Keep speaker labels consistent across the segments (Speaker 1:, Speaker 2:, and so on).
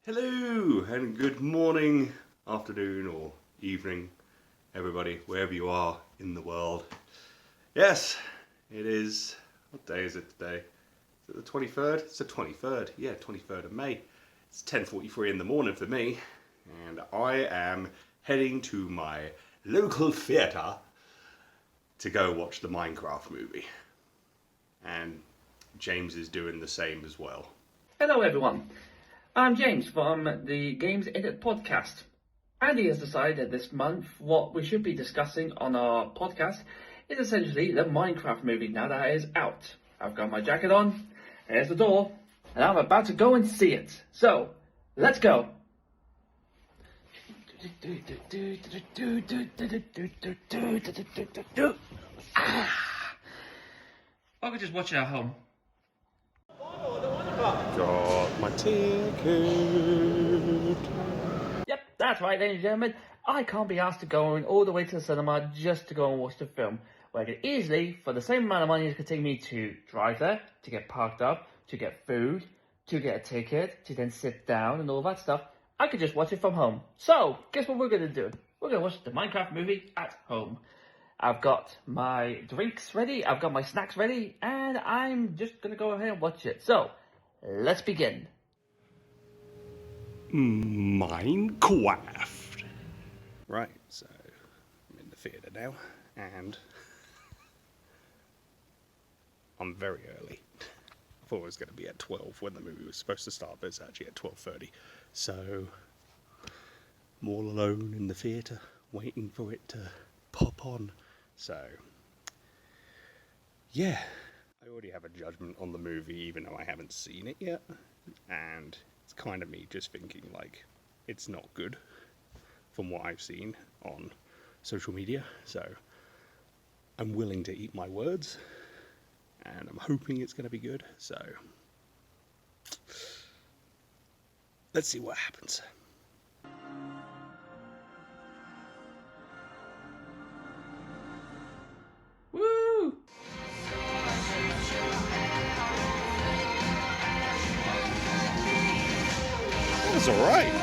Speaker 1: Hello and good morning, afternoon or evening, everybody, wherever you are in the world. Yes, it is, what day is it today? Is it the 23rd? It's the 23rd, yeah, 23rd of May. It's 10:43 in the morning for me, and I am heading to my local theatre to go watch the Minecraft movie. And James is doing the same as well.
Speaker 2: Hello everyone, I'm James from the Innit Podcast. Andy has decided this month what we should be discussing on our podcast is essentially the Minecraft movie now that it is out. I've got my jacket on, there's the door, and I'm about to go and see it. So, let's go! I could just watch it at home.
Speaker 1: Got my ticket.
Speaker 2: Yep, that's right, ladies and gentlemen. I can't be asked to go all the way to the cinema just to go and watch the film. Where I could easily, for the same amount of money it could take me to drive there, to get parked up, to get food, to get a ticket, to then sit down and all that stuff, I could just watch it from home. So, guess what we're going to do? We're going to watch the Minecraft movie at home. I've got my drinks ready, I've got my snacks ready, and I'm just going to go ahead and watch it. So, let's begin.
Speaker 1: Minecraft. Right, so I'm in the theatre now, and I'm very early. I thought it was going to be at 12 when the movie was supposed to start, but it's actually at 12:30. So I'm all alone in the theatre, waiting for it to pop on. So, yeah, I already have a judgment on the movie, even though I haven't seen it yet. And it's kind of me just thinking, like, it's not good from what I've seen on social media. So I'm willing to eat my words, and I'm hoping it's going to be good. So let's see what happens.
Speaker 2: Woo!
Speaker 1: That was alright.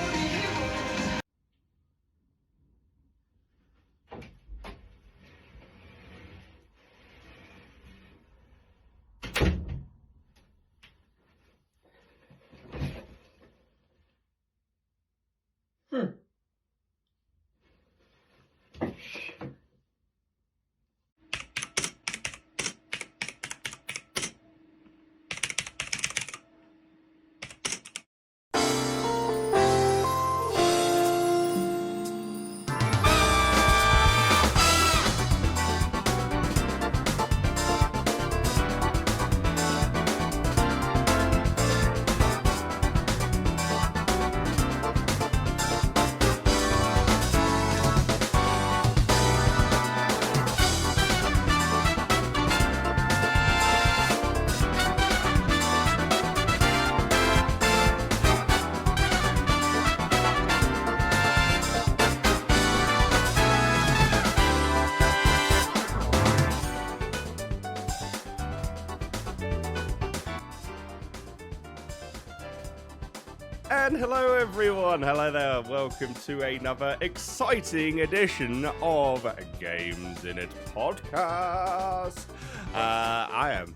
Speaker 1: And hello everyone, hello there, welcome to another exciting edition of Games Innit Podcast. I am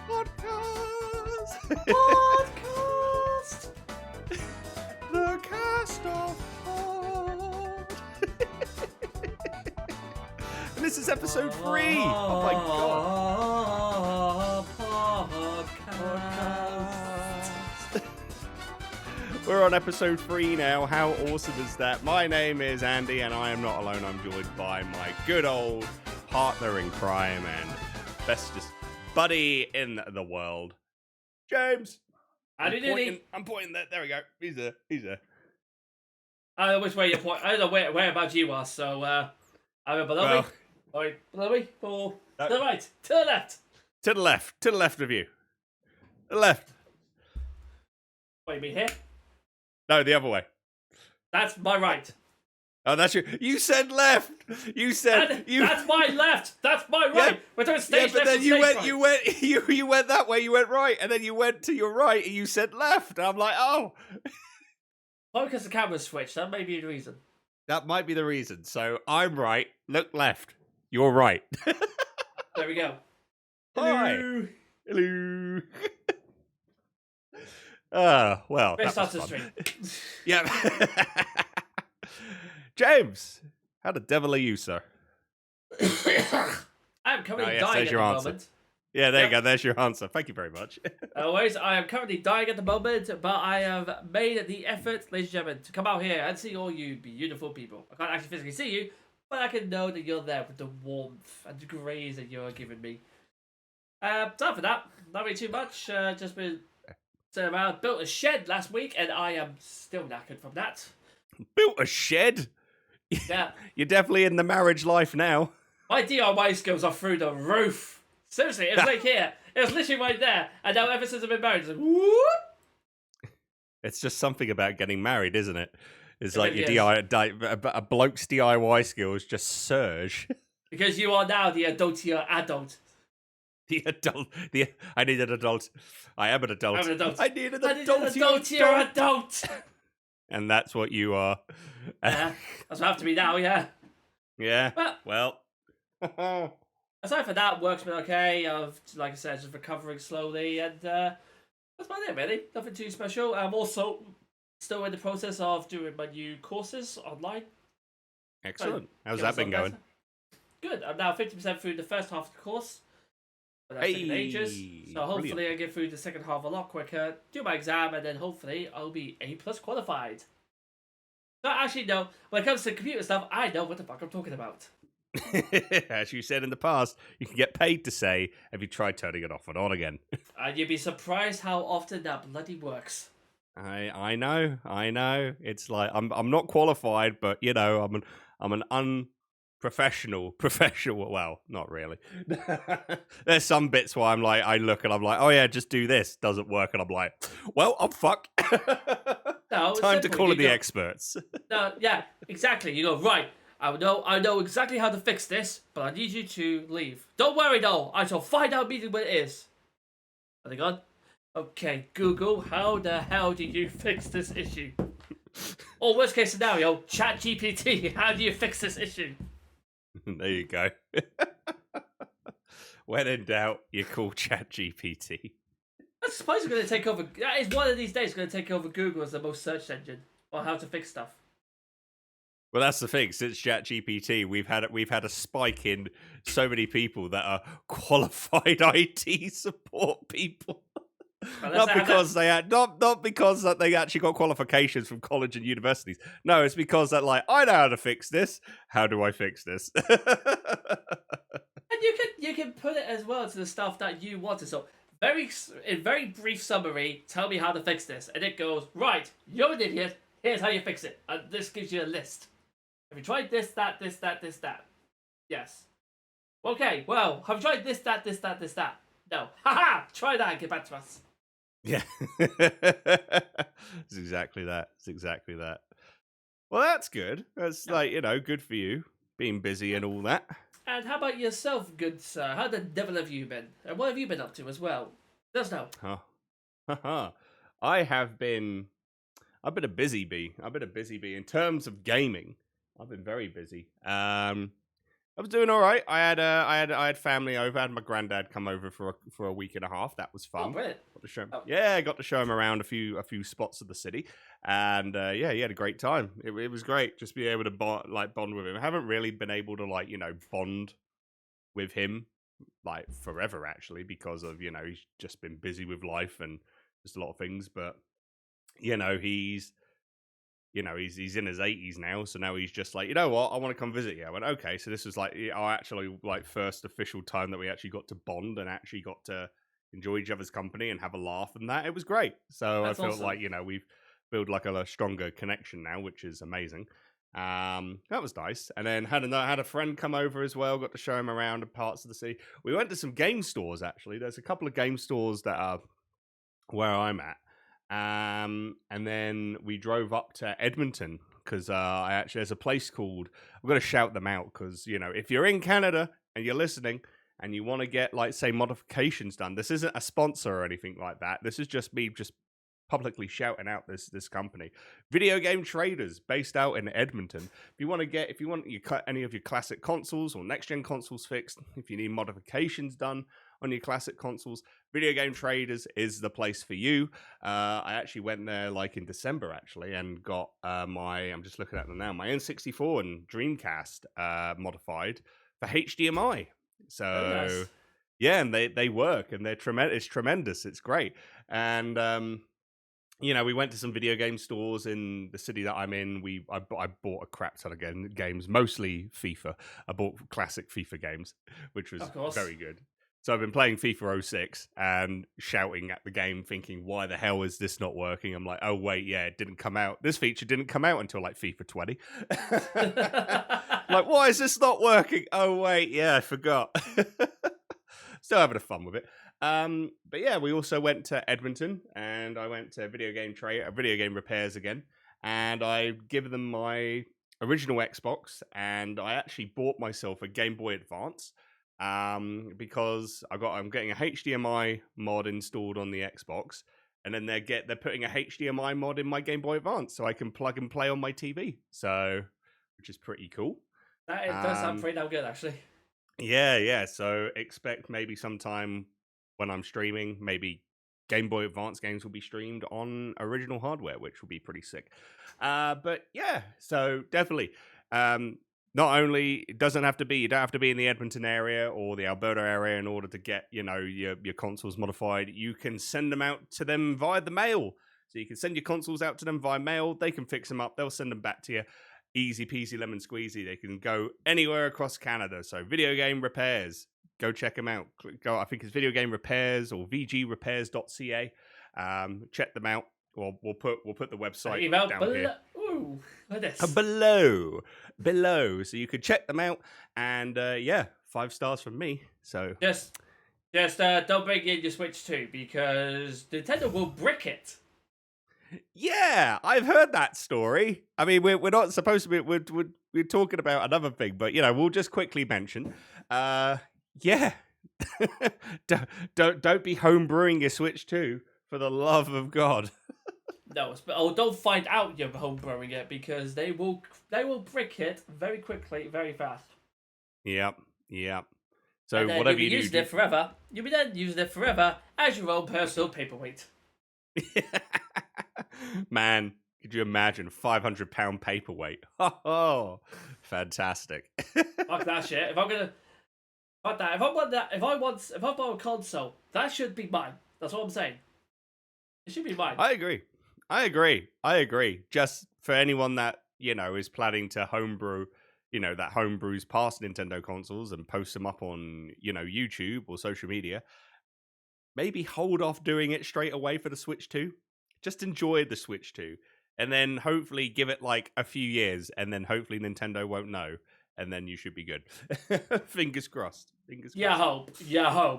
Speaker 1: Podcast. Podcast. The cast of pod. And this is episode 3. Oh my god. Podcast. We're on episode 3 now. How awesome is that? My name is Andy, and I am not alone. I'm joined by my good old partner in crime and bestest buddy in the world, James. I'm pointing that. There we go. He's there.
Speaker 2: I don't know which way you point. I don't know whereabouts you are. So, either below me, or below me, or to the right, to the left.
Speaker 1: To the left of you. The left.
Speaker 2: What, you mean here?
Speaker 1: No, the other way.
Speaker 2: That's my right.
Speaker 1: Oh, that's you. You said left. You said
Speaker 2: That's my left. That's my right.
Speaker 1: Yeah.
Speaker 2: We're doing stage
Speaker 1: but
Speaker 2: left.
Speaker 1: then you went that way. You went right, and then you went to your right, and you said left. And I'm like, oh.
Speaker 2: Probably because the camera switched. That may be the reason.
Speaker 1: That might be the reason. So I'm right. Look left. You're right.
Speaker 2: There we go.
Speaker 1: Hi.
Speaker 2: Hello.
Speaker 1: Hello. Well,
Speaker 2: Best
Speaker 1: that was
Speaker 2: start to
Speaker 1: fun.
Speaker 2: stream.
Speaker 1: Yeah. James, how the devil are you, sir?
Speaker 2: I'm currently
Speaker 1: yes,
Speaker 2: dying
Speaker 1: there's
Speaker 2: at
Speaker 1: your
Speaker 2: the
Speaker 1: answer.
Speaker 2: moment.
Speaker 1: Yeah, there you
Speaker 2: Yep.
Speaker 1: go. There's your answer. Thank you very much.
Speaker 2: Anyways, I am currently dying at the moment, but I have made the effort, ladies and gentlemen, to come out here and see all you beautiful people. I can't actually physically see you, but I can know that you're there with the warmth and the grace that you're giving me. Time for that. Not really too much. Just been sitting around. Built a shed last week, and I am still knackered from that.
Speaker 1: Built a shed?
Speaker 2: Yeah.
Speaker 1: You're definitely in the marriage life now.
Speaker 2: My DIY skills are through the roof. Seriously, it was like here. It was literally right there. And now ever since I've been married, it's like, whoop!
Speaker 1: It's just something about getting married, isn't it? It's
Speaker 2: It
Speaker 1: like
Speaker 2: really
Speaker 1: your
Speaker 2: is.
Speaker 1: a bloke's DIY skills just surge.
Speaker 2: Because you are now the adultier adult.
Speaker 1: The adult. I need an adult. I am an adult.
Speaker 2: I'm an adult.
Speaker 1: I need an
Speaker 2: I need an
Speaker 1: adultier
Speaker 2: adultier adult.
Speaker 1: And that's what you are.
Speaker 2: Yeah, that's what I have to be now, yeah.
Speaker 1: Yeah.
Speaker 2: But
Speaker 1: Well.
Speaker 2: aside from that, work's been okay. I've, like I said, just recovering slowly, and that's about it, really. Nothing too special. I'm also still in the process of doing my new courses online.
Speaker 1: Excellent. How's
Speaker 2: Get
Speaker 1: that been
Speaker 2: myself
Speaker 1: going?
Speaker 2: better. Good. I'm now 50% through the first half of the course. But that's taken ages. So hopefully
Speaker 1: brilliant.
Speaker 2: I get through the second half a lot quicker, do my exam, and then hopefully I'll be A+ qualified. So actually, no. When it comes to computer stuff, I know what the fuck I'm talking about.
Speaker 1: As you said in the past, you can get paid to say, have you tried turning it off and on again?
Speaker 2: And you'd be surprised how often that bloody works.
Speaker 1: I know. It's like I'm not qualified, but you know, I'm an unprofessional professional. Well, not really. There's some bits where I look and I'm like, oh yeah, just do this. Doesn't work, and I'm like, well, I'm fuck.
Speaker 2: No, it's
Speaker 1: Time to
Speaker 2: simple.
Speaker 1: call
Speaker 2: You
Speaker 1: in the
Speaker 2: go-
Speaker 1: experts.
Speaker 2: No, yeah, exactly. You go, right, I know exactly how to fix this, but I need you to leave. Don't worry though, I shall find out immediately what it is. Are they gone? Okay, Google, how the hell do you fix this issue? Or worst case scenario, ChatGPT, how do you fix this issue?
Speaker 1: There you go. When in doubt, you call ChatGPT.
Speaker 2: I suppose it's going to take over. It's one of these days going to take over Google as the most searched engine on how to fix stuff.
Speaker 1: Well, that's the thing. Since ChatGPT, we've had a spike in so many people that are qualified IT support people. Not because not because that they actually got qualifications from college and universities. No, it's because that I know how to fix this. How do I fix this?
Speaker 2: And you can put it as well to the stuff that you wanted. So in very brief summary, tell me how to fix this, and it goes right. You're an idiot. Here's how you fix it, and this gives you a list. Have you tried this, that, this, that, this, that? Yes. Okay. Well, have you tried this, that, this, that, this, that? No. Haha! Try that and get back to us.
Speaker 1: Yeah. It's exactly that. Well, that's good. That's good for you being busy and all that.
Speaker 2: And how about yourself, good sir? How the devil have you been? And what have you been up to as well? Let us know.
Speaker 1: I've been a busy bee. In terms of gaming. I've been very busy. I was doing all right. I had family over. I had my granddad come over for a week and a half. That was fun.
Speaker 2: Oh, brilliant.
Speaker 1: Got to show him. Yeah, I got to show him around a few spots of the city, and yeah, he had a great time. It was great just be able to bond with him. I haven't really been able to bond with him forever actually because of he's just been busy with life and just a lot of things. But he's in his 80s now, so now he's just like, you know what, I want to come visit you. I went, okay, so this was our actually first official time that we actually got to bond and actually got to enjoy each other's company and have a laugh and that. It was great. So
Speaker 2: That's
Speaker 1: I felt
Speaker 2: awesome.
Speaker 1: like, we've built a stronger connection now, which is amazing. That was nice. And then had a friend come over as well, got to show him around parts of the city. We went to some game stores, actually. There's a couple of game stores that are where I'm at. And then we drove up to Edmonton because there's a place called, I'm going to shout them out because, if you're in Canada and you're listening and you want to get say modifications done, this isn't a sponsor or anything like that. This is just me just publicly shouting out this company, Video Game Traders, based out in Edmonton. If you want any of your classic consoles or next gen consoles fixed, if you need modifications done on your classic consoles, Video Game Traders is the place for you. I actually went there like in December and got I'm just looking at them now, my N64 and Dreamcast modified for HDMI. So
Speaker 2: nice.
Speaker 1: yeah, and they work, and they're tremendous. It's tremendous. It's great. And we went to some video game stores in the city that I'm in. I bought a crap ton of games, mostly FIFA. I bought classic FIFA games, which was very good. So I've been playing FIFA 06 and shouting at the game, thinking, why the hell is this not working? I'm like, oh, wait, yeah, it didn't come out. This feature didn't come out until like FIFA 20. Like, why is this not working? Oh, wait, yeah, I forgot. Still having fun with it. But yeah, we also went to Edmonton, and I went to Video Game Repairs again, and I've given them my original Xbox, and I actually bought myself a Game Boy Advance. Because I'm getting a HDMI mod installed on the Xbox, and then they're putting a HDMI mod in my Game Boy Advance, so I can plug and play on my TV. So, which is pretty cool.
Speaker 2: That does sound pretty damn good, actually.
Speaker 1: Yeah. So expect maybe sometime when I'm streaming, maybe Game Boy Advance games will be streamed on original hardware, which will be pretty sick. But yeah, so definitely. Not only you don't have to be in the Edmonton area or the Alberta area in order to get your consoles modified. You can send them out to them via the mail. So you can send your consoles out to them via mail. They can fix them up. They'll send them back to you. Easy peasy lemon squeezy. They can go anywhere across Canada. So Video Game Repairs, go check them out. I think it's Video Game Repairs or vgrepairs.ca. Check them out. We'll put the website down here.
Speaker 2: Ooh, like this.
Speaker 1: Below, so you could check them out, and 5 stars from me. So
Speaker 2: just don't bring in your Switch 2 because Nintendo will brick it.
Speaker 1: Yeah, I've heard that story. I mean, we're not supposed to be. We're talking about another thing, but we'll just quickly mention. Yeah, don't be homebrewing your Switch 2 for the love of God.
Speaker 2: No, don't find out you're homebrewing it because they will brick it very quickly, very fast.
Speaker 1: Yep. So whatever you do,
Speaker 2: using it forever. You'll be then using it forever as your own personal paperweight.
Speaker 1: Man, could you imagine 500-pound paperweight? Oh, fantastic!
Speaker 2: Fuck that shit. If I buy a console, that should be mine. That's what I'm saying. It should be mine.
Speaker 1: I agree. Just for anyone that, is planning to homebrew, that homebrews past Nintendo consoles and post them up on, YouTube or social media, maybe hold off doing it straight away for the Switch 2. Just enjoy the Switch 2. And then hopefully give it like a few years, and then hopefully Nintendo won't know, and then you should be good. Fingers crossed.
Speaker 2: Yeah, hope,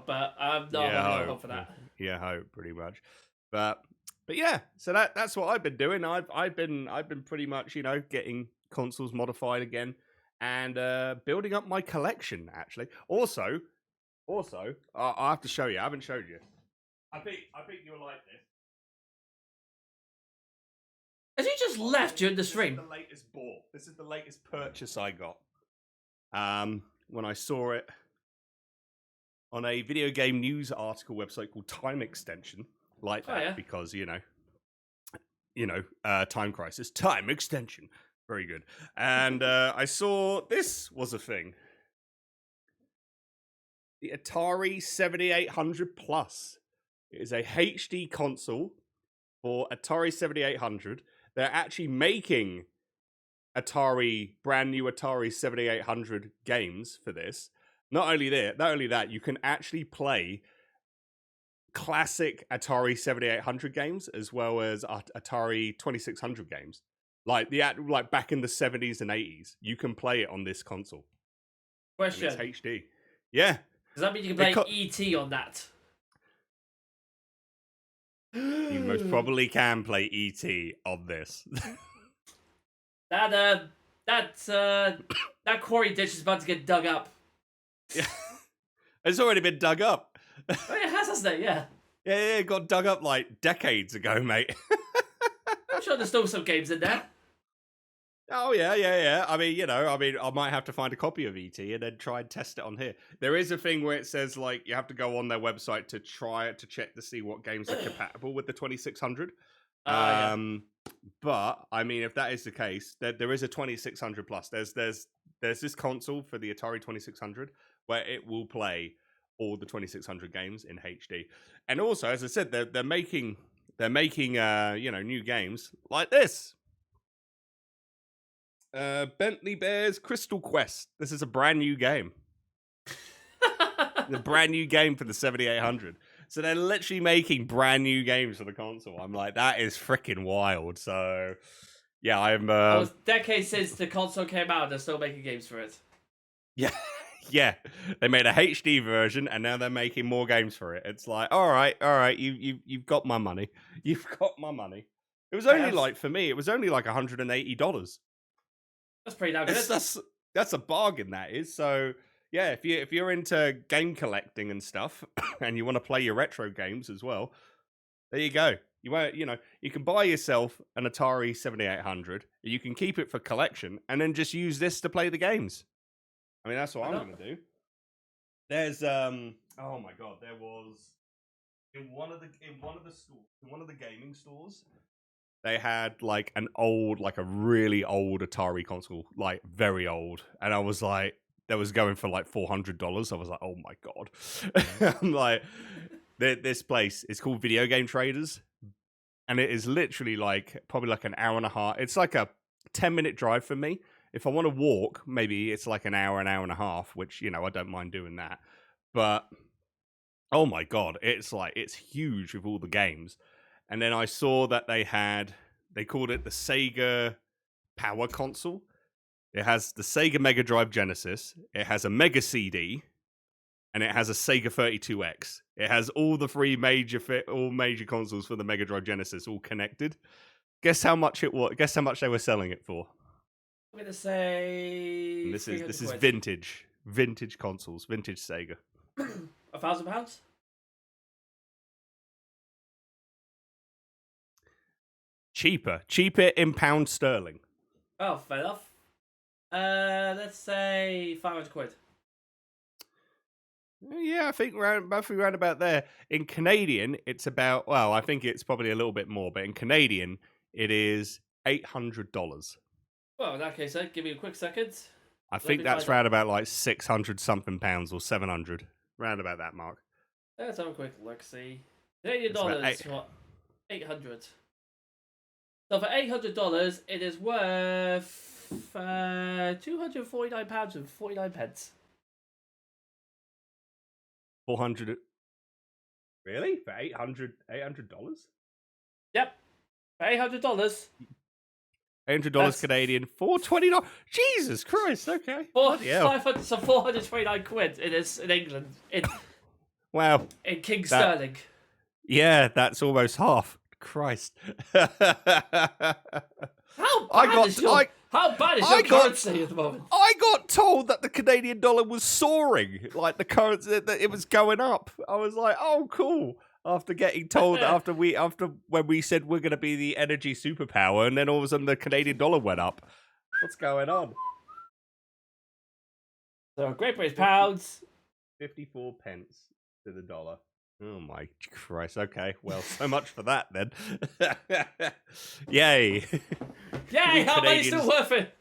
Speaker 2: but I'm not hope for that.
Speaker 1: Yeah, hope, pretty much. But yeah, so that's what I've been doing. I've been pretty much, getting consoles modified again and building up my collection. Actually, also, I have to show you. I haven't showed you. I think you'll like this.
Speaker 2: Has he just left during the stream?
Speaker 1: This is the latest bought. This is the latest purchase I got. When I saw it on a video game news article website called Time Extension. Like that, because time crisis, time extension, very good. And I saw this was a thing, the Atari 7800 Plus. It is a HD console for Atari 7800. They're actually making brand new Atari 7800 games for this. Not only that, you can actually play classic Atari 7800 games as well as Atari 2600 games, like back in the 70s and 80s. You can play it on this console.
Speaker 2: Question:
Speaker 1: it's HD. Yeah.
Speaker 2: Does that mean you can play ET on that?
Speaker 1: You most probably can play ET on this.
Speaker 2: That quarry ditch is about to get dug up.
Speaker 1: Yeah, it's already been dug up.
Speaker 2: Oh, it has, hasn't it? Yeah.
Speaker 1: Yeah, it got dug up like decades ago, mate.
Speaker 2: I'm sure there's still some games in there.
Speaker 1: Oh yeah. I mean, I might have to find a copy of ET and then try and test it on here. There is a thing where it says like you have to go on their website to try it to check to see what games are compatible with the 2600.
Speaker 2: Yeah.
Speaker 1: But I mean, if that is the case, there is a 2600 plus. There's this console for the Atari 2600 where it will play all the 2600 games in HD. And also, as I said, they're making new games like this. Bentley Bears Crystal Quest. This is a brand new game. The brand new game for the 7800. So they're literally making brand new games for the console. I'm like, that is freaking wild. So yeah, I'm.
Speaker 2: It was decades since the console came out. They're still making games for it.
Speaker 1: Yeah, yeah. They made a HD version, and now they're making more games for it. It's like, all right. You've got my money. You've got my money. It was only like for me, it was only like $180.
Speaker 2: That's pretty damn good.
Speaker 1: That's a bargain. That is. So yeah, if you're into game collecting and stuff, and you want to play your retro games as well, there you go. You can buy yourself an Atari 7800. You can keep it for collection, and then just use this to play the games. I mean, that's what I'm going to do. There's oh my god, there was in one of the gaming stores. They had like a really old Atari console, like very old, and I was like, that was going for like $400. I was like, oh my god. I'm like, this place is called Video Game Traders, and it is literally like probably like an hour and a half. It's like a 10-minute drive for me. If I want to walk, maybe it's like an hour and a half, which I don't mind doing that. But oh my god, it's huge with all the games. And then I saw that they called it the Sega Power Console. It has the Sega Mega Drive Genesis. It has a Mega CD, and it has a Sega 32X. It has all the three major consoles for the Mega Drive Genesis all connected. Guess how much it was? Guess how much they were selling it for?
Speaker 2: I'm gonna say
Speaker 1: and this is vintage consoles, vintage Sega.
Speaker 2: £1,000.
Speaker 1: Cheaper in pound sterling.
Speaker 2: Oh, fair enough. Let's say £500.
Speaker 1: Yeah, I think roughly round about there. In Canadian, it's about, well, I think it's probably a little bit more, but in Canadian, it is $800.
Speaker 2: Well, in that case, then, give me a quick second.
Speaker 1: I think that's round about like 600 something pounds or 700, round about that mark.
Speaker 2: Let's have a quick look. See, $80 what? 800. So for $800, it is worth £249 and 49 pence.
Speaker 1: 400. Really? For $800?
Speaker 2: Yep. For $800.
Speaker 1: $800 Canadian, $429. Jesus Christ! Okay.
Speaker 2: So 429 quid. It is in England.
Speaker 1: Wow.
Speaker 2: In King Sterling.
Speaker 1: Yeah, that's almost half. Christ.
Speaker 2: How bad is your currency at the moment?
Speaker 1: I got told that the Canadian dollar was soaring, like the currency that it was going up. I was like, oh, cool. After getting told when we said we're going to be the energy superpower, and then all of a sudden the Canadian dollar went up. What's going on?
Speaker 2: So Great British pounds,
Speaker 1: 54 pence to the dollar. Oh my Christ! Okay, well, so much for that then. Yay!
Speaker 2: Yay! How money's still worth it?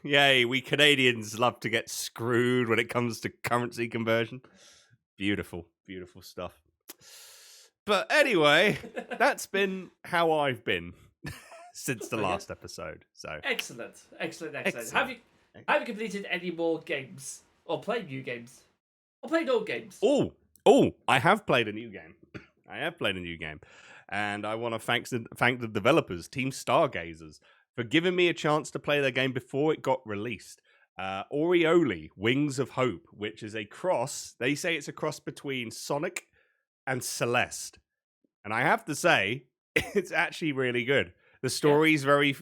Speaker 1: Yay! We Canadians love to get screwed when it comes to currency conversion. Beautiful, beautiful stuff. But anyway, that's been how I've been since the last episode. So
Speaker 2: excellent. Have you completed any more games or played new games or played old games?
Speaker 1: Oh, I have played a new game. And I want to thank the developers, Team Stargazers, for giving me a chance to play their game before it got released. Orioli, Wings of Hope, which is a cross. They say it's a cross between Sonic and Celeste. And I have to say, it's actually really good. The story's very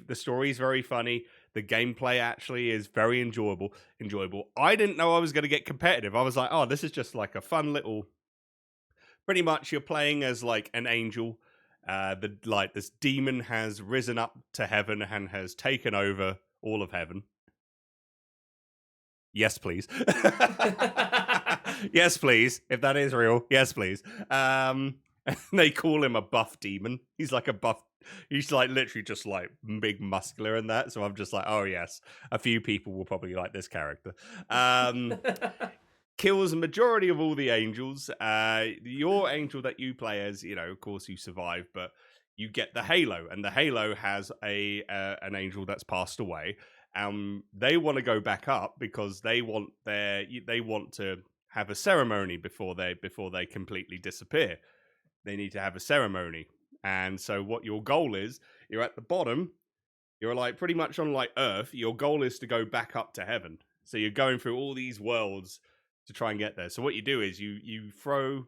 Speaker 1: funny. The gameplay actually is very enjoyable. I didn't know I was going to get competitive. I was like, oh, this is just like a fun little pretty much you're playing as like an angel. This demon has risen up to heaven and has taken over all of heaven. Yes, please. Yes, please. If that is real, yes, please. They call him a buff demon. He's like a buff. He's like literally just like big muscular and that. So I'm just like, oh yes, a few people will probably like this character. Kills a majority of all the angels. Your angel that you play as, of course you survive, but you get the halo, and the halo has an angel that's passed away. They want to go back up because they want to have a ceremony before they completely disappear. They need to have a ceremony. And so what your goal is, you're at the bottom, you're like pretty much on like Earth, your goal is to go back up to heaven. So you're going through all these worlds to try and get there. So what you do is you throw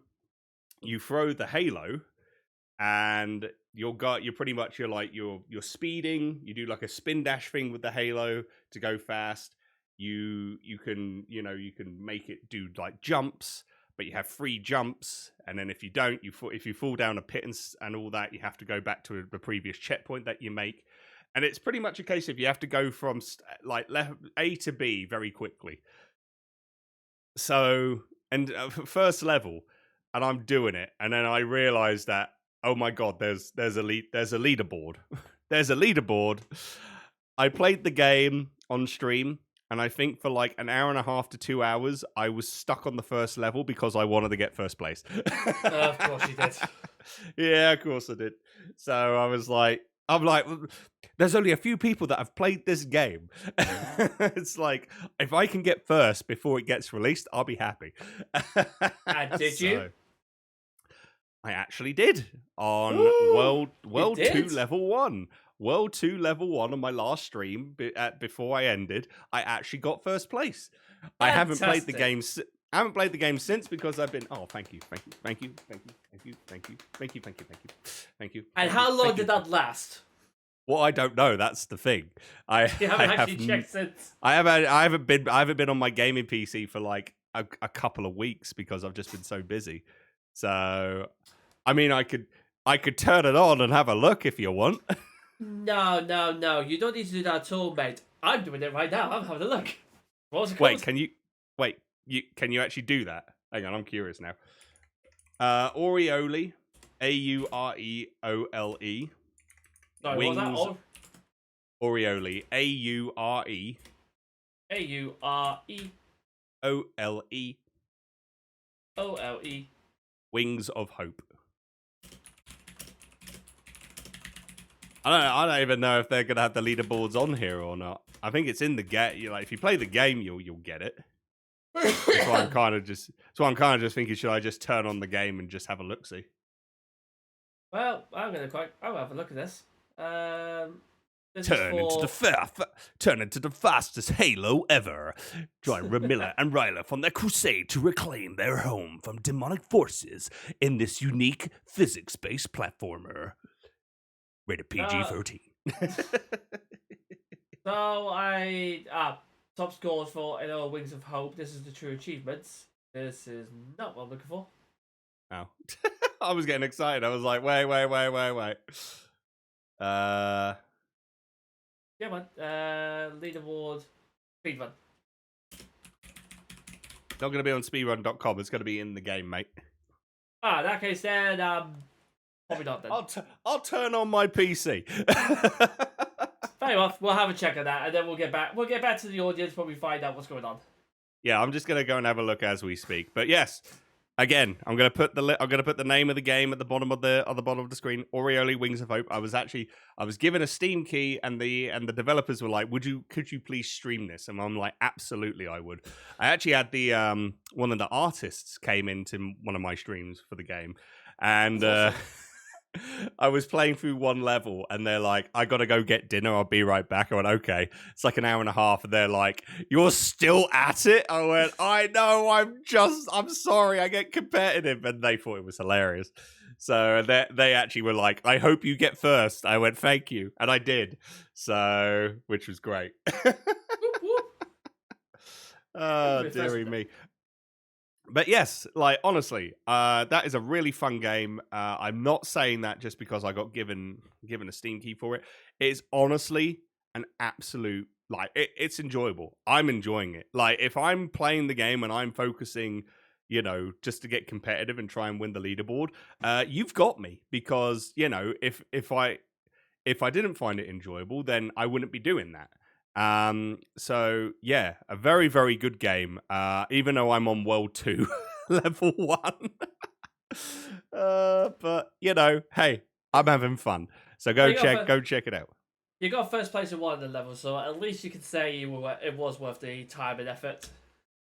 Speaker 1: the halo, and you're speeding, you do like a spin dash thing with the halo to go fast. You can make it do like jumps, but you have 3 jumps, and then if you don't, if you fall down a pit and all that, you have to go back to the previous checkpoint that you make. And it's pretty much a case of you have to go from A to B very quickly. So, and first level, and I'm doing it, and then I realize that, oh my god, there's a leaderboard. There's a leaderboard. I played the game on stream, and I think for like an hour and a half to 2 hours, I was stuck on the first level because I wanted to get first place.
Speaker 2: Of course you did.
Speaker 1: Yeah, of course I did. So I'm like, there's only a few people that have played this game. It's like, if I can get first before it gets released, I'll be happy.
Speaker 2: Did you?
Speaker 1: I actually did on World 2 Level 1. World 2 Level 1 on my last stream before I ended. I actually got first place. Fantastic. I haven't played the game since because I've been. Oh, thank you.
Speaker 2: And how long did that last?
Speaker 1: Well, I don't know. That's the thing.
Speaker 2: You haven't actually checked since.
Speaker 1: I haven't been on my gaming PC for like a couple of weeks because I've just been so busy. So, I mean, I could turn it on and have a look if you want.
Speaker 2: No. You don't need to do that at all, mate. I'm doing it right now. I'm having a look. What's it called?
Speaker 1: Can you actually do that? Hang on, I'm curious now. Aureole, Aureole.
Speaker 2: Sorry,
Speaker 1: Wings.
Speaker 2: what was that?
Speaker 1: Aureole, Aure.
Speaker 2: Aure. Ole.
Speaker 1: Wings of Hope. I don't even know if they're gonna have the leaderboards on here or not. I think it's in the game. Like, if you play the game, you'll get it. That's why I'm kind of just thinking, should I just turn on the game and just have a look see?
Speaker 2: Well, I'll have a look at this.
Speaker 1: Turn into the fastest Halo ever. Join Ramilla and Ryla on their crusade to reclaim their home from demonic forces in this unique physics-based platformer. Rated PG-13.
Speaker 2: So top scores for Wings of Hope. This is the true achievements. This is not what I'm looking for.
Speaker 1: Oh. I was getting excited. I was like, wait.
Speaker 2: Yeah, man. Leaderboard. Speedrun.
Speaker 1: Not going to be on speedrun.com. It's going to be in the game, mate.
Speaker 2: In that case, then, probably not then.
Speaker 1: I'll turn on my PC.
Speaker 2: Very well. We'll have a check on that, and then we'll get back. We'll get back to the audience when we find out what's going on.
Speaker 1: Yeah, I'm just going to go and have a look as we speak. But yes, again, I'm going to put the name of the game at the bottom of the screen. Aureole Wings of Hope. I was given a Steam key, and the developers were like, could you please stream this? And I'm like, absolutely, I would. I actually had the one of the artists came into one of my streams for the game, and I was playing through one level, and they're like, I gotta go get dinner, I'll be right back. I went, okay. It's like an hour and a half, and they're like, you're still at it? I went, I know, I'm sorry, I get competitive. And they thought it was hilarious. So they actually were like, I hope you get first. I went, thank you. And I did. So, which was great. Oh, dearie me. But yes, like honestly, that is a really fun game. I'm not saying that just because I got given a Steam key for it. It's honestly an absolute it's enjoyable. I'm enjoying it. Like if I'm playing the game and I'm focusing, just to get competitive and try and win the leaderboard, you've got me because if I didn't find it enjoyable, then I wouldn't be doing that. So yeah, a very, very good game. Even though I'm on World 2, Level 1. But hey, I'm having fun. So go check it out.
Speaker 2: You got first place in one of the levels, so at least you can say it was worth the time and effort.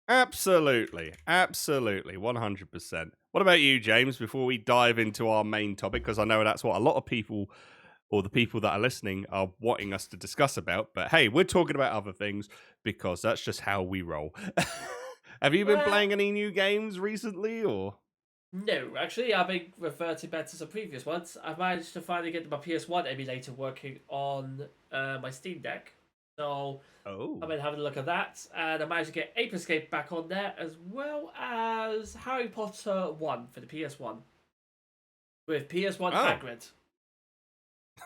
Speaker 1: Absolutely, 100%. What about you, James? Before we dive into our main topic, because I know that's what a lot of people, or the people that are listening, are wanting us to discuss about. But hey, we're talking about other things because that's just how we roll. Have you been playing any new games recently, or?
Speaker 2: No, actually, I've been reverting back to some previous ones. I've managed to finally get my PS1 emulator working on my Steam Deck. So I've been having a look at that, and I managed to get Ape Escape back on there, as well as Harry Potter 1 for the PS1. With PS1 Hagrid.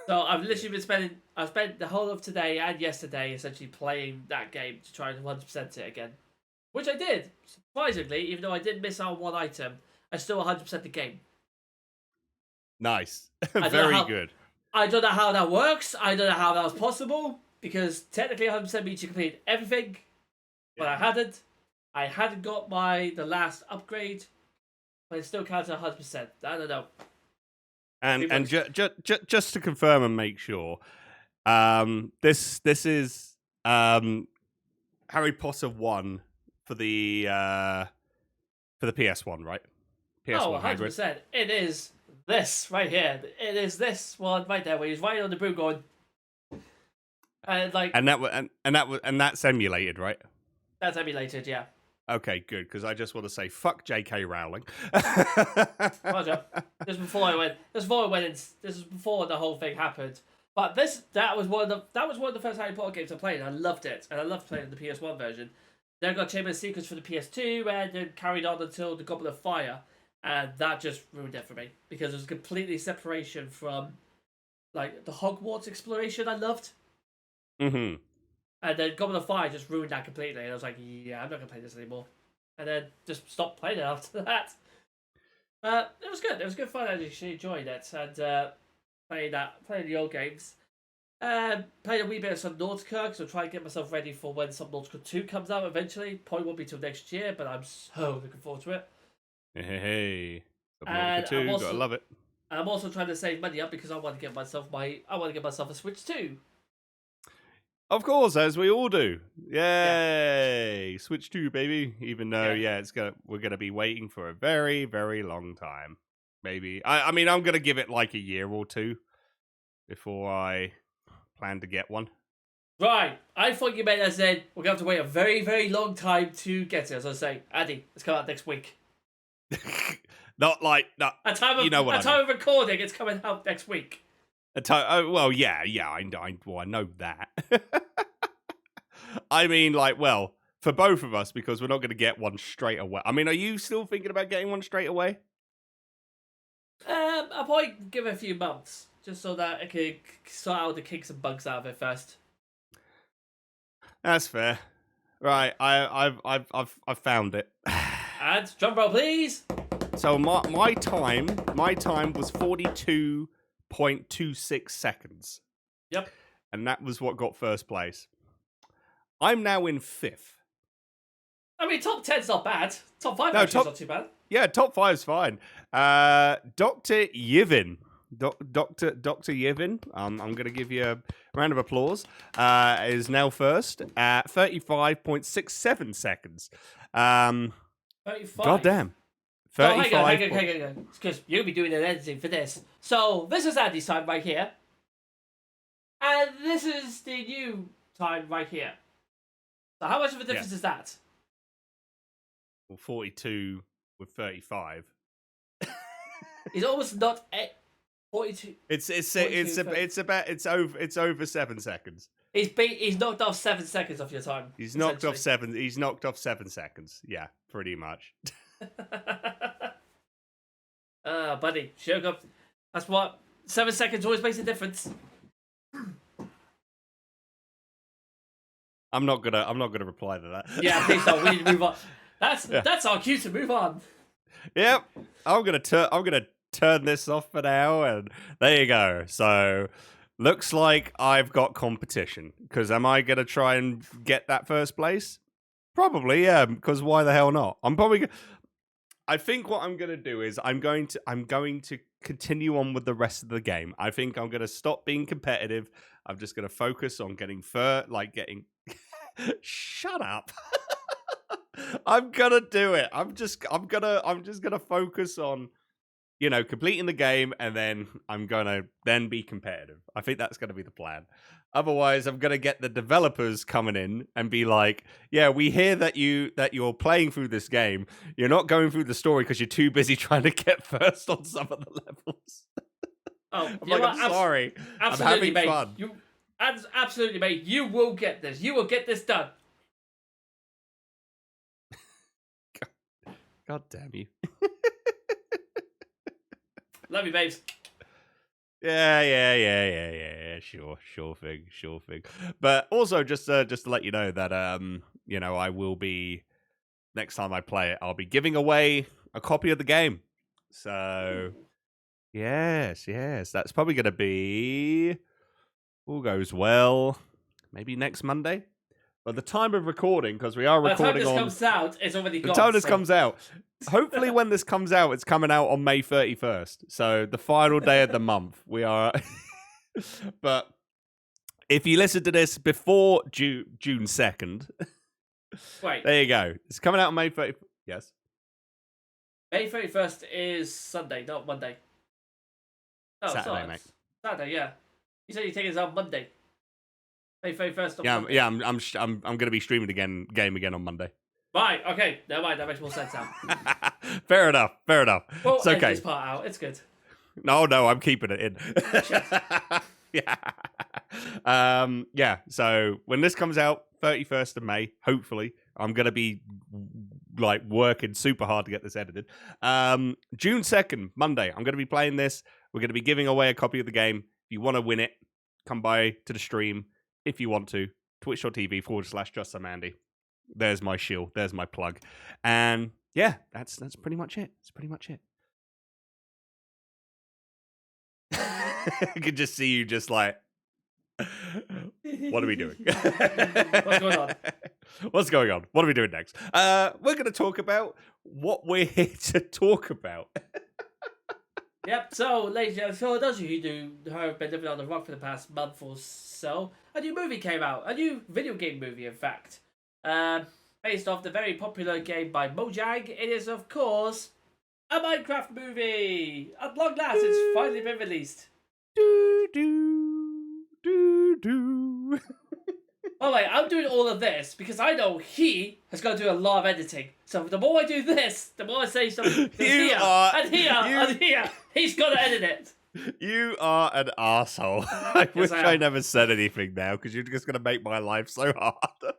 Speaker 2: So I've literally I've spent the whole of today and yesterday essentially playing that game to try and 100% it again. Which I did, surprisingly, even though I did miss out on one item, I still 100% the game.
Speaker 1: Nice. Very good.
Speaker 2: I don't know how that works. I don't know how that was possible, because technically 100% means you complete everything, but I hadn't. I hadn't got the last upgrade, but it still counts at 100%. I don't know.
Speaker 1: And just to confirm and make sure, this is Harry Potter 1 for the PS1, right? PS1
Speaker 2: 100%. It is this right here. It is this one right there, where he's riding on the broom going, and
Speaker 1: that's emulated, right?
Speaker 2: That's emulated, yeah.
Speaker 1: Okay, good, because I just want to say fuck J.K. Rowling.
Speaker 2: Roger. This is before the whole thing happened. But that was one of the first Harry Potter games I played. I loved it, and I loved playing the PS1 version. Then I got Chamber of Secrets for the PS2, and then carried on until the Goblet of Fire, and that just ruined it for me because it was completely separation from like the Hogwarts exploration I loved.
Speaker 1: Mm-hmm.
Speaker 2: And then Goblet of Fire just ruined that completely. And I was like, yeah, I'm not going to play this anymore. And then just stopped playing it after that. It was good. It was good fun. I actually enjoyed it. And playing the old games. Played a wee bit of some Nautica, because I'm trying to get myself ready for when some Nautica 2 comes out eventually. Probably won't be till next year, but I'm so looking forward to it.
Speaker 1: Hey. Nautica 2, gotta love it.
Speaker 2: And I'm also trying to save money up because I want to get myself a Switch 2.
Speaker 1: Of course, as we all do. Yay! Yeah. Switch 2, baby. Even though, we're gonna be waiting for a very, very long time. Maybe. I mean, I'm gonna give it like a year or two before I plan to get one.
Speaker 2: Right. I thought you meant as in we're gonna have to wait a very, very long time to get it. As I was saying, Andy, it's coming out next week.
Speaker 1: Not like
Speaker 2: at time of recording, it's coming out next week.
Speaker 1: Well, yeah, I know that. I mean, for both of us, because we're not going to get one straight away. I mean, are you still thinking about getting one straight away?
Speaker 2: I'll probably give it a few months, just so that I can sort out the kinks and bugs out of it first.
Speaker 1: That's fair. Right, I've found it.
Speaker 2: And drum roll, please.
Speaker 1: So my time was 42.26 seconds.
Speaker 2: Yep.
Speaker 1: And that was what got first place. I'm now in 5th.
Speaker 2: I mean, top 10's not bad. Top 5 actually is not too bad.
Speaker 1: Yeah, top 5's fine. Dr. Yivin. Dr. Yivin, I'm going to give you a round of applause, is now first at 35.67 seconds.
Speaker 2: 35?
Speaker 1: Goddamn.
Speaker 2: 35. Hang on. Because you'll be doing the editing for this. So, this is Andy's time right here. And this is the new time right here. So, how much of a difference is that?
Speaker 1: Well, 42 with 35.
Speaker 2: It's almost not 42.
Speaker 1: It's over 7 seconds.
Speaker 2: He's knocked off 7 seconds off your time.
Speaker 1: He's knocked off 7 seconds. Yeah, pretty much.
Speaker 2: Buddy, sugar. That's what 7 seconds always makes a difference.
Speaker 1: I'm not gonna reply to that.
Speaker 2: Yeah, please don't. We need to move on. That's our cue to move on.
Speaker 1: Yep. I'm gonna turn this off for now, and there you go. So looks like I've got competition. Because am I gonna try and get that first place? Probably, yeah. Because why the hell not? I think what I'm gonna do is I'm going to continue on with the rest of the game. I think I'm gonna stop being competitive. I'm just gonna focus on getting getting. Shut up. I'm gonna do it. I'm just gonna focus on, completing the game, and then I'm gonna be competitive. I think that's gonna be the plan. Otherwise, I'm gonna get the developers coming in and be like, "Yeah, we hear that you're playing through this game. You're not going through the story because you're too busy trying to get first on some of the levels."
Speaker 2: Oh,
Speaker 1: I'm sorry. I'm having fun.
Speaker 2: Absolutely, mate. You will get this. You will get this done.
Speaker 1: God damn you.
Speaker 2: Love you, babes.
Speaker 1: Yeah. Sure thing. But also, just to let you know that I will be, next time I play it, I'll be giving away a copy of the game. So yes, that's probably gonna be, all goes well, maybe next Monday. But the time of recording, because we are recording
Speaker 2: the time this comes out, it's already gone.
Speaker 1: The time this comes out. Hopefully when this comes out, it's coming out on May 31st. So the final day of the month. We are... But if you listen to this before June 2nd...
Speaker 2: Wait.
Speaker 1: There you go. It's coming out on May 31st. Yes?
Speaker 2: May 31st is Sunday, not Monday. No,
Speaker 1: Saturday, mate.
Speaker 2: Saturday, yeah. You said you're taking this out Monday. May 31st.
Speaker 1: Yeah, I'm going to be streaming the game again on Monday.
Speaker 2: Right, okay. Never mind, that makes more sense now.
Speaker 1: Fair enough.
Speaker 2: Well,
Speaker 1: it's okay.
Speaker 2: This part out. It's good.
Speaker 1: No, I'm keeping it in. Yeah. So when this comes out, 31st of May, hopefully, I'm going to be working super hard to get this edited. June 2nd, Monday, I'm going to be playing this. We're going to be giving away a copy of the game. If you want to win it, come by to the stream. If you want to, twitch.tv/JustSomeAndy. There's my shield. There's my plug. And yeah, that's pretty much it. I can just see you just like, what are we doing?
Speaker 2: What's going on?
Speaker 1: What's going on? What are we doing next? We're going to talk about what we're here to talk about.
Speaker 2: Yep, so, ladies and gentlemen, for those of you who have been living on the rock for the past month or so, a new movie came out. A new video game movie, in fact. Based off the very popular game by Mojang. It is, of course, a Minecraft movie. At long last, it's finally been released. Oh wait, I'm doing all of this because I know he has got to do a lot of editing. So the more I do this, the more I say something here, he's got to edit it.
Speaker 1: You are an asshole. I wish I never said anything now because you're just going to make my life so hard.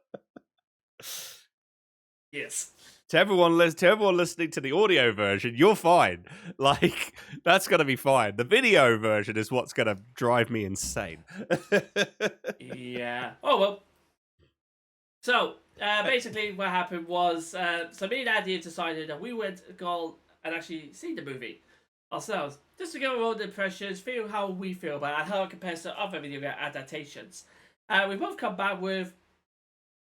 Speaker 2: Yes.
Speaker 1: To everyone listening to the audio version, you're fine. That's going to be fine. The video version is what's going to drive me insane.
Speaker 2: Yeah. Oh, well. So, basically what happened was, so me and Andy decided that we would go and actually see the movie ourselves, just to get our own impressions, feel how we feel about it, and how it compares to other video game adaptations. We both come back with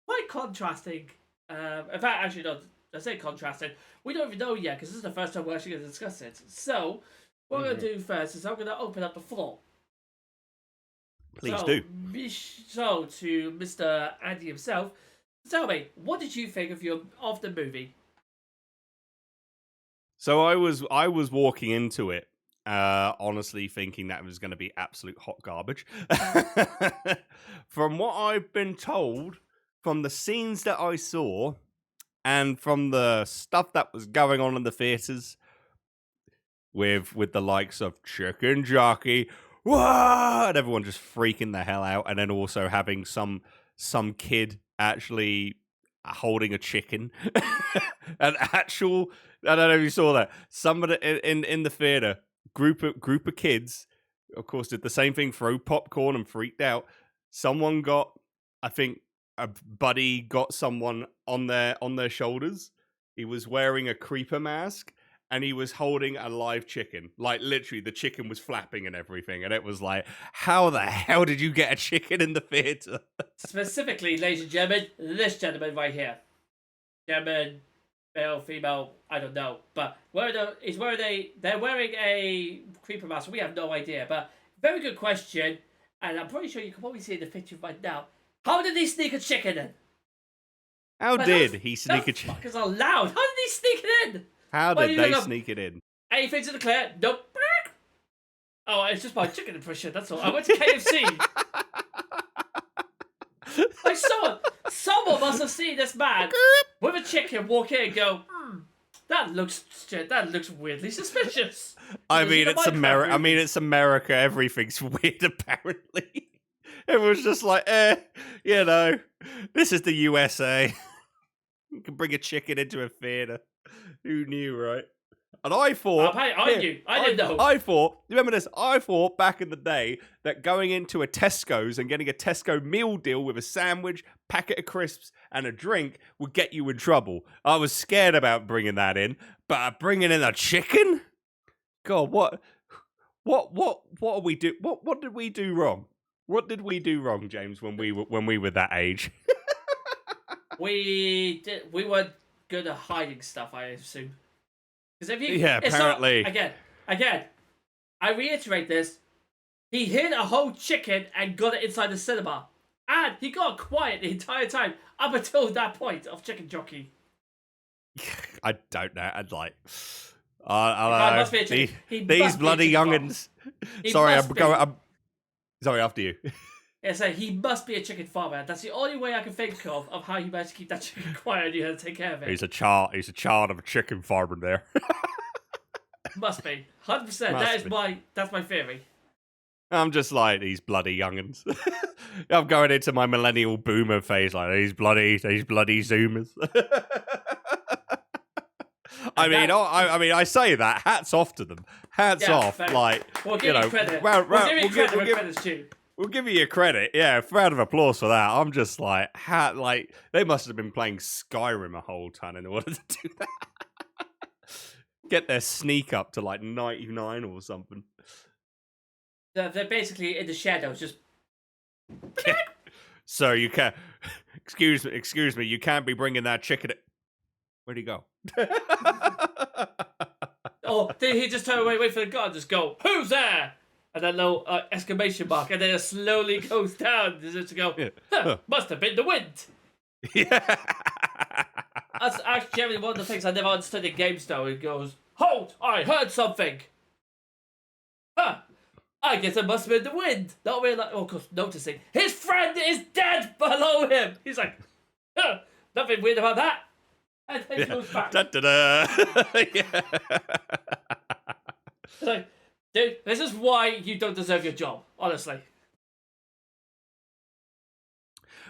Speaker 2: quite contrasting, in fact, actually, no, I say contrasting, we don't even know yet, because this is the first time we're actually going to discuss it. So, what I'm going to do first is I'm going to open up the floor.
Speaker 1: Please do.
Speaker 2: So, to Mr. Andy himself, tell me, what did you think of the movie?
Speaker 1: So I was walking into it, honestly thinking that it was going to be absolute hot garbage. From what I've been told, from the scenes that I saw, and from the stuff that was going on in the theaters, with the likes of Chicken Jockey, whoa, and everyone just freaking the hell out, and then also having some kid actually holding a chicken. An actual, I don't know if you saw that. Somebody in the theater, group of kids, of course, did the same thing, throw popcorn and freaked out. Someone got, I think a buddy got someone on their shoulders. He was wearing a creeper mask and he was holding a live chicken. Like literally the chicken was flapping and everything. And it was like, how the hell did you get a chicken in the theater?
Speaker 2: Specifically, ladies and gentlemen, this gentleman right here. Gentleman, male, female, I don't know. But they're wearing a creeper mask. We have no idea. But very good question. And I'm pretty sure you can probably see in the picture right now. How did he sneak a chicken in?
Speaker 1: How did he sneak a chicken?
Speaker 2: Fuckers are loud. How did he sneak it in?
Speaker 1: How did they sneak it in?
Speaker 2: Anything to declare? Nope. Oh, it's just my chicken impression. That's all. I went to KFC. Like someone must have seen this man with a chicken walk in and go, that looks weirdly suspicious.
Speaker 1: I mean, it's America. It's America. Everything's weird, apparently. Everyone's just like, this is the USA. You can bring a chicken into a theater. Who knew, right? And I thought...
Speaker 2: I knew. I didn't know.
Speaker 1: I thought... Remember this? I thought back in the day that going into a Tesco's and getting a Tesco meal deal with a sandwich, packet of crisps, and a drink would get you in trouble. I was scared about bringing that in. But bringing in a chicken? God, what are we do? What did we do wrong? What did we do wrong, James, when we were that age?
Speaker 2: We weren't good at hiding stuff, I assume. Because
Speaker 1: apparently.
Speaker 2: Again, I reiterate this. He hid a whole chicken and got it inside the cinema. And he got quiet the entire time up until that point of Chicken Jockey.
Speaker 1: I don't know. I'd like... I don't know. These bloody young'uns. Sorry, I'm after you.
Speaker 2: Yeah, so he must be a chicken farmer. That's the only way I can think of how you managed to keep that chicken quiet and you had to take care of it.
Speaker 1: He's a child of a chicken farmer there.
Speaker 2: Must be. 100%. That's my theory.
Speaker 1: I'm just like, these bloody young'uns. I'm going into my millennial boomer phase, like, these bloody zoomers. I say that. Hats off to them. Hats off.
Speaker 2: Fair.
Speaker 1: Like,
Speaker 2: we'll give you credit. We'll give credit's due.
Speaker 1: We'll give you your credit. Yeah, round of applause for that. I'm just like, they must have been playing Skyrim a whole ton in order to do that. Get their sneak up to like 99 or something.
Speaker 2: They're basically in the shadows, just.
Speaker 1: So you can't. Excuse me. You can't be bringing that chicken. Where'd he go?
Speaker 2: Oh, did he just turn away, wait for the guard, just go, who's there? And then little exclamation mark, and then it slowly goes down. Just go, must have been the wind.
Speaker 1: Yeah.
Speaker 2: That's actually one of the things I never understood in games, though. It goes, hold, I heard something. I guess it must have been the wind. Not really, of course, noticing his friend is dead below him. He's like, nothing weird about that. And then he goes back.
Speaker 1: Da-da-da. Yeah.
Speaker 2: It's like, dude, this is why you don't deserve your job, honestly.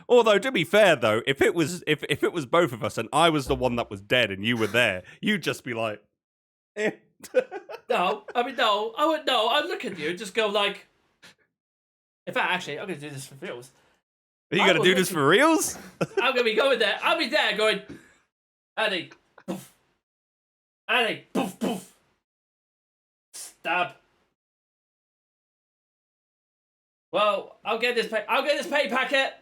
Speaker 1: Although, to be fair, though, if it was both of us and I was the one that was dead and you were there, you'd just be like, eh.
Speaker 2: No, I wouldn't know. I'd look at you and just go like, in fact, actually, I'm going to do this for reals.
Speaker 1: Are you going to do this for reals?
Speaker 2: I'm going to be going there. I'll be there going, Annie, poof. Annie, poof, poof. Stab. Well, I'll get this pay packet.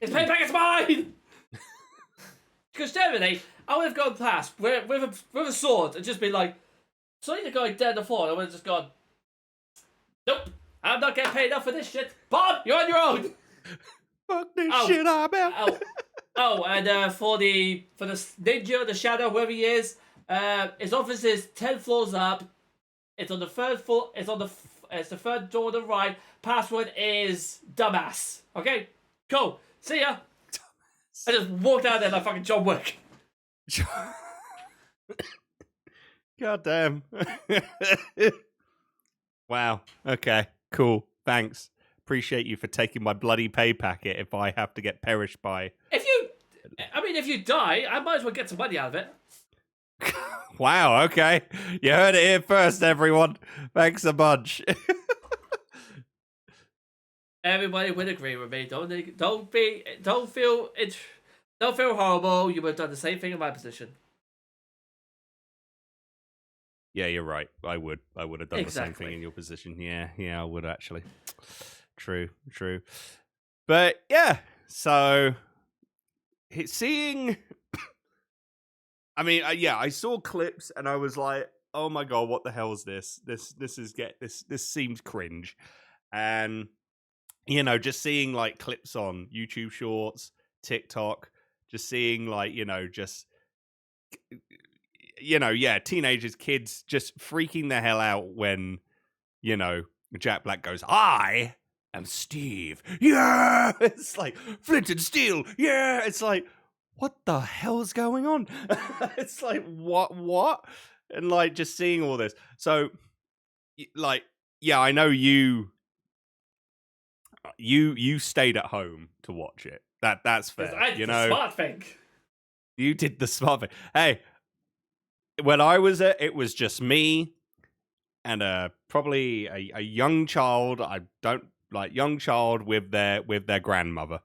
Speaker 2: This pay packet's mine. Because generally, I would have gone past with a sword and just been like, saw the guy dead on the floor. I would have just gone, nope, I'm not getting paid enough for this shit. Bob, you're on your own.
Speaker 1: Fuck this shit, I'm out.
Speaker 2: And for the ninja, the shadow, whoever he is, his office is 10 floors up. It's on the third floor. It's the third door on the right. Password is dumbass. Okay, cool. See ya. Dumbass. I just walked out there like fucking John Wick.
Speaker 1: God damn. Wow. Okay. Cool. Thanks. Appreciate you for taking my bloody pay packet if I have to get perished by
Speaker 2: I mean, if you die, I might as well get some money out of it.
Speaker 3: Wow, okay. You heard it here first, everyone. Thanks a bunch.
Speaker 2: Everybody would agree with me. Don't feel horrible. You would have done the same thing in my position.
Speaker 3: Yeah, you're right. I would have done the same
Speaker 2: Exactly.
Speaker 3: thing in your position. Yeah, I would actually. True. But yeah, so seeing. I mean, yeah, I saw clips and I was like, "Oh my god, what the hell is this? This seems cringe," and just seeing like clips on YouTube Shorts, TikTok, just seeing like teenagers, kids just freaking the hell out when Jack Black goes, "I am Steve." Yeah, it's like Flint and Steel. Yeah, it's like, what the hell's going on? It's like, what? And like just seeing all this. So, like, yeah, I know you stayed at home to watch it. That's fair.
Speaker 2: I did the smart thing.
Speaker 3: You did the smart thing. Hey, when I was it was just me and probably a young child. I don't like young child with their grandmother.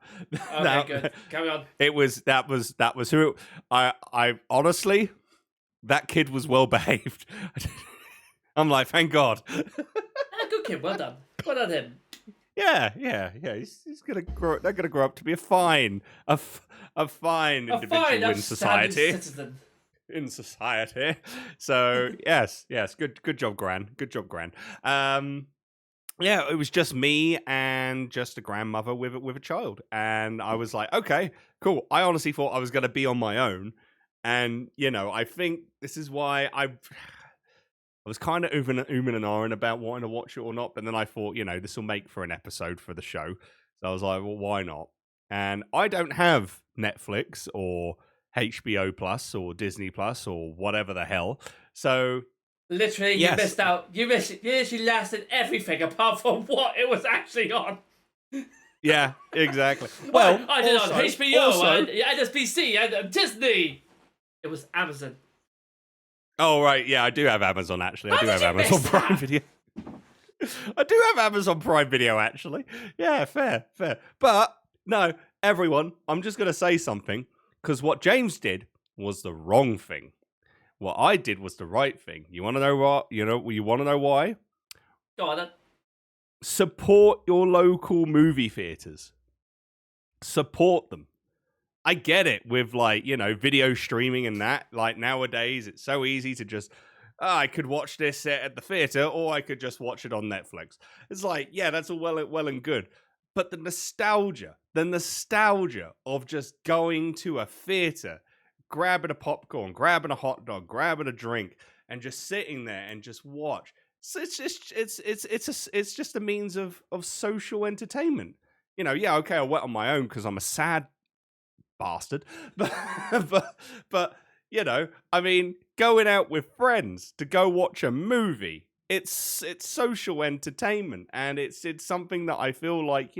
Speaker 2: Okay, good. Carry on.
Speaker 3: That was who I honestly, that kid was well behaved. I'm like, thank God.
Speaker 2: Good kid. Well done. Well done him.
Speaker 3: Yeah. He's gonna grow. They're gonna grow up to be a fine individual in society.
Speaker 2: Citizen.
Speaker 3: In society. So yes, good job, Gran. Yeah, it was just me and just a grandmother with a child, and I was like, okay, cool. I honestly thought I was going to be on my own, and I think this is why I was kind of umming and ahhing about wanting to watch it or not, but then I thought, this will make for an episode for the show, so I was like, well, why not? And I don't have Netflix or HBO Plus or Disney Plus or whatever the hell, so.
Speaker 2: Literally, you missed out. You literally lasted everything apart from what it was actually on.
Speaker 3: Yeah, exactly.
Speaker 2: Well, I did on HBO and NSBC and Disney. It was Amazon.
Speaker 3: Oh, right. Yeah, I do have Amazon, actually. I do have Amazon Prime Video. I do have Amazon Prime Video, actually. Yeah, fair. But, no, everyone, I'm just going to say something, because what James did was the wrong thing. What I did was the right thing. You want to know what? You want to know why?
Speaker 2: Go on then.
Speaker 3: Support your local movie theaters. Support them. I get it with video streaming and that. Like nowadays, it's so easy to just, I could watch this at the theater or I could just watch it on Netflix. It's like, yeah, that's all well and good. But the nostalgia of just going to a theater, grabbing a popcorn, grabbing a hot dog, grabbing a drink, and just sitting there and just watch. So it's just a means of social entertainment. Yeah, okay, I went on my own because I'm a sad bastard, but I mean, going out with friends to go watch a movie, it's social entertainment, and it's something that I feel like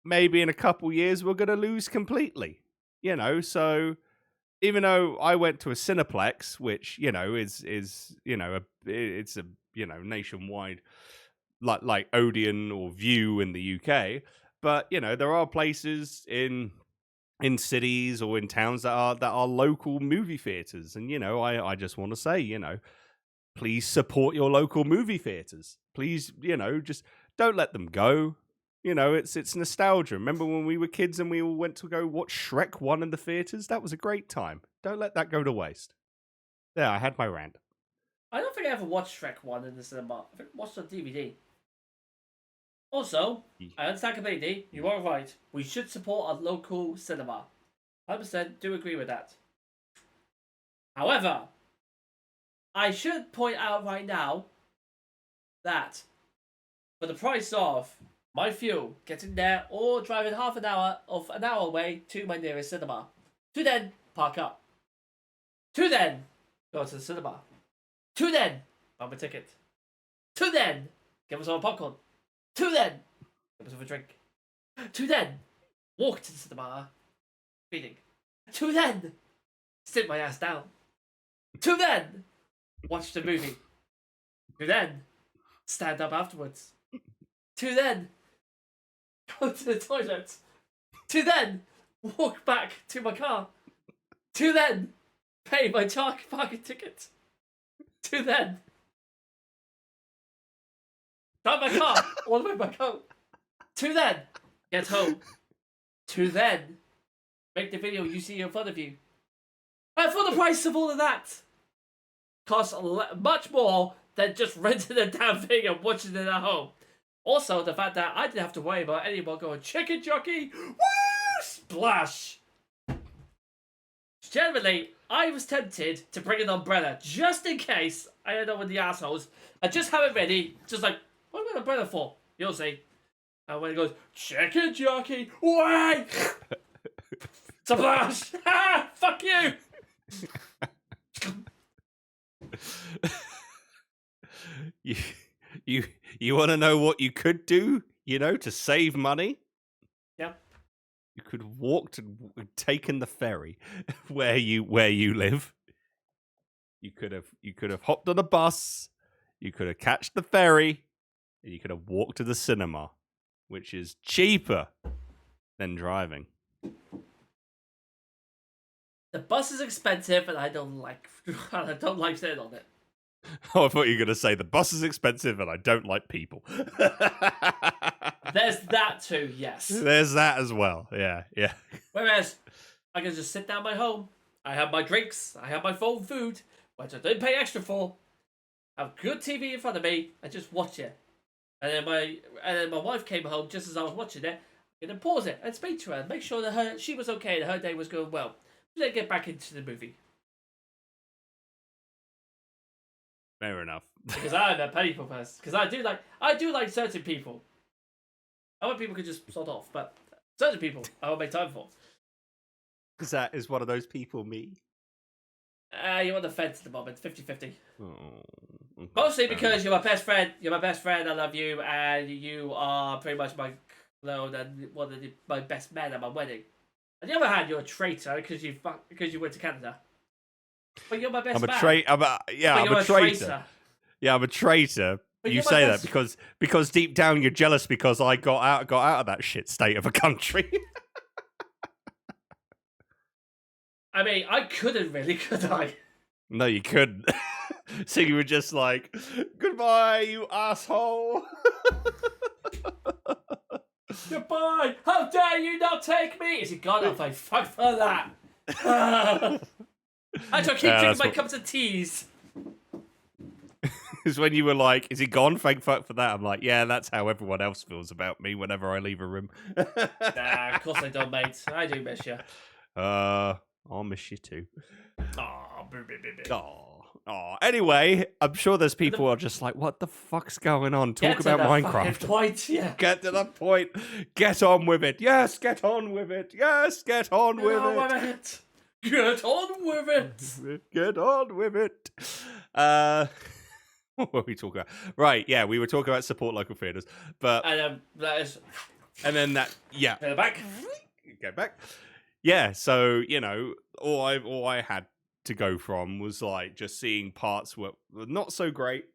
Speaker 3: maybe in a couple years we're gonna lose completely. So even though I went to a Cineplex, which is it's a nationwide like Odeon or View in the UK, but there are places in cities or in towns that are local movie theaters, and I just want to say please support your local movie theaters. Please just don't let them go. It's nostalgia. Remember when we were kids and we all went to go watch Shrek 1 in the theaters? That was a great time. Don't let that go to waste. There, I had my rant.
Speaker 2: I don't think I ever watched Shrek 1 in the cinema. I think I watched it on DVD. Also, I understand completely. You are right. We should support our local cinema. 100% do agree with that. However, I should point out right now that for the price of my fuel, getting there or driving half an hour away to my nearest cinema, to then park up, to then go to the cinema, to then buy my ticket, to then give us some popcorn, to then give us a drink, to then walk to the cinema, feeding. To then, sit my ass down. To then, watch the movie. To then, stand up afterwards. To then, go to the toilet. To then, walk back to my car. To then, pay my parking ticket. To then, drive my car all the way back home. To then, get home. To then, make the video you see in front of you. And for the price of all of that, costs much more than just renting the damn thing and watching it at home. Also, the fact that I didn't have to worry about anyone going, chicken jockey, woo, splash. Generally, I was tempted to bring an umbrella just in case I end up with the assholes and just have it ready, just like, what am I an umbrella for? You'll see. And when it goes, chicken jockey, why? Splash! Ah, fuck you!
Speaker 3: You want to know what you could do, to save money?
Speaker 2: Yep.
Speaker 3: You could walk to taken the ferry where you live. You could have hopped on a bus, you could have catched the ferry, and you could have walked to the cinema, which is cheaper than driving.
Speaker 2: The bus is expensive and I don't like sitting on it.
Speaker 3: Oh, I thought you were going to say the bus is expensive and I don't like people.
Speaker 2: There's that too, yes.
Speaker 3: There's that as well, yeah.
Speaker 2: Whereas, I can just sit down my home, I have my drinks, I have my phone food, which I didn't pay extra for, have good TV in front of me, and just watch it. And then my wife came home just as I was watching it, and then pause it and speak to her and make sure that she was okay and her day was going well. Let's get back into the movie.
Speaker 3: Fair enough.
Speaker 2: Because I'm a people person. Because I do like certain people. Other people could just sort off, but certain people I will make time for.
Speaker 3: Because that is one of those people, me.
Speaker 2: You're on the fence at the moment, 50-50.
Speaker 3: Oh, okay.
Speaker 2: Mostly because you're my best friend. You're my best friend. I love you, and you are pretty much my clone and one of my best men at my wedding. On the other hand, you're a traitor because you went to Canada. But you're my best man.
Speaker 3: I'm a traitor. Yeah, I'm a traitor.
Speaker 2: But
Speaker 3: you say that because deep down you're jealous because I got out of that shit state of a country.
Speaker 2: I mean, I couldn't really, could I?
Speaker 3: No, you couldn't. So you were just like, goodbye, you asshole.
Speaker 2: Goodbye! How dare you not take me? Is he gone? I'm like, fuck for that. I just keep drinking my cups of teas.
Speaker 3: Is when you were like, is he gone? Thank fuck for that. I'm like, yeah, that's how everyone else feels about me whenever I leave a room.
Speaker 2: Nah, of course I don't, mate. I do miss you.
Speaker 3: I'll miss you too.
Speaker 2: Aww.
Speaker 3: Anyway, I'm sure there's people who are just like, what the fuck's going on? Talk about Minecraft.
Speaker 2: Point, yeah.
Speaker 3: Get to the point. Get on with it. Yes, get on with it. Yes, get on with it.
Speaker 2: Get on with it.
Speaker 3: Get on with it. What were we talking about? Right, yeah, we were talking about support local theatres. But
Speaker 2: that is.
Speaker 3: And then that, yeah.
Speaker 2: Go back.
Speaker 3: Go back. Yeah, so, all I had to go from was like just seeing parts were not so great,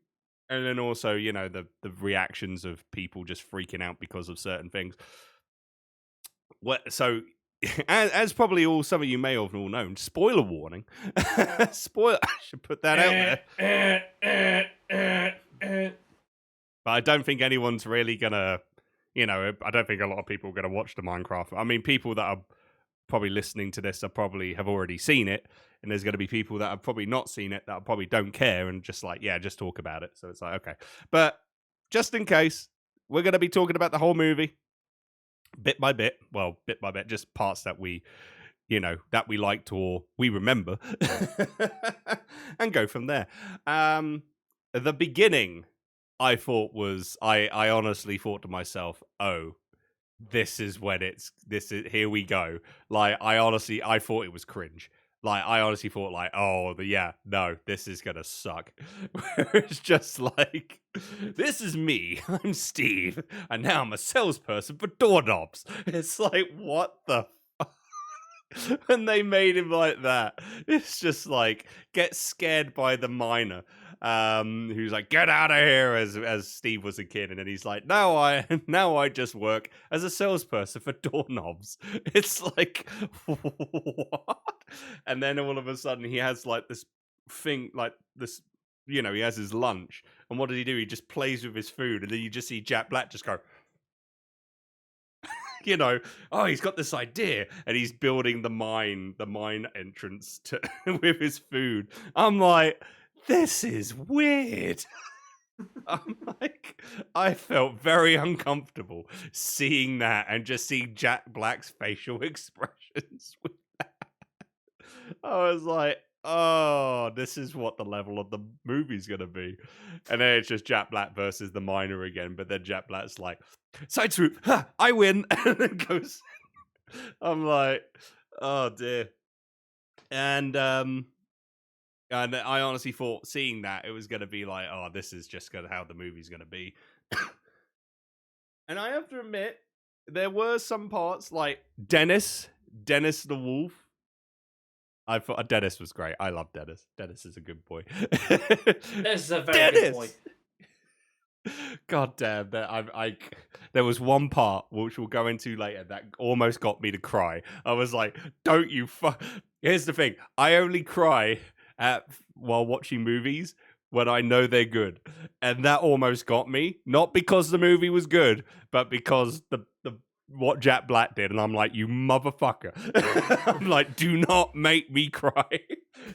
Speaker 3: and then also the reactions of people just freaking out because of certain things. So as probably some of you may have all known, spoiler warning. I should put that out there. But I don't think anyone's really gonna I don't think a lot of people are gonna watch the Minecraft. I mean, people that are probably listening to this probably have already seen it, and there's going to be people that have probably not seen it that probably don't care and just like, yeah, just talk about it. So it's like, okay. But just in case, we're going to be talking about the whole movie bit by bit, just parts that we liked or we remember and go from there. The beginning I thought was, I honestly thought to myself, oh, this is here we go. Like, I thought it was cringe. Like, I honestly thought like, oh, no, this is gonna suck. It's just like, this is me. I'm Steve, and now I'm a salesperson for doorknobs. It's like, what the fuck? when they made him like that. It's just like get scared by the miner, who's like, get out of here, as Steve was a kid, and then he's like, now I just work as a salesperson for doorknobs. It's like, what? And then all of a sudden he has like this thing, like this, he has his lunch, and what does he do? He just plays with his food, and then you just see Jack Black just go, oh, he's got this idea, and he's building the mine entrance to with his food. I'm like, this is weird. I'm like, I felt very uncomfortable seeing that and just seeing Jack Black's facial expressions with that. I was like, oh, this is what the level of the movie's gonna be. And then it's just Jack Black versus the miner again, but then Jack Black's like, side swoop, ha, I win, and then goes. I'm like, oh dear. And I honestly thought seeing that it was gonna be like, oh, this is just how the movie's gonna be. And I have to admit, there were some parts like Dennis the wolf. I thought Dennis was great. I love Dennis. Dennis is a good boy.
Speaker 2: This is a very good boy.
Speaker 3: God damn that! There was one part which we'll go into later that almost got me to cry. I was like, "Don't you Here's the thing: I only cry while watching movies when I know they're good, and that almost got me. Not because the movie was good, but because the what Jack Black did, and I'm like, you motherfucker. I'm like, do not make me cry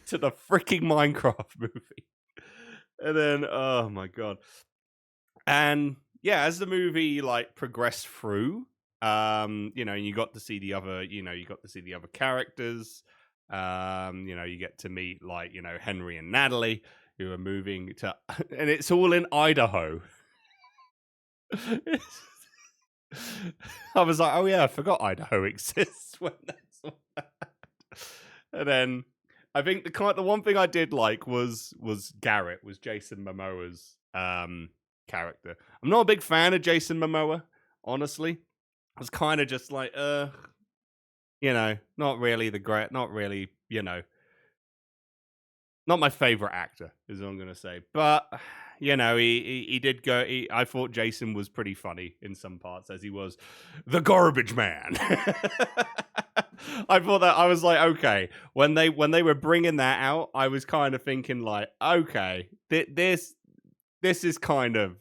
Speaker 3: to the freaking Minecraft movie. And then, oh my god. And yeah, as the movie like progressed through, you got to see the other, characters. You get to meet like, Henry and Natalie, who are moving to, and it's all in Idaho. I was like, oh yeah, I forgot Idaho exists when that's and then I think the one thing I did like was Garrett, was Jason Momoa's character. I'm not a big fan of Jason Momoa, honestly. I was kind of just like, not really not really, not my favorite actor, is what I'm gonna say. But he did go. I thought Jason was pretty funny in some parts, as he was the garbage man. I thought that, I was like, okay, when they were bringing that out, I was kind of thinking like, okay, this is kind of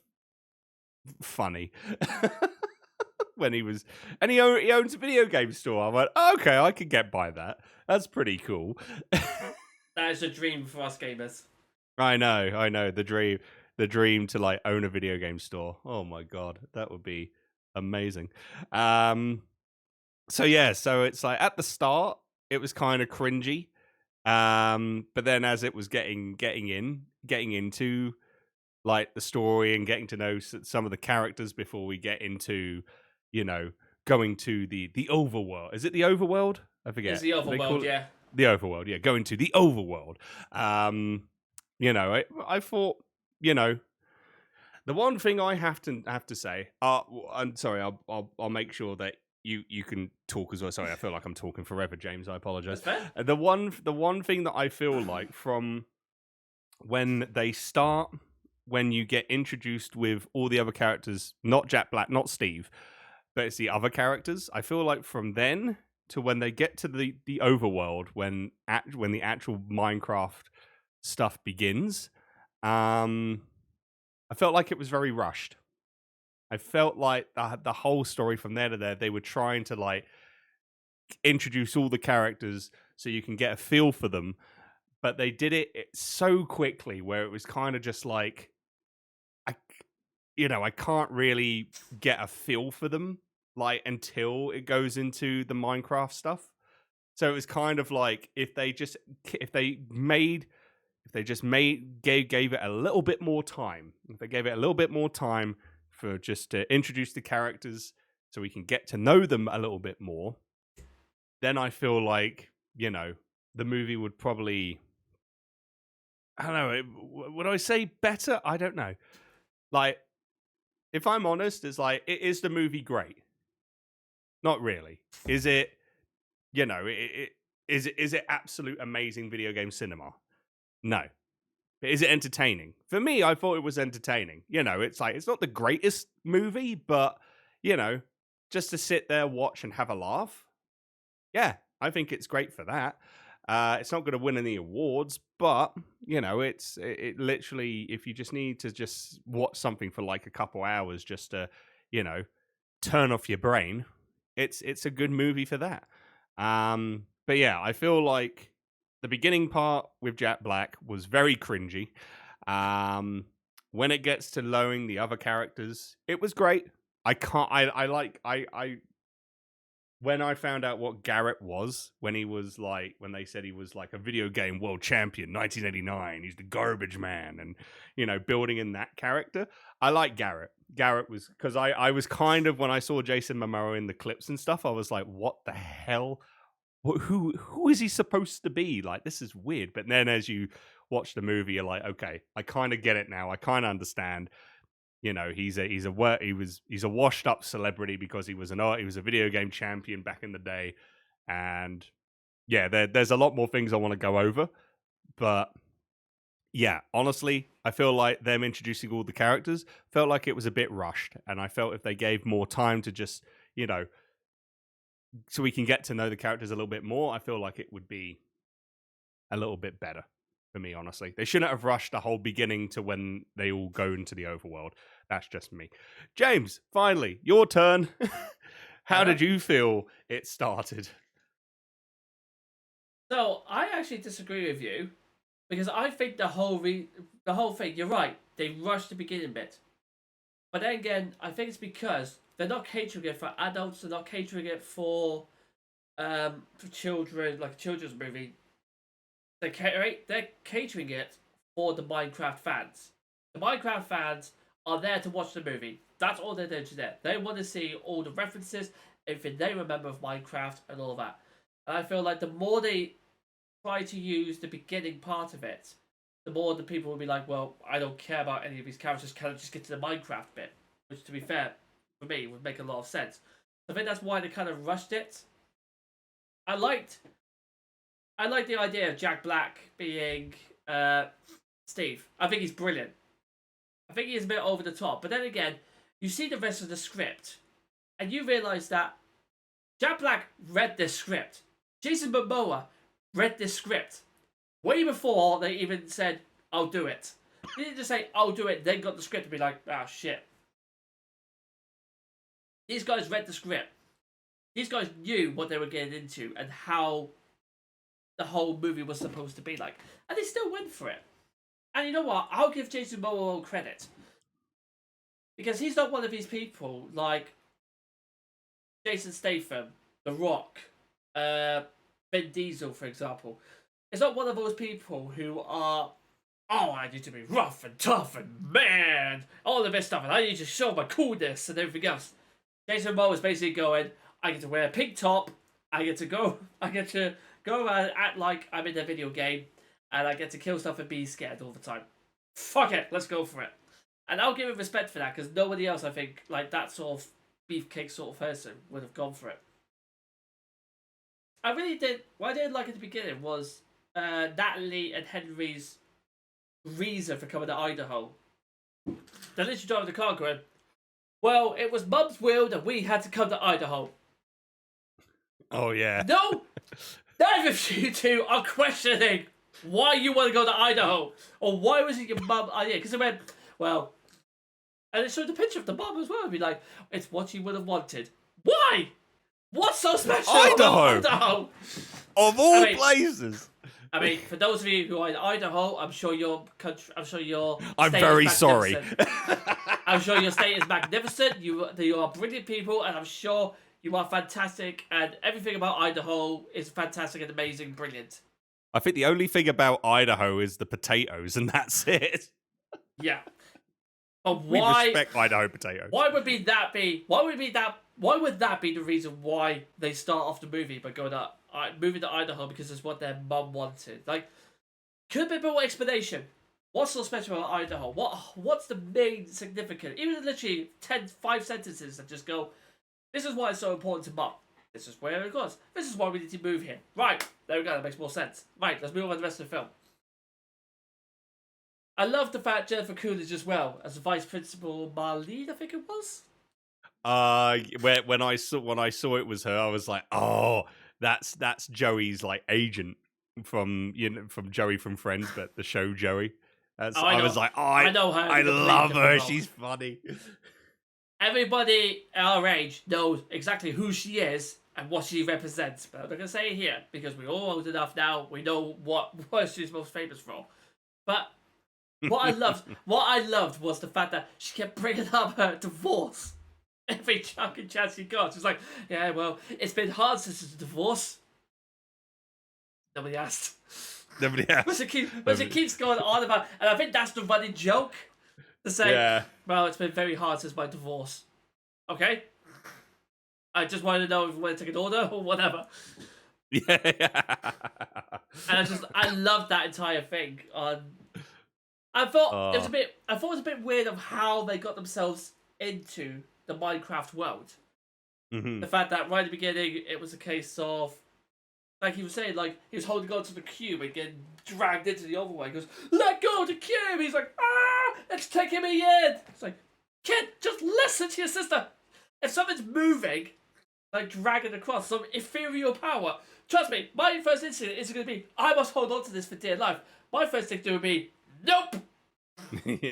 Speaker 3: funny. When he was, and he owns a video game store. I went, okay, I could get by that. That's pretty cool.
Speaker 2: That is a dream for us gamers.
Speaker 3: I know the dream to like own a video game store. Oh my god, that would be amazing. So it's like at the start it was kind of cringy, but then as it was getting into like the story and getting to know some of the characters before we get into going to the overworld. Is it the overworld? I forget.
Speaker 2: It's the overworld, yeah.
Speaker 3: The overworld, yeah. Going to the overworld. I thought, the one thing I have to say. I'm sorry. I'll make sure that you can talk as well. Sorry, I feel like I'm talking forever, James. I apologize.
Speaker 2: That's fair.
Speaker 3: The one thing that I feel like from when they start, when you get introduced with all the other characters, not Jack Black, not Steve, but it's the other characters. I feel like from then to when they get to the overworld, when the actual Minecraft stuff begins, I felt like it was very rushed. I felt like the whole story from there to there, they were trying to like introduce all the characters so you can get a feel for them, but they did it so quickly where it was kind of just like, I can't really get a feel for them like until it goes into the Minecraft stuff. So it was kind of like if they just gave it a little bit more time. If they gave it a little bit more time for just to introduce the characters so we can get to know them a little bit more, then I feel like, the movie would probably, I don't know, would I say better? I don't know. Like, if I'm honest, it's like, is the movie great? Not really. Is it you know, is it absolute amazing video game cinema? No. But is it entertaining? For me, I thought it was entertaining. You know, it's like, it's not the greatest movie, but, you know, just to sit there, watch, and have a laugh. Yeah, I think it's great for that. It's not going to win any awards, but, you know, it literally, if you just need to just watch something for like a couple hours just to, you know, turn off your brain, it's a good movie for that. But yeah, I feel like the beginning part with Jack Black was very cringy. When it gets to lowering the other characters, it was great. When I found out what Garrett was, when they said he was like a video game world champion, 1989, he's the garbage man, and, you know, building in that character, I like Garrett. Garrett was, because I was kind of, when I saw Jason Momoa in the clips and stuff, I was like, what the hell? Who is he supposed to be? Like, this is weird. But then as you watch the movie, you're like, okay, I kind of get it now. I kind of understand. You know, he's a washed up celebrity because he was a video game champion back in the day, and yeah, there's a lot more things I want to go over, but yeah, honestly, I feel like them introducing all the characters felt like it was a bit rushed, and I felt if they gave more time to just, you know, so we can get to know the characters a little bit more, I feel like it would be a little bit better for me, honestly. They shouldn't have rushed the whole beginning to when they all go into the overworld. That's just me. James, finally, your turn. How did you feel it started?
Speaker 2: So, I actually disagree with you, because I think the whole thing, you're right, they rushed the beginning bit. But then again, I think it's because they're not catering it for adults, they're not catering it for children, like a children's movie. They're catering it for the Minecraft fans. The Minecraft fans are there to watch the movie. That's all they're doing today. They want to see all the references, everything they remember of Minecraft, and all of that. And I feel like the more they try to use the beginning part of it, the more the people will be like, well, I don't care about any of these characters, can I just get to the Minecraft bit? Which, to be fair, for me, would make a lot of sense. I think that's why they kind of rushed it. I liked the idea of Jack Black being Steve. I think he's brilliant. I think he's a bit over the top. But then again, you see the rest of the script, and you realise that Jack Black read this script. Jason Momoa read this script way before they even said, I'll do it. They didn't just say, I'll do it, then got the script and be like, ah, shit. These guys read the script. These guys knew what they were getting into and how the whole movie was supposed to be like. And they still went for it. And you know what? I'll give Jason Momoa credit. Because he's not one of these people like Jason Statham, The Rock, Vin Diesel, for example. It's not one of those people who are, oh, I need to be rough and tough and man, all of this stuff, and I need to show my coolness and everything else. Jason Momoa is basically going, I get to wear a pink top, I get to go around and act like I'm in a video game, and I get to kill stuff and be scared all the time. Fuck it, let's go for it. And I'll give him respect for that, because nobody else, I think, like that sort of beefcake sort of person would have gone for it. I really did. What I didn't like at the beginning was Natalie and Henry's reason for coming to Idaho. They're literally driving the car going, well, it was Mum's will that we had to come to Idaho.
Speaker 3: Oh, yeah.
Speaker 2: No! Neither of you two are questioning why you want to go to Idaho. Or why was it your mum idea? Because they went, well... And it showed the picture of the mum as well. It'd be like, it's what you would have wanted. Why? What's so special about Idaho?
Speaker 3: Of all places.
Speaker 2: I mean, for those of you who are in Idaho, I'm sure your
Speaker 3: I'm very sorry.
Speaker 2: I'm sure your state is magnificent. You are brilliant people, and I'm sure you are fantastic. And everything about Idaho is fantastic and amazing, brilliant.
Speaker 3: I think the only thing about Idaho is the potatoes, and that's it.
Speaker 2: Yeah. But why?
Speaker 3: We respect Idaho potatoes.
Speaker 2: Why would that be the reason why they start off the movie by going to moving to Idaho because it's what their mum wanted? Like, could be a bit more explanation. What's so special about Idaho? What's the main significance? Even literally 5 sentences that just go, this is why it's so important to mum. This is where it goes. This is why we need to move here. Right, there we go. That makes more sense. Right, let's move on to the rest of the film. I love the fact Jennifer Coolidge as well as the Vice Principal Marlene, I think it was.
Speaker 3: When I saw it was her, I was like, oh, that's Joey's like agent from Joey from Friends, but the show Joey. I was like, oh, I know her. I love her. She's funny.
Speaker 2: Everybody our age knows exactly who she is and what she represents, but I'm not gonna say it here because we're all old enough now. We know what she's most famous for. But what I loved was the fact that she kept bringing up her divorce every fucking chance she got. She's like, yeah, well, it's been hard since the divorce. Nobody asked. But she keeps going on about, and I think that's the running joke to say, well, it's been very hard since my divorce. Okay? I just wanted to know if you want to take an order or whatever.
Speaker 3: Yeah.
Speaker 2: And I loved that entire thing. I thought it was a bit weird of how they got themselves into the Minecraft world.
Speaker 3: Mm-hmm.
Speaker 2: The fact that right at the beginning it was a case of, like he was saying, like he was holding on to the cube and getting dragged into the overway. He goes, let go of the cube. He's like, it's taking me in. It's like, kid, just listen to your sister. If something's moving, like dragging across some ethereal power, trust me, my first instinct isn't going to be, I must hold on to this for dear life. My first instinct would be, nope.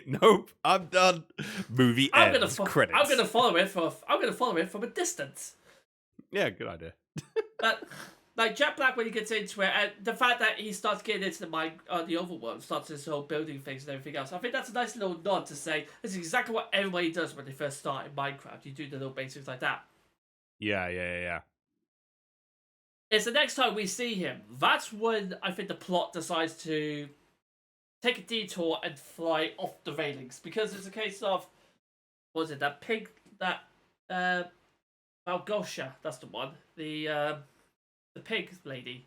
Speaker 3: Nope, I'm done. Movie ends. Credits.
Speaker 2: I'm gonna follow it from a distance.
Speaker 3: Yeah, good idea.
Speaker 2: But like Jack Black, when he gets into it, and the fact that he starts getting into the overworld, starts this whole building things and everything else, I think that's a nice little nod to say this is exactly what everybody does when they first start in Minecraft. You do the little basics like that.
Speaker 3: Yeah.
Speaker 2: It's the next time we see him. That's when I think the plot decides to take a detour and fly off the railings, because it's a case of, what was it, that pig, that Malgosha, that's the one, the pig lady.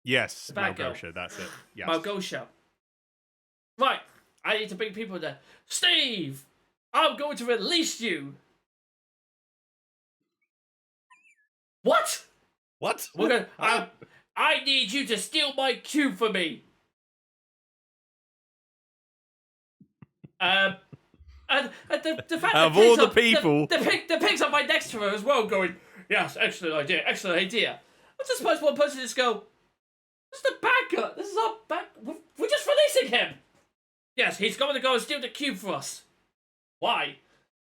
Speaker 3: Yes, Malgosha, that's it. Yes.
Speaker 2: Malgosha. Right, I need to bring people there. Steve, I'm going to release you. What? We're gonna, I need you to steal my cube for me. And the fact
Speaker 3: of all the people,
Speaker 2: the pigs are right next to her as well, going, yes, excellent idea. I just suppose one person just go, this is the bad guy. This is our bad. We're just releasing him. Yes, he's going to go and steal the cube for us. Why?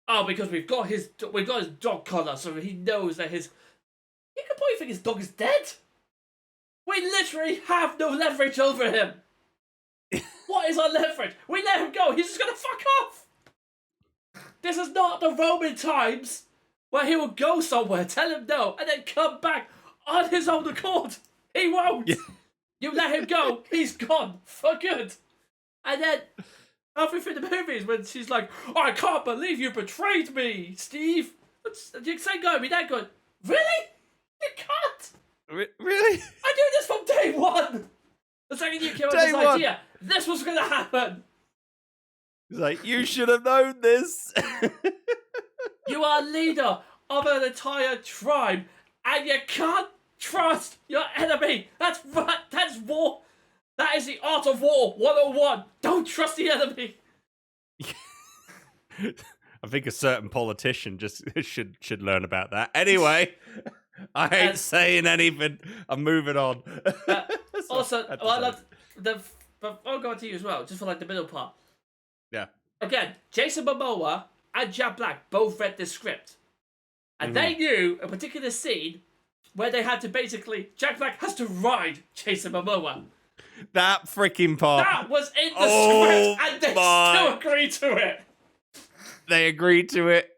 Speaker 2: Oh, because we've got his dog collar, so he knows that his. You could probably think his dog is dead. We literally have no leverage over him. What is our leverage? We let him go. He's just gonna fuck off. This is not the Roman times where he will go somewhere, tell him no, and then come back on his own accord. He won't. Yeah. You let him go. He's gone for good. And then halfway through the movies, when she's like, I can't believe you betrayed me, Steve. You say go, me dad going, really? You can't.
Speaker 3: Really?
Speaker 2: I knew this from day one. The second you came up with this idea, this was going to happen.
Speaker 3: He's like, you should have known this.
Speaker 2: You are leader of an entire tribe, and you can't trust your enemy. That's war. That is the art of war 101. Don't trust the enemy.
Speaker 3: I think a certain politician just should learn about that. Anyway, I ain't saying anything. I'm moving on.
Speaker 2: Also, I love but I'll go on to you as well, just for like the middle part.
Speaker 3: Yeah.
Speaker 2: Again, Jason Momoa and Jack Black both read this script, and they knew a particular scene where they had to basically Jack Black has to ride Jason Momoa.
Speaker 3: That freaking part.
Speaker 2: That was in the script, and they still agreed to it.
Speaker 3: They agreed to it.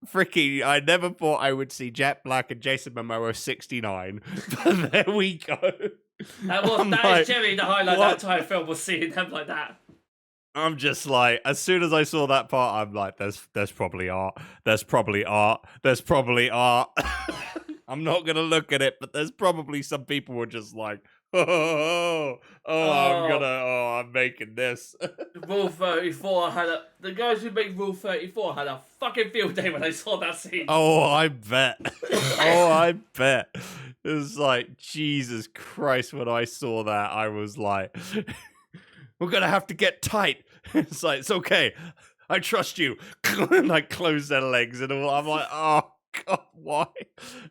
Speaker 3: Freaking, I never thought I would see Jack Black and Jason Momoa 69, but there we go.
Speaker 2: That is generally the highlight of that entire film, was seeing them like that.
Speaker 3: I'm just like, as soon as I saw that part, I'm like, there's probably art. There's probably art. There's probably art. I'm not going to look at it, but there's probably some people who are just like, I'm making this.
Speaker 2: Rule 34 the guys who made Rule 34 had a fucking field day when I saw that scene.
Speaker 3: Oh, I bet. I bet. It was like, Jesus Christ, when I saw that, I was like, we're going to have to get tight. It's like, it's okay. I trust you. And I close their legs and all. I'm like, oh, God, why?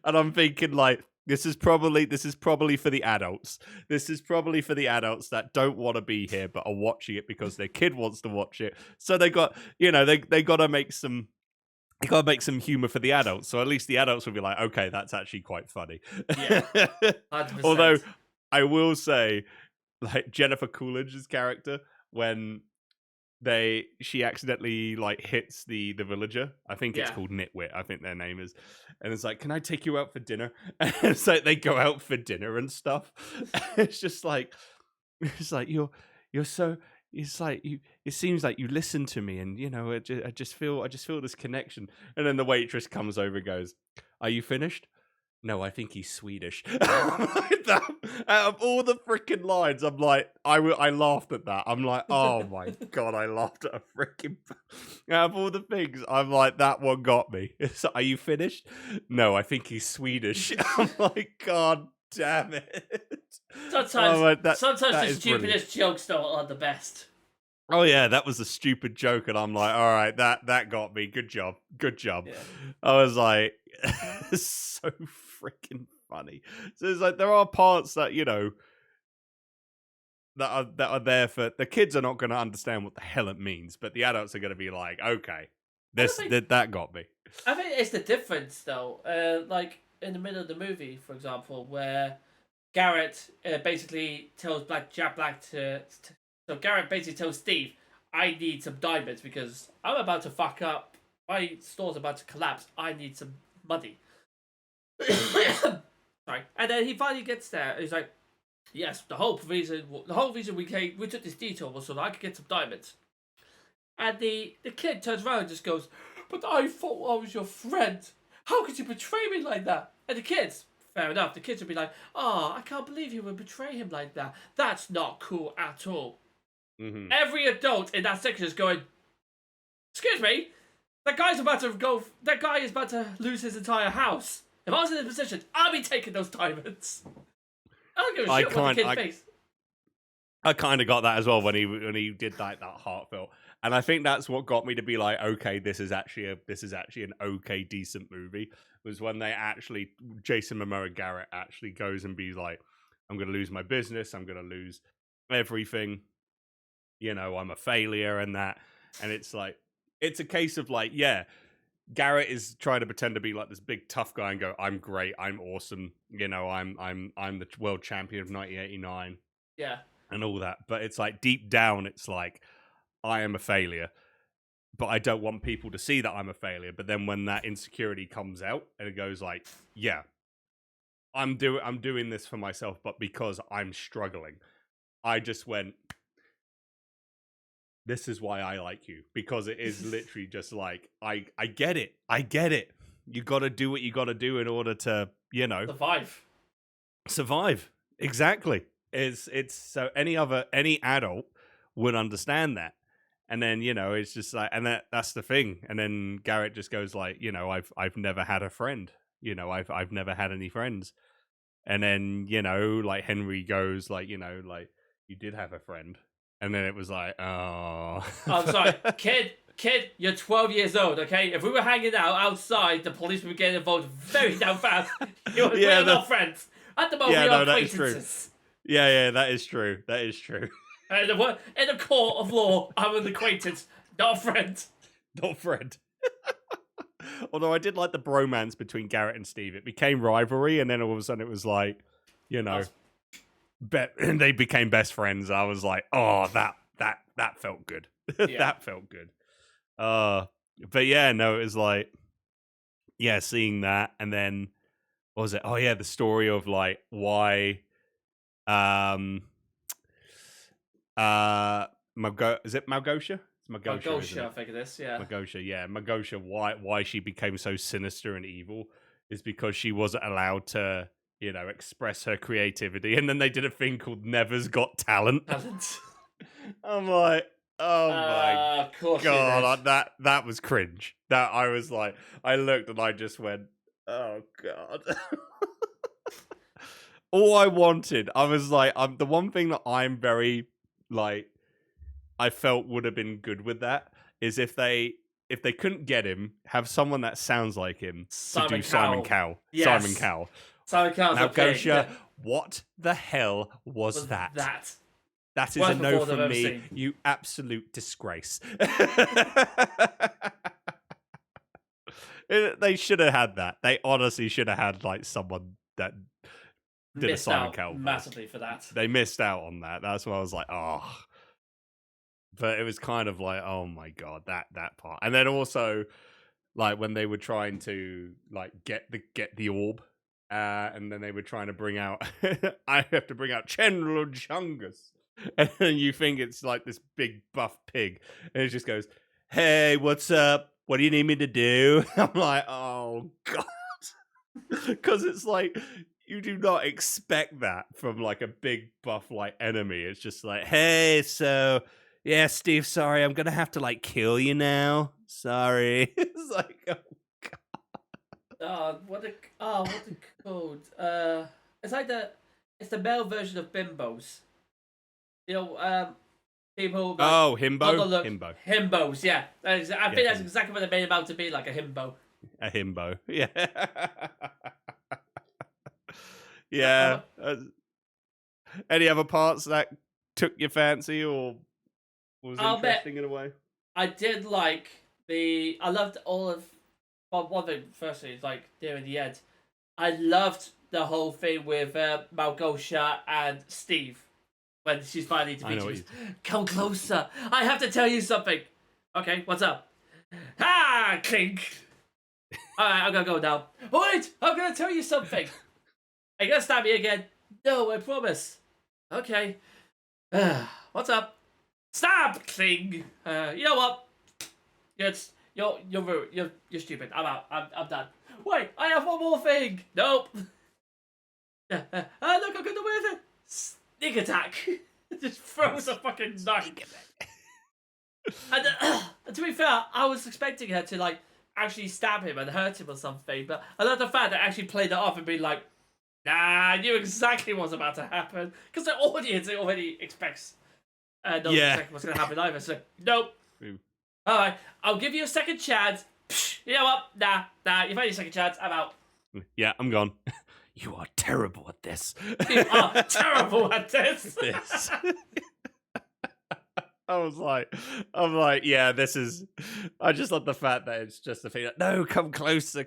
Speaker 3: And I'm thinking, like, this is probably for the adults. This is probably for the adults that don't want to be here but are watching it because their kid wants to watch it. So they got, they got to make some. You gotta make some humor for the adults, so at least the adults will be like, "Okay, that's actually quite funny."
Speaker 2: Yeah, 100%.
Speaker 3: Although I will say, like Jennifer Coolidge's character, when she accidentally like hits the villager. I think it's called Nitwit. I think their name is, and it's like, "Can I take you out for dinner?" And it's like they go out for dinner and stuff. It's just like, you're so. It's like you. It seems like you listen to me, and I just feel this connection. And then the waitress comes over, and goes, "Are you finished?" No, I think he's Swedish. Out of all the freaking lines, I'm like, I laughed at that. I'm like, oh my God, I laughed at a freaking. Out of all the things, I'm like, that one got me. Are you finished? No, I think he's Swedish. I'm like, God damn it.
Speaker 2: Sometimes
Speaker 3: that
Speaker 2: the
Speaker 3: is
Speaker 2: stupidest
Speaker 3: brilliant.
Speaker 2: jokes though are the best.
Speaker 3: Oh yeah, that was a stupid joke, and I'm like, all right, that got me. Good job. Yeah. I was like, so freaking funny. So it's like there are parts that that are there for the kids are not going to understand what the hell it means, but the adults are going to be like, okay, that got me.
Speaker 2: I think it's the difference though. Like in the middle of the movie, for example, where Garrett basically tells Jack Black so Garrett basically tells Steve, I need some diamonds because I'm about to fuck up. My store's about to collapse. I need some money. Sorry. And then he finally gets there. He's like, yes, the whole reason we took this detour was so that I could get some diamonds. And the kid turns around and just goes, but I thought I was your friend. How could you betray me like that? And the kids, fair enough, the kids would be like, oh, I can't believe you would betray him like that. That's not cool at all.
Speaker 3: Mm-hmm.
Speaker 2: Every adult in that section is going, excuse me, that guy is about to lose his entire house. If I was in this position, I'd be taking those diamonds. I don't give a shit what the kid thinks.
Speaker 3: I kind of got that as well when he did that heartfelt, and I think that's what got me to be like, okay, this is actually an okay decent movie. Was when Jason Momoa Garrett actually goes and be like, I'm gonna lose my business, I'm gonna lose everything, I'm a failure and that, and it's like it's a case of like, yeah, Garrett is trying to pretend to be like this big tough guy and go, I'm great, I'm awesome, I'm the world champion of 1989.
Speaker 2: Yeah.
Speaker 3: And all that. But it's like deep down, it's like, I am a failure. But I don't want people to see that I'm a failure. But then when that insecurity comes out and it goes like, yeah, I'm doing this for myself, but because I'm struggling. I just went, this is why I like you. Because it is literally just like, I get it. I get it. You got to do what you got to do in order to, survive. Exactly. It's so any adult would understand that. And then, it's just like, and that's the thing. And then Garrett just goes like, I've never had a friend, I've never had any friends. And then, like Henry goes like, like you did have a friend. And then it was like, oh.
Speaker 2: I'm sorry, kid, you're 12 years old, okay? If we were hanging out outside, the police would be getting involved very damn fast. We're not friends. At the moment, we are acquaintances.
Speaker 3: Yeah, that is true.
Speaker 2: In a court of law, I'm an acquaintance, not a friend.
Speaker 3: Not a friend. Although I did like the bromance between Garrett and Steve. It became rivalry, and then all of a sudden it was like, they became best friends. I was like, oh, that felt good.
Speaker 2: Yeah.
Speaker 3: That felt good. But yeah, no, it was like, yeah, seeing that, and then what was it? Oh yeah, the story of like why. Is it Malgosha? It's
Speaker 2: Malgosha, I think it is, yeah.
Speaker 3: Malgosha, why she became so sinister and evil is because she wasn't allowed to you know, express her creativity. And then they did a thing called Never's Got Talent. I'm like, oh my
Speaker 2: Of course
Speaker 3: God, that was cringe. That I was like, I looked and I just went, oh God. All I wanted, I was like, the one thing that I'm very like, I felt would have been good with that is if they couldn't get him, have someone that sounds like him to do Simon Cowell.
Speaker 2: Yes.
Speaker 3: Simon Cowell.
Speaker 2: Simon Cowell's
Speaker 3: Now,
Speaker 2: okay.
Speaker 3: Gosha, what the hell was that? That is
Speaker 2: Worst
Speaker 3: a no
Speaker 2: performance I've
Speaker 3: from
Speaker 2: ever
Speaker 3: me.
Speaker 2: seen.
Speaker 3: You absolute disgrace. They should have had that. They honestly should have had like someone that did
Speaker 2: Missed
Speaker 3: a Simon
Speaker 2: out
Speaker 3: Cowell voice.
Speaker 2: massively for that.
Speaker 3: They missed out on that. That's why I was like, oh. But it was kind of like, oh my God, that part. And then also, like when they were trying to like get the orb, and then they were trying to bring out, I have to bring out General Chungus, and then you think it's like this big buff pig, and it just goes, "Hey, what's up? What do you need me to do?" I'm like, oh God, because it's like you do not expect that from like a big buff like enemy. It's just like, hey, so yeah, Steve, sorry, I'm gonna have to like kill you now. Sorry. It's like,
Speaker 2: What a code. It's like it's the male version of bimbos. You know, people. Like,
Speaker 3: himbo.
Speaker 2: Himbos, yeah. I think that's exactly what they made him out to be, like a himbo.
Speaker 3: A himbo, yeah. Yeah. Any other parts that took your fancy or was interesting in a way?
Speaker 2: I did like I loved all of. Well, one thing, firstly, is like near the end. I loved the whole thing with Malgosha and Steve when she's finally defeated. Come closer. I have to tell you something. Okay, what's up? Ha! Clink. Alright, I'm gonna go now. Wait! I'm gonna tell you something. Are you gonna stab me again? No, I promise. Okay. What's up? Stab! Cling! You know what? You're stupid. I'm out. I'm done. Wait, I have one more thing. Nope. Look, I'm gonna with it. Sneak attack. Just throws a fucking knife. And to be fair, I was expecting her to like actually stab him and hurt him or something, but I love the fact that actually played it off and be like, nah, I knew exactly what's about to happen because the audience already expects. Not exactly what's gonna happen either. So nope. Alright, I'll give you a second chance. Psh, you know what? Nah, you've had your second chance. I'm out.
Speaker 3: Yeah, I'm gone. You are terrible at this.
Speaker 2: You are terrible at this.
Speaker 3: I'm like, yeah, this is. I just love the fact that it's just the thing. Like, no, come closer.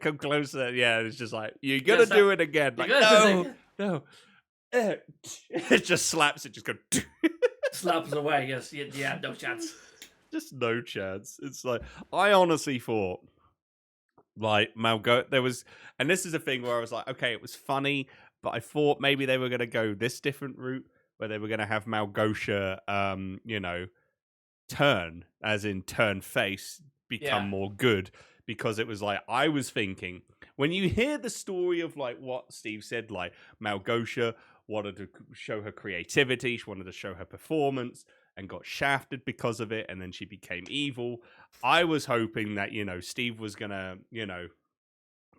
Speaker 3: Yeah, it's just like you're gonna do it again. Like, no. It just slaps. It just goes.
Speaker 2: Slaps away. Yes, yeah, no chance.
Speaker 3: Just no chance. It's like I honestly thought, like there was, and this is a thing where I was like, okay, it was funny, but I thought maybe they were gonna go this different route where they were gonna have Malgosha, turn face, become more good, because it was like I was thinking when you hear the story of like what Steve said, like Malgosha wanted to show her creativity, she wanted to show her performance, and got shafted because of it, and then she became evil. I was hoping that, Steve was gonna,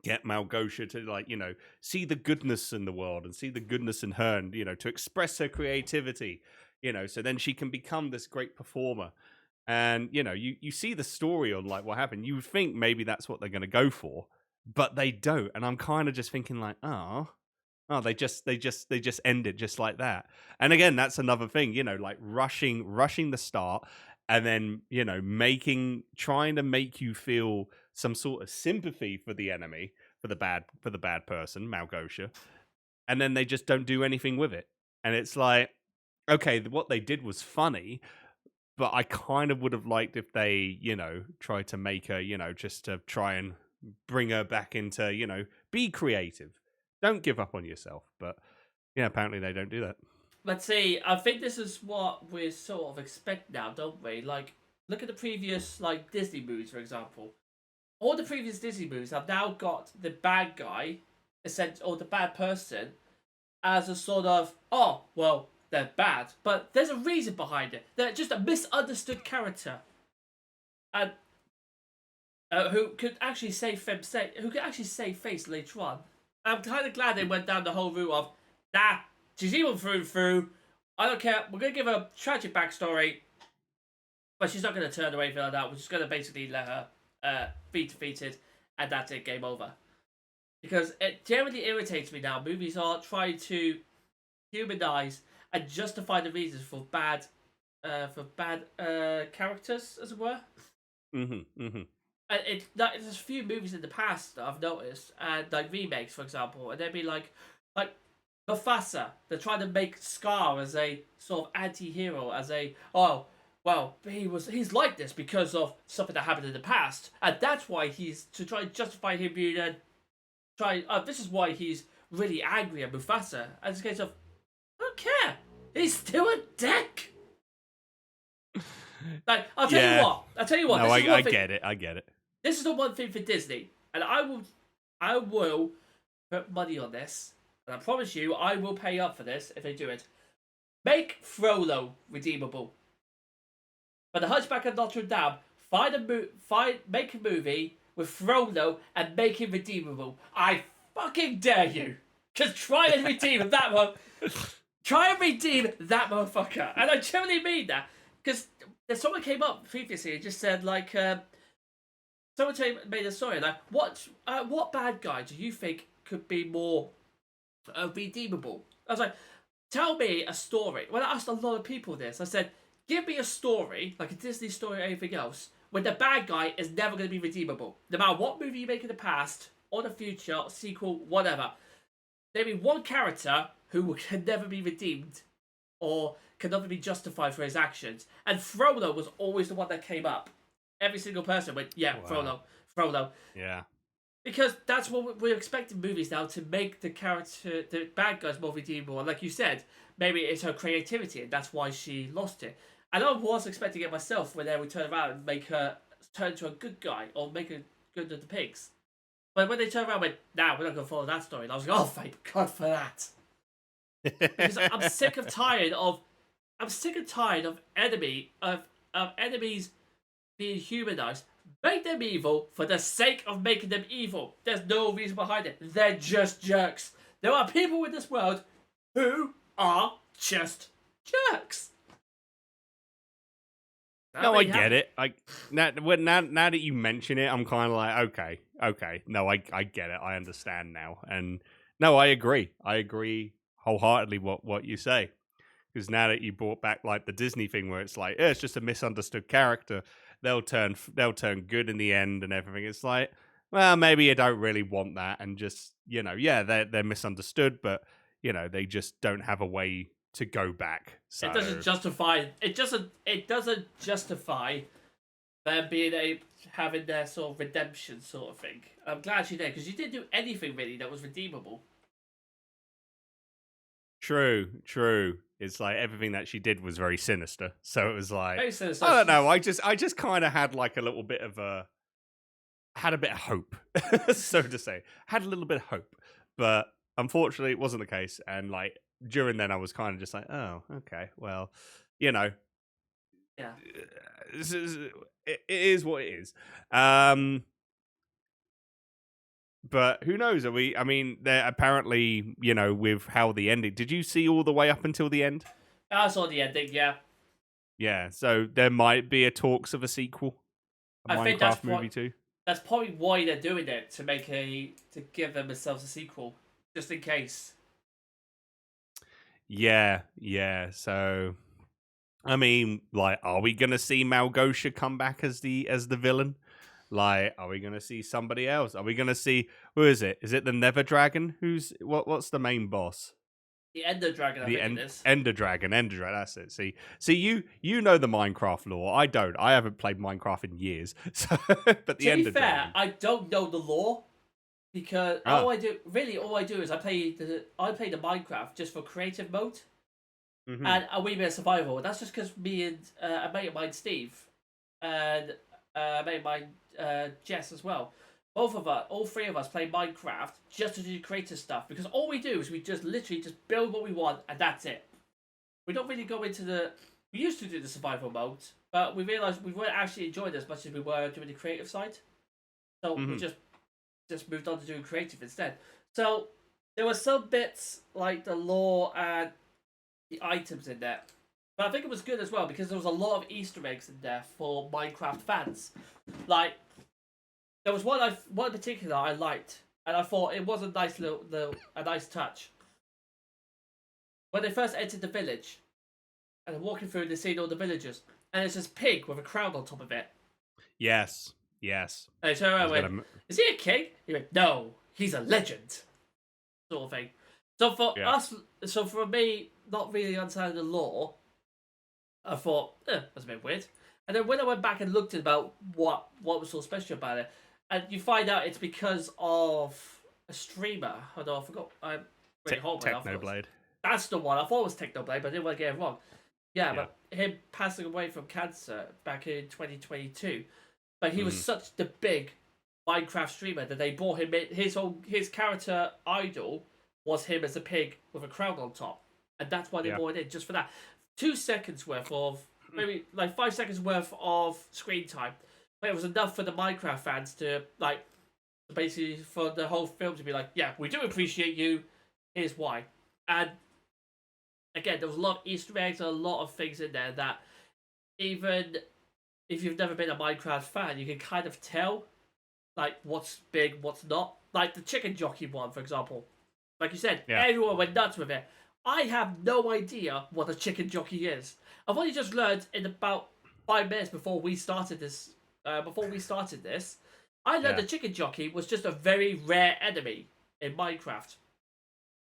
Speaker 3: get Malgosha to like, see the goodness in the world and see the goodness in her and, to express her creativity, so then she can become this great performer. And, you see the story on like what happened. You would think maybe that's what they're going to go for, but they don't. And I'm kind of just thinking like, they just end it just like that. And again, that's another thing, like rushing the start, and then trying to make you feel some sort of sympathy for the enemy, for the bad person, Malgosha, and then they just don't do anything with it. And it's like, okay, what they did was funny, but I kind of would have liked if they, tried to make her, just to try and bring her back into, be creative. Don't give up on yourself. But yeah, apparently they don't do that.
Speaker 2: But see, I think this is what we sort of expect now, don't we? Like, look at the previous like Disney movies, for example. All the previous Disney movies have now got the bad guy, or the bad person, as a sort of, oh, well, they're bad. But there's a reason behind it. They're just a misunderstood character. And who could actually save face later on. I'm kind of glad they went down the whole route of, nah, she's evil through and through. I don't care. We're going to give her a tragic backstory. But she's not going to turn away from that. We're just going to basically let her be defeated. And that's it. Game over. Because it generally irritates me now. Movies are trying to humanize and justify the reasons for bad characters, as it were. And there's a few movies in the past that I've noticed, and like remakes, for example, and they'd be like Mufasa. They're trying to make Scar as a sort of anti-hero, as a he's like this because of something that happened in the past, and that's why he's to try and justify him being this is why he's really angry at Mufasa. And it's a case of, I don't care. He's still a dick. Like, I'll tell you what.
Speaker 3: No, I get it.
Speaker 2: This is the one thing for Disney, and I will put money on this, and I promise you, I will pay up for this if they do it. Make Frollo redeemable. For the Hunchback of Notre Dame, make a movie with Frollo and make him redeemable. I fucking dare you. Just try and redeem that one. Try and redeem that motherfucker. And I generally mean that. Because someone came up previously and just said, like, someone made a story, like, what bad guy do you think could be more redeemable? I was like, tell me a story. When I asked a lot of people this, I said, give me a story, like a Disney story or anything else, when the bad guy is never going to be redeemable. No matter what movie you make in the past, or the future, or sequel, whatever. There be one character who can never be redeemed, or can never be justified for his actions. And Frollo was always the one that came up. Every single person went, yeah, wow. Frollo.
Speaker 3: Yeah.
Speaker 2: Because that's what we're expecting movies now, to make the bad guys more redeemable. And like you said, maybe it's her creativity, and that's why she lost it. And I was expecting it myself when they would turn around and make her turn to a good guy, or make her good to the pigs. But when they turned around and went, nah, we're not going to follow that story. And I was like, oh, thank God for that. Because I'm sick and tired of enemies being humanized. Make them evil for the sake of making them evil. There's no reason behind it. They're just jerks. There are people in this world who are just jerks.
Speaker 3: No, I get it. Now that you mention it, I'm kind of like, okay. No, I get it. I understand now. And no, I agree. I agree wholeheartedly what you say. Because now that you brought back like the Disney thing, where it's like, it's just a misunderstood character, they'll turn good in the end and everything. It's like, well, maybe you don't really want that, and just, they're misunderstood, but they just don't have a way to go back. So
Speaker 2: it doesn't justify them being having their sort of redemption sort of thing. I'm glad you did, because you didn't do anything really that was redeemable.
Speaker 3: True. It's like everything that she did was very sinister. So it was like, I
Speaker 2: don't
Speaker 3: know. I just kind of had like a little bit of had a bit of hope, so to say. Had a little bit of hope, but unfortunately it wasn't the case. And like during then, I was kind of just like, oh, okay, well,
Speaker 2: yeah,
Speaker 3: it is what it is. But who knows? I mean, they're apparently, with how the ending. Did you see all the way up until the end?
Speaker 2: I saw the ending, yeah.
Speaker 3: Yeah, so there might be a talks of a sequel.
Speaker 2: I think
Speaker 3: Minecraft movie too.
Speaker 2: That's probably why they're doing it, to give themselves a sequel, just in case.
Speaker 3: Yeah. So, I mean, like, are we gonna see Malgosha come back as the villain? Like, are we going to see somebody else? Are we going to see, who is it? Is it the Nether Dragon? What's the main boss?
Speaker 2: The Ender Dragon, I think it is.
Speaker 3: Ender Dragon, that's it. See, you know the Minecraft lore. I don't. I haven't played Minecraft in years. So, but the Ender Dragon.
Speaker 2: I don't know the lore, because all I do is I play the Minecraft just for creative mode, and a wee bit of survival. That's just because me and a mate of mine, Steve, and a mate of mine, Jess as well, both of us, all three of us, play Minecraft just to do creative stuff because all we do is we just literally just build what we want and that's it. We don't really go into the. We used to do the survival mode, but we realised we weren't actually enjoying it as much as we were doing the creative side. So we just moved on to doing creative instead. So there were some bits like the lore and the items in there. But I think it was good as well because there was a lot of Easter eggs in there for Minecraft fans. Like there was one in particular I liked, and I thought it was a nice a nice touch. When they first entered the village, and they're walking through and they're seeing all the villagers, and there's this pig with a crown on top of it.
Speaker 3: Yes.
Speaker 2: And I turned around and went, "Is he a king?" He went, "No, he's a legend." Sort of thing. So for us, so for me, not really understanding the lore, I thought, that's a bit weird. And then when I went back and looked at about what was so special about it, and you find out it's because of a streamer. I forgot. I'm really
Speaker 3: Technoblade.
Speaker 2: That's the one. I thought it was Technoblade, but I didn't want to get it wrong. Yeah, but him passing away from cancer back in 2022. But he was such the big Minecraft streamer that they brought him in. His character idol was him as a pig with a crown on top. And that's why they brought it in, just for that. 2 seconds worth of, maybe like 5 seconds worth of screen time. But it was enough for the Minecraft fans to, like, basically for the whole film to be like, yeah, we do appreciate you. Here's why. And again, there was a lot of Easter eggs and a lot of things in there that even if you've never been a Minecraft fan, you can kind of tell, like, what's big, what's not. Like the chicken jockey one, for example. Like you said, everyone went nuts with it. I have no idea what a chicken jockey is. I've only just learned in about 5 minutes before we started this. I learned the chicken jockey was just a very rare enemy in Minecraft.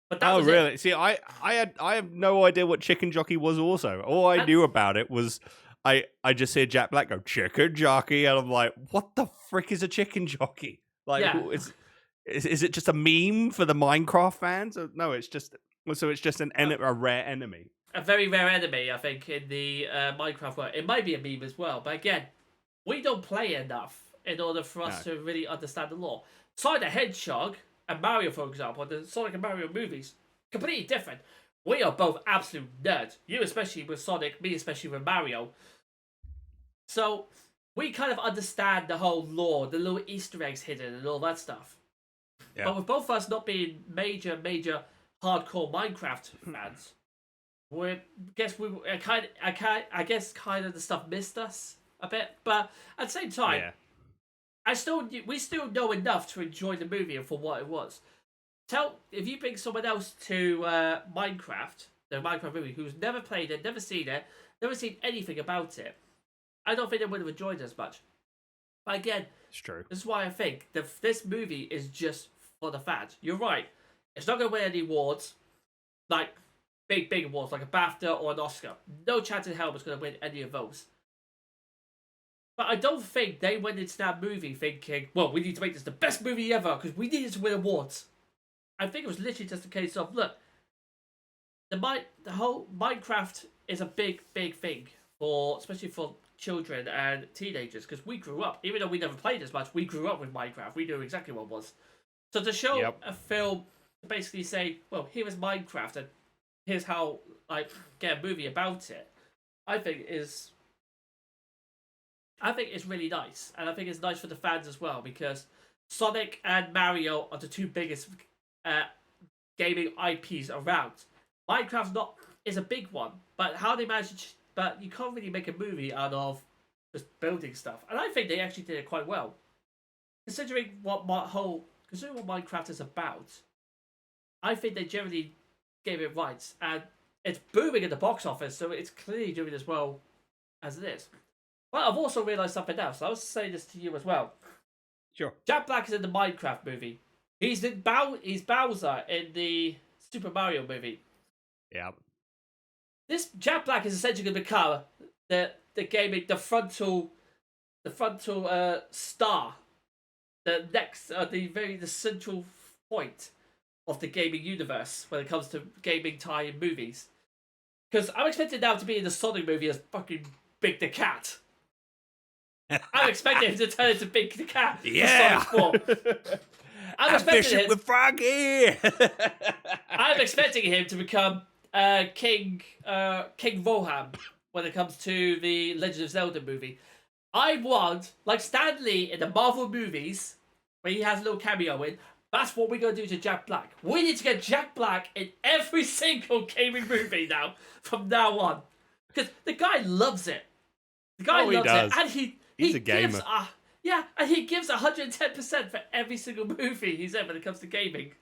Speaker 2: But that was
Speaker 3: really?
Speaker 2: It.
Speaker 3: See, I have no idea what chicken jockey was. Also, all I knew about it was I just hear Jack Black go chicken jockey, and I'm like, what the frick is a chicken jockey? Like, is it just a meme for the Minecraft fans? Or, no, it's just a rare enemy.
Speaker 2: A very rare enemy, I think, in the Minecraft world. It might be a meme as well, but again, we don't play enough in order for us to really understand the lore. Sonic the Hedgehog and Mario, for example, the Sonic and Mario movies, completely different. We are both absolute nerds. You especially with Sonic, me especially with Mario. So we kind of understand the whole lore, the little Easter eggs hidden and all that stuff. Yeah. But with both of us not being major hardcore Minecraft fans, I guess kind of the stuff missed us a bit. But at the same time, we still know enough to enjoy the movie and for what it was. If you bring someone else to Minecraft, the Minecraft movie, who's never played it, never seen anything about it, I don't think they would have enjoyed it as much. But again,
Speaker 3: it's true.
Speaker 2: This is why I think this movie is just for the fans. You're right. It's not going to win any awards, like big awards, like a BAFTA or an Oscar. No chance in hell it's going to win any of those. But I don't think they went into that movie thinking, well, we need to make this the best movie ever because we needed to win awards. I think it was literally just a case of, look, the whole Minecraft is a big thing especially for children and teenagers because we grew up, even though we never played as much, we grew up with Minecraft. We knew exactly what it was. So to show a film, to basically say, well, here is Minecraft and here's how I get a movie about it, I think it's really nice, and I think it's nice for the fans as well because Sonic and Mario are the two biggest gaming IPs around. Minecraft is a big one, but how they manage but you can't really make a movie out of just building stuff, and I think they actually did it quite well, considering what Minecraft is about. I think they generally gave it right, and it's booming in the box office, so it's clearly doing as well as it is. But I've also realised something else. I was saying this to you as well.
Speaker 3: Sure.
Speaker 2: Jack Black is in the Minecraft movie. He's Bowser in the Super Mario movie.
Speaker 3: Yeah.
Speaker 2: This Jack Black is essentially going to become the frontal star, the central point of the gaming universe when it comes to gaming tie-in movies. Because I'm expecting now to be in the Sonic movie as fucking Big the Cat. I'm expecting him to turn into Big the Cat
Speaker 3: Yeah.
Speaker 2: for Sonic 4. I'm expecting him
Speaker 3: with Froggy.
Speaker 2: I'm expecting him to become King Rohan when it comes to the Legend of Zelda movie. I want, like Stan Lee in the Marvel movies, where he has a little cameo in, that's what we're going to do to Jack Black. We need to get Jack Black in every single gaming movie now, from now on. Because the guy loves it. The guy loves
Speaker 3: does.
Speaker 2: it. And
Speaker 3: He's a gamer.
Speaker 2: And he gives 110% for every single movie he's in when it comes to gaming.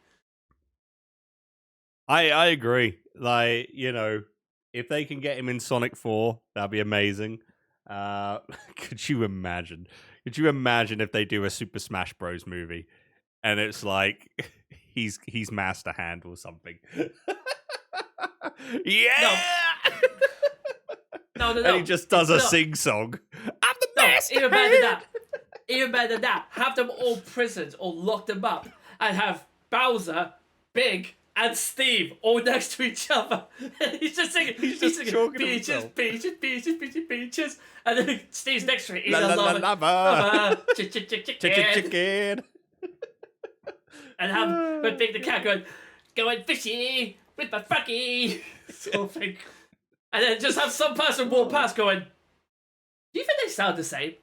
Speaker 3: I agree. Like, if they can get him in Sonic 4, that'd be amazing. Could you imagine? Could you imagine if they do a Super Smash Bros. Movie and it's like he's Master Hand or something? Yeah.
Speaker 2: No.
Speaker 3: And he just does a sing song. I'm the best.
Speaker 2: Even better than that. Even better than that. Have them all prisoned or lock them up and have Bowser, Big, and Steve all next to each other. And he's just singing. He's singing beaches, beaches, beaches, beaches, beaches. And then Steve's next to it. He's lava.
Speaker 3: Chicken.
Speaker 2: And have Big the Cat going fishy with my Froggy. Sort of thing. And then just have some person walk past going, do you think they sound the same?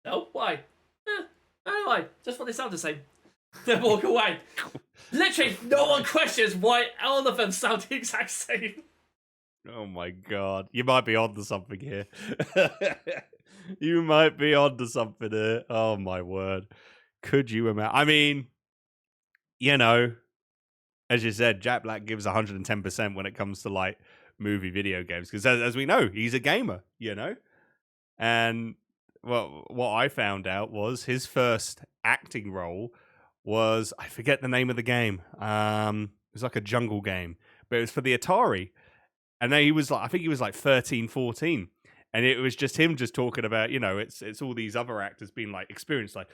Speaker 2: No? Why? I don't know why. Just when they sound the same. Then walk away. Literally, no one questions why all of them sound the exact same.
Speaker 3: Oh my god. You might be onto something here. You might be onto something here. Oh my word. Could you imagine? I mean, as you said, Jack Black gives 110% when it comes to like movie video games. Because as we know, he's a gamer, And well, what I found out was his first acting role was, I forget the name of the game. It was like a jungle game, but it was for the Atari. And then I think he was like 13, 14. And it was just him just talking about, it's all these other actors being like experienced, like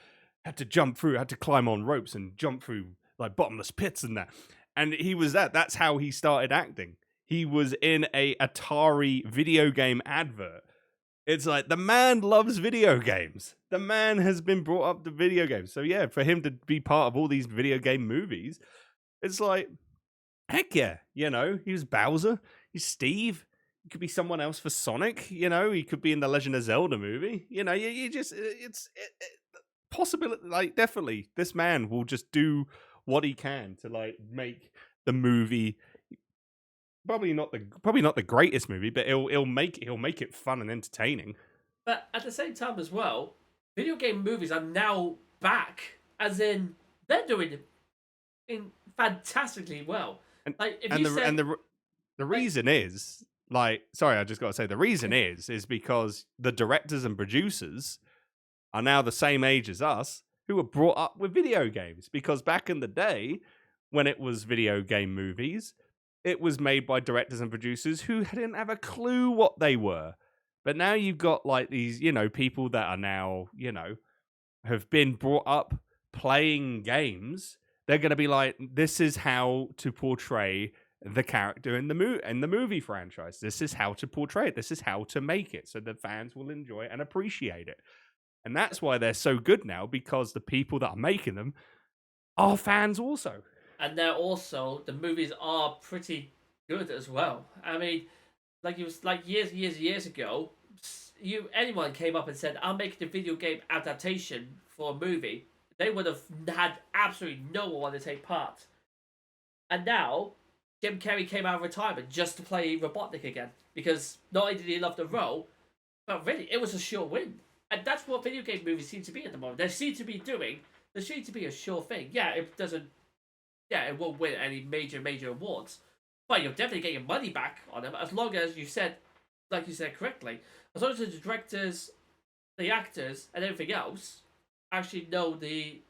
Speaker 3: had to jump through, had to climb on ropes and jump through like bottomless pits and that. And he was that's how he started acting. He was in a Atari video game advert. It's like the man loves video games. The man has been brought up to video games. So yeah, for him to be part of all these video game movies, it's like, heck yeah, he was Bowser, he's Steve. He could be someone else for Sonic, he could be in the Legend of Zelda movie. It's possibility. Like definitely, this man will just do what he can to like make the movie. Probably not the greatest movie, but he'll make it fun and entertaining.
Speaker 2: But at the same time as well, video game movies are now back, as in they're doing it fantastically well.
Speaker 3: And,
Speaker 2: like if
Speaker 3: and
Speaker 2: you
Speaker 3: the
Speaker 2: said,
Speaker 3: and the reason is like, sorry, I just got to say the reason is because the directors and producers are now the same age as us, who were brought up with video games. Because back in the day, when it was video game movies, it was made by directors and producers who didn't have a clue what they were. But now you've got like these, people that are now, have been brought up playing games. They're going to be like, this is how to portray the character in the movie franchise. This is how to portray it. This is how to make it so the fans will enjoy it and appreciate it. And that's why they're so good now, because the people that are making them are fans also.
Speaker 2: And they're also, the movies are pretty good as well. I mean, like it was like years ago, anyone came up and said, "I'll make a video game adaptation for a movie," they would have had absolutely no one to take part. And now, Jim Carrey came out of retirement just to play Robotnik again, because not only did he love the role, but really, it was a sure win. And that's what video game movies seem to be at the moment. There seem to be a sure thing. Yeah, it won't win any major awards, but you'll definitely get your money back on them, as long as you said, like you said correctly, as long as the directors, the actors, and everything else actually know the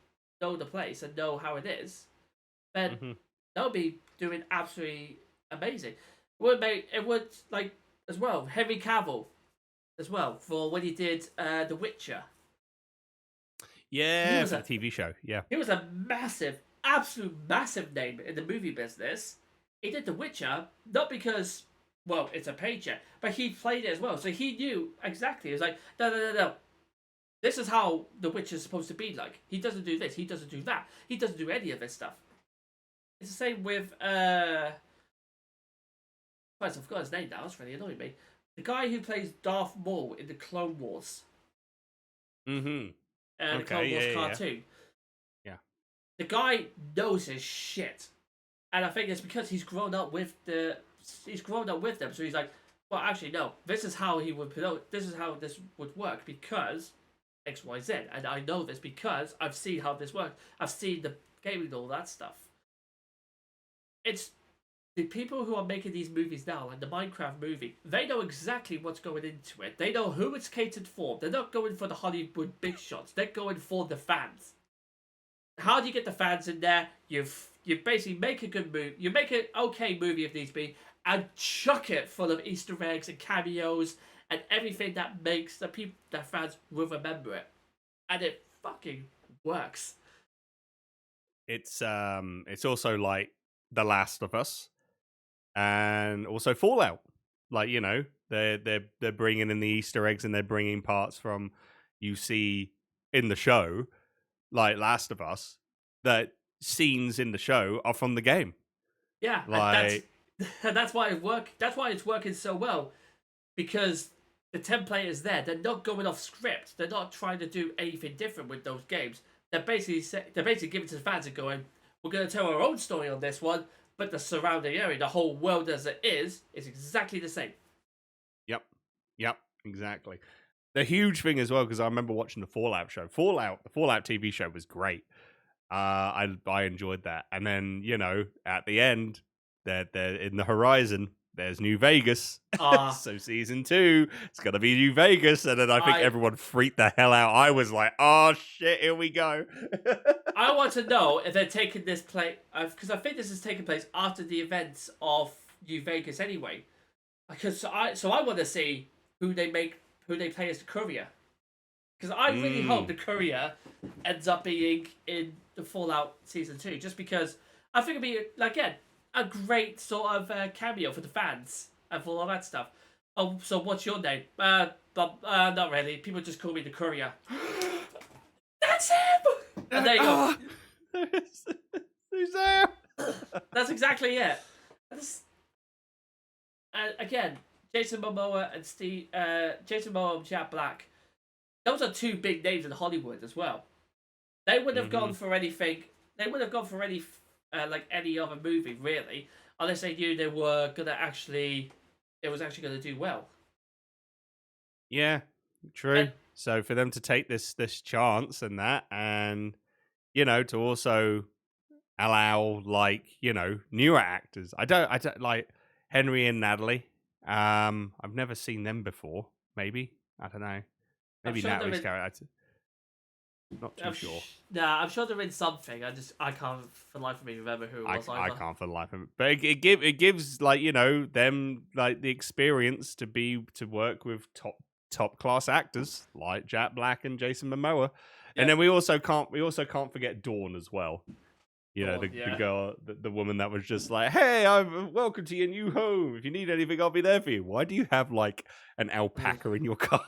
Speaker 2: place and know how it is, then they'll be doing absolutely amazing. It would like as well, Henry Cavill as well, for when he did The Witcher.
Speaker 3: Yeah, for the TV show. Yeah,
Speaker 2: he was a absolute massive name in the movie business. He did The Witcher not because, well, it's a paycheck, but he played it as well, so he knew exactly. It was like, no. This is how The Witcher is supposed to be like. He doesn't do this. He doesn't do that. He doesn't do any of this stuff. It's the same with Christ, I forgot his name now. It's really annoying me. The guy who plays Darth Maul in the Clone Wars.
Speaker 3: Mm-hmm.
Speaker 2: The Clone Wars cartoon.
Speaker 3: Yeah.
Speaker 2: The guy knows his shit, and I think it's because he's grown up with them. So he's like, well, actually, no. This is how he would promote. This is how this would work because X, Y, Z, and I know this because I've seen how this works. I've seen the gaming and all that stuff. It's the people who are making these movies now, like the Minecraft movie, they know exactly what's going into it. They know who it's catered for. They're not going for the Hollywood big shots. They're going for the fans. How do you get the fans in there? You basically make a good movie. You make an okay movie if needs be, and chuck it full of Easter eggs and cameos and everything that makes the fans will remember it, and it fucking works.
Speaker 3: It's also like The Last of Us, and also Fallout. Like, you know, they're bringing in the Easter eggs, and they're bringing parts from you see in the show, like Last of Us, that scenes in the show are from the game.
Speaker 2: Yeah,
Speaker 3: like
Speaker 2: that's why it work. That's why it's working so well, because the template is there. They're not going off script. They're not trying to do anything different with those games. They're basically giving it to the fans and going, we're going to tell our own story on this one, but the surrounding area, the whole world as it is exactly the same.
Speaker 3: Yep, exactly. The huge thing as well, because I remember watching the Fallout show. The Fallout TV show was great. I enjoyed that. And then, you know, at the end, they're in the horizon. There's New Vegas. So season 2, it's gonna be New Vegas, and then I think everyone freaked the hell out. I was like, "Oh shit, here we go."
Speaker 2: I want to know if they're taking this place, because I think this is taking place after the events of New Vegas anyway. Because I want to see who they play as the courier. Because I really hope the courier ends up being in the Fallout season 2, just because I think it'd be again a great sort of cameo for the fans and for all that stuff. Oh, so what's your name? Not really. People just call me the courier. That's him. And there you go.
Speaker 3: Who's there?
Speaker 2: That's exactly it. Again, Jason Momoa and Jack Black. Those are two big names in Hollywood as well. They wouldn't have gone for anything. They wouldn't have gone for any like any other movie really, unless they knew it was actually gonna do well.
Speaker 3: Yeah, true. So for them to take this chance and that, and you know, to also allow like, you know, newer actors. I don't like Henry and Natalie. I've never seen them before. Maybe, I don't know. Maybe Natalie's character. Not too sure.
Speaker 2: Nah, I'm sure they're in something. I can't for the life of me remember who it was.
Speaker 3: I can't for the life of me. But it gives like, you know, them like the experience to work with top class actors like Jack Black and Jason Momoa. And then we also can't forget Dawn as well. You know, the girl, the woman that was just like, "Hey, I'm welcome to your new home. If you need anything, I'll be there for you." Why do you have like an alpaca in your car?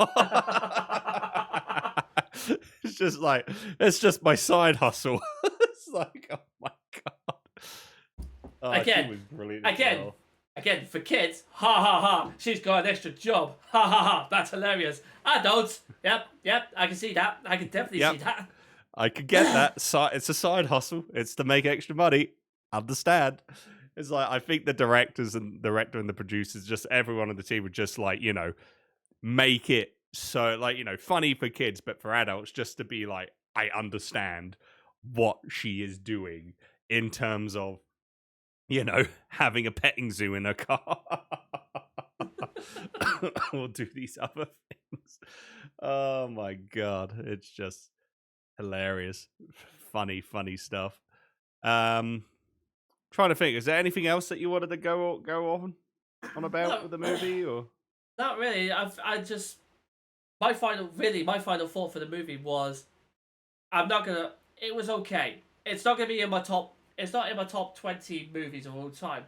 Speaker 3: It's just like, it's just my side hustle. It's like, oh my god. Oh,
Speaker 2: again,
Speaker 3: she was brilliant
Speaker 2: again, for kids, ha ha ha. She's got an extra job. Ha ha ha. That's hilarious. Adults, yep. I can see that. I can definitely see that.
Speaker 3: I could get that. It's a side hustle. It's to make extra money. Understand? It's like, I think the director and the producers, just everyone on the team would just like, you know, make it so like, you know, funny for kids, but for adults, just to be like, I understand what she is doing in terms of, you know, having a petting zoo in her car or do these other things. Oh my god, it's just hilarious, funny stuff. Trying to think, is there anything else that you wanted to go on about with the movie, or
Speaker 2: not really? My final thought for the movie was, it was okay. It's not gonna be in my top. It's not in my top 20 movies of all time,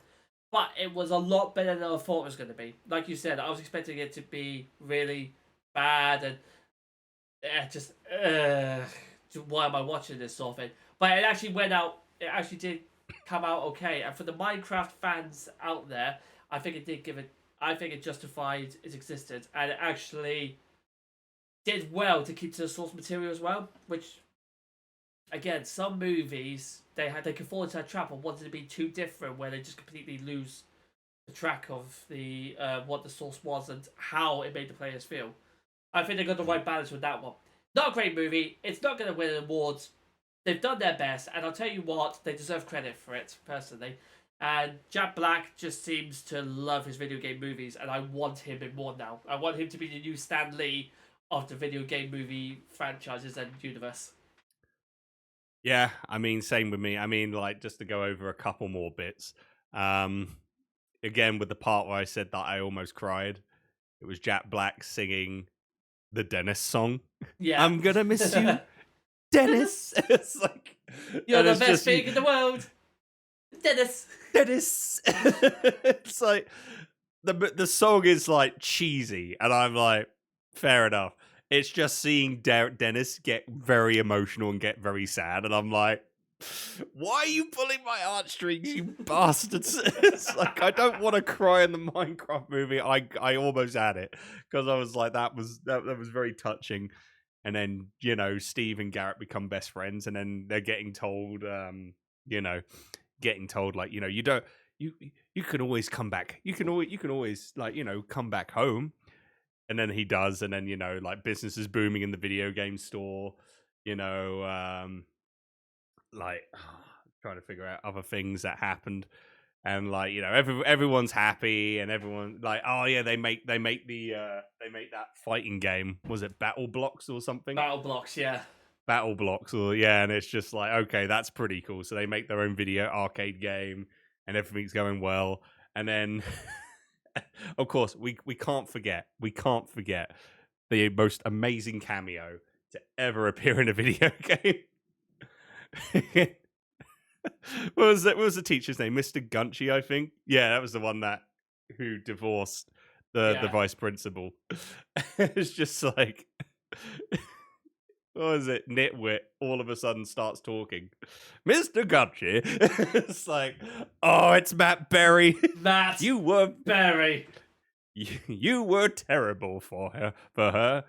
Speaker 2: but it was a lot better than I thought it was gonna be. Like you said, I was expecting it to be really bad, and
Speaker 4: just why am I watching this sort of thing? But it actually went out. It actually did come out okay, and for the Minecraft fans out there, I think it did give it. I think it justified its existence, and it actually did well to keep to the source material as well. Which, again, some movies they could fall into that trap of wanting to be too different, where they just completely lose the track of the what the source was and how it made the players feel. I think they got the right balance with that one. Not a great movie. It's not going to win awards. They've done their best, and I'll tell you what, they deserve credit for it, personally. And Jack Black just seems to love his video game movies, and I want him in more now. I want him to be the new Stan Lee of the video game movie franchises and universe.
Speaker 3: Yeah, I mean, same with me. I mean, like, just to go over a couple more bits. Again, with the part where I said that I almost cried, it was Jack Black singing the Dennis song.
Speaker 4: Yeah.
Speaker 3: I'm gonna miss you, Dennis. It's like,
Speaker 4: You're
Speaker 3: and
Speaker 4: the
Speaker 3: it's
Speaker 4: best
Speaker 3: just-
Speaker 4: thing in the world. Dennis.
Speaker 3: Dennis. It's like the song is like cheesy, and I'm like, fair enough. It's just seeing Dennis get very emotional and get very sad, and I'm like, why are you pulling my heartstrings, you bastards? It's like, I don't want to cry in the Minecraft movie. I almost had it because I was like, that was very touching. And then, you know, Steve and Garrett become best friends, and then they're getting told, like, you know, you can always come back. You can always like, you know, come back home. And then he does, and then, you know, like, business is booming in the video game store, you know, like, trying to figure out other things that happened, and, like, you know, everyone's happy, and everyone like, oh yeah, they make that fighting game. Was it Battle Blocks or something?
Speaker 4: Battle Blocks, yeah.
Speaker 3: Battle Blocks, or yeah, and it's just like, okay, that's pretty cool. So they make their own video arcade game, and everything's going well, and then. Of course, we can't forget the most amazing cameo to ever appear in a video game. What was the teacher's name? Mr. Gunchy, I think. Yeah, that was the one who divorced the vice principal. It's just like, what was it? Nitwit all of a sudden starts talking. Mr. Gunchy. It's like, oh, it's Matt Berry.
Speaker 4: Matt
Speaker 3: You were
Speaker 4: Berry.
Speaker 3: You were terrible for her,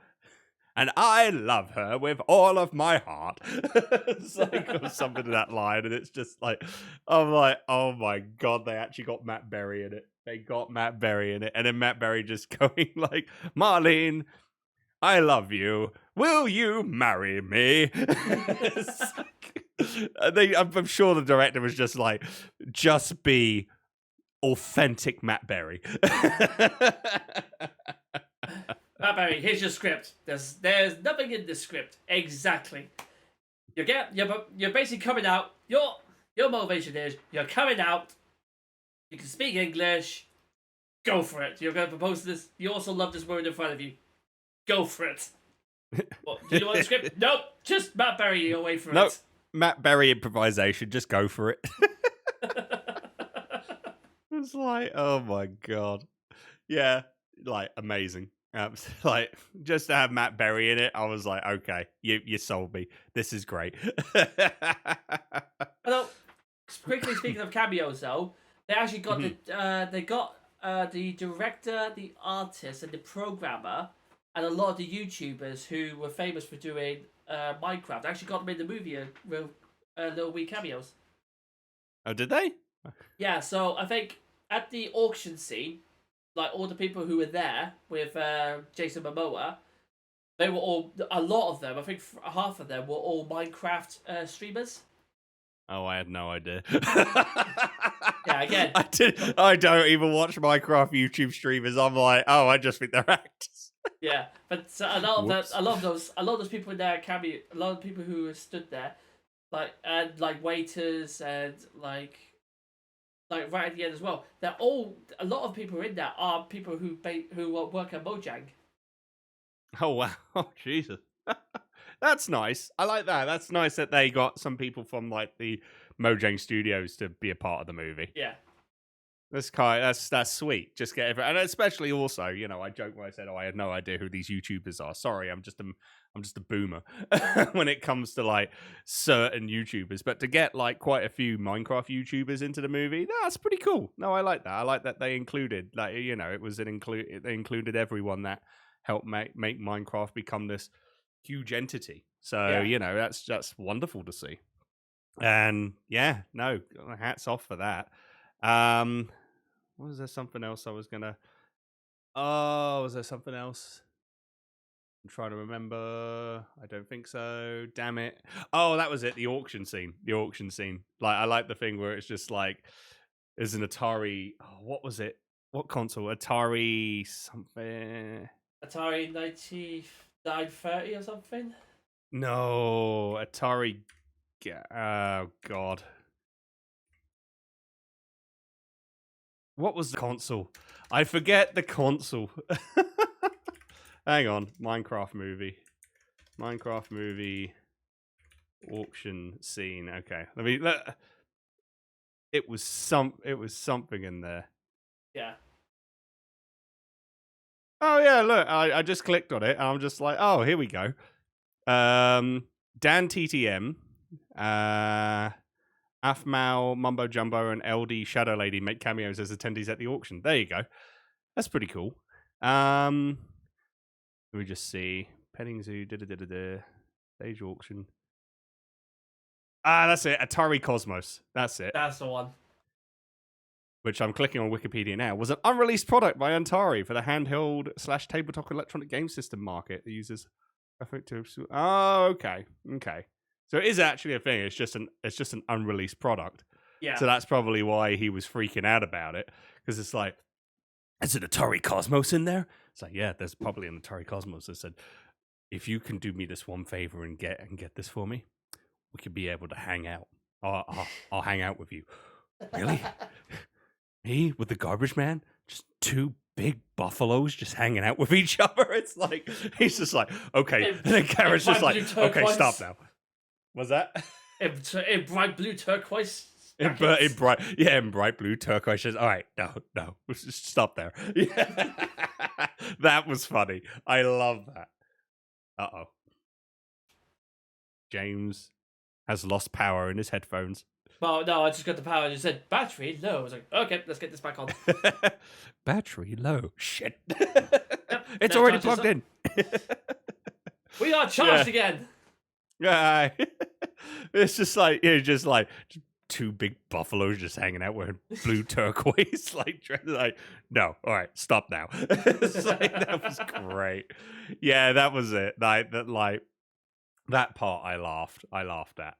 Speaker 3: and I love her with all of my heart. It's like, or something to that line, and it's just like, I'm like, oh my god, they actually got Matt Berry in it. They got Matt Berry in it, and then Matt Berry just going like, Marlene, I love you. Will you marry me? It's like, I'm sure the director was just like, just be authentic Matt Berry.
Speaker 4: Matt Berry, here's your script. There's nothing in this script. Exactly. You're basically coming out. Your motivation is you're coming out. You can speak English. Go for it. You're going to propose this. You also love this woman in front of you. Go for it. What, do you want the script? Nope. Just Matt Berry your way for
Speaker 3: Nope.
Speaker 4: it.
Speaker 3: Matt Berry improvisation. Just go for it. It's like, oh my god, yeah, like, amazing. Like, just to have Matt Berry in it, I was like, okay, you sold me. This is great.
Speaker 4: Although, quickly speaking of cameos, though, they actually got the director, the artist, and the programmer, and a lot of the YouTubers who were famous for doing Minecraft. They actually got them in the movie with little wee cameos.
Speaker 3: Oh, did they?
Speaker 4: Yeah, so I think at the auction scene, like, all the people who were there with Jason Momoa, they were all, a lot of them, I think half of them were all Minecraft streamers.
Speaker 3: Oh, I had no idea.
Speaker 4: Yeah, again.
Speaker 3: I don't even watch Minecraft YouTube streamers. I'm like, oh, I just think they're actors.
Speaker 4: Yeah, but a lot of those people in there cameo, a lot of people who stood there, like waiters and like right at the end as well. They're all, a lot of people in there are people who work at Mojang.
Speaker 3: Oh wow, oh Jesus, that's nice. I like that. That's nice that they got some people from like the Mojang Studios to be a part of the movie.
Speaker 4: Yeah.
Speaker 3: That's sweet. Just get everyone, and especially also, I joke when I said, I had no idea who these YouTubers are. Sorry, I'm just a boomer when it comes to like certain YouTubers. But to get like quite a few Minecraft YouTubers into the movie, that's pretty cool. No, I like that. I like that they included they included everyone that helped make Minecraft become this huge entity. So that's wonderful to see. And hats off for that. Was there something else I was gonna? Oh, was there something else? I'm trying to remember. I don't think so. Damn it. Oh, that was it. The auction scene. Like, I like the thing where it's just like, there's an Atari. Oh, what was it? What console? Atari something.
Speaker 4: Atari 9930 or something?
Speaker 3: No, Atari. Oh, God. What was the console? I forget the console. Hang on. Minecraft movie. Auction scene. Okay. It was something in there.
Speaker 4: Yeah.
Speaker 3: Oh yeah, look, I just clicked on it and I'm just like, oh, here we go. Dan TTM, Afmal, Mumbo Jumbo, and LD Shadow Lady make cameos as attendees at the auction. There you go. That's pretty cool. Let me just see. Petting Zoo, stage auction. That's it. Atari Cosmos. That's it.
Speaker 4: That's the one.
Speaker 3: Which I'm clicking on Wikipedia now, was an unreleased product by Atari for the handheld/tabletop electronic game system market. It uses graphic to. Oh, okay. So it is actually a thing. It's just an unreleased product.
Speaker 4: Yeah.
Speaker 3: So that's probably why he was freaking out about it, because it's like, is an Atari Cosmos in there? It's like, yeah, there's probably an Atari Cosmos. I said, if you can do me this one favor and get this for me, we could be able to hang out. I'll hang out with you. Really? Me with the garbage man? Just two big buffaloes just hanging out with each other? It's like, he's just like, okay. And then Garrett's just like, okay, stop now. What's that?
Speaker 4: In bright blue turquoise.
Speaker 3: In bright blue turquoise. All right, no, just stop there. Yeah. That was funny. I love that. Uh-oh. James has lost power in his headphones.
Speaker 4: Oh, no, I just got the power and it said battery low. I was like, okay, let's get this back on.
Speaker 3: Battery low. Shit.
Speaker 4: Yep,
Speaker 3: it's already plugged in.
Speaker 4: We are charged again.
Speaker 3: Yeah. It's just like two big buffaloes just hanging out wearing blue turquoise. No, all right, stop now. That was great. Yeah, that was it. That part I laughed at.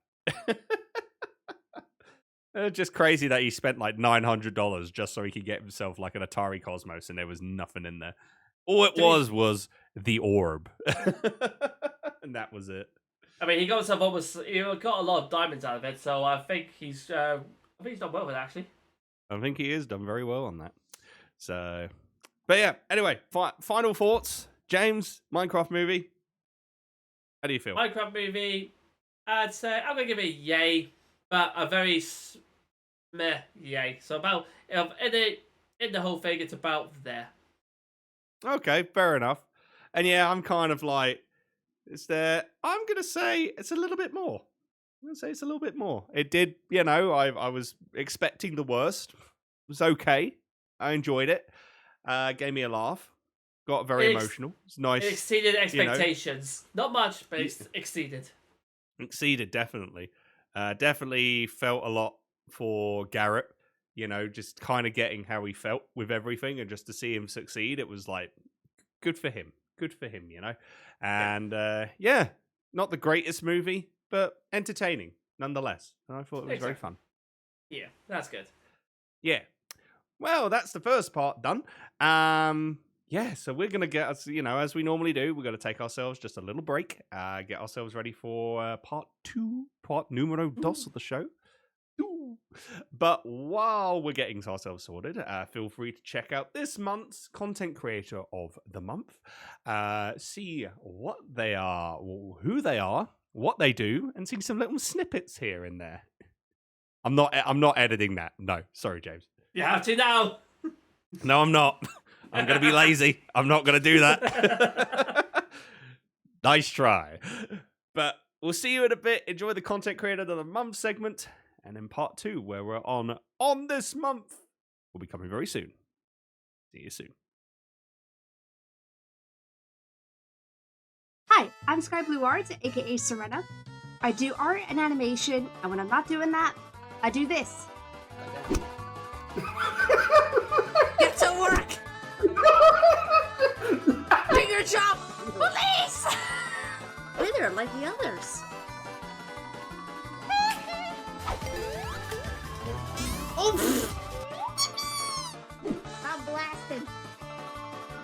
Speaker 3: Just crazy that he spent like $900 just so he could get himself like an Atari Cosmos, and there was nothing in there. All it was the orb, and that was it.
Speaker 4: I mean, he got a lot of diamonds out of it, so I think he's done well with it, actually.
Speaker 3: I think he has done very well on that. So, but yeah. Anyway, final thoughts, James. Minecraft movie. How do you feel?
Speaker 4: Minecraft movie. I'd say I'm gonna give it a yay, but a very meh yay. So about in the whole thing, it's about there.
Speaker 3: Okay, fair enough. And yeah, I'm kind of like, I'm gonna say it's a little bit more. I'm gonna say it's a little bit more. It did, I was expecting the worst. It was okay. I enjoyed it. Gave me a laugh. Got very emotional. It's nice.
Speaker 4: It exceeded expectations. Not much, but it's exceeded.
Speaker 3: Exceeded, definitely. Definitely felt a lot for Garrett. Just kind of getting how he felt with everything, and just to see him succeed, it was like, good for him. Good for him, And not the greatest movie, but entertaining nonetheless. And I thought it was very fun.
Speaker 4: Yeah, that's good.
Speaker 3: Yeah. Well, that's the first part done. So we're going to get us, as we normally do, we're going to take ourselves just a little break, get ourselves ready for part numero dos of the show. But while we're getting ourselves sorted, feel free to check out this month's content creator of the month. See what they are, who they are, what they do, and see some little snippets here and there. I'm not editing that. No, sorry, James.
Speaker 4: You have to now.
Speaker 3: No, I'm not. I'm going to be lazy. I'm not going to do that. Nice try. But we'll see you in a bit. Enjoy the Content Creator of the Month segment. And in part 2, where we're on this month, will be coming very soon. See you soon.
Speaker 5: Hi, I'm Sky Blue Arts, aka Serena. I do art and animation, and when I'm not doing that, I do this. Get to work! Do your job! Police! Wither like the others. Oh! I'm blasting.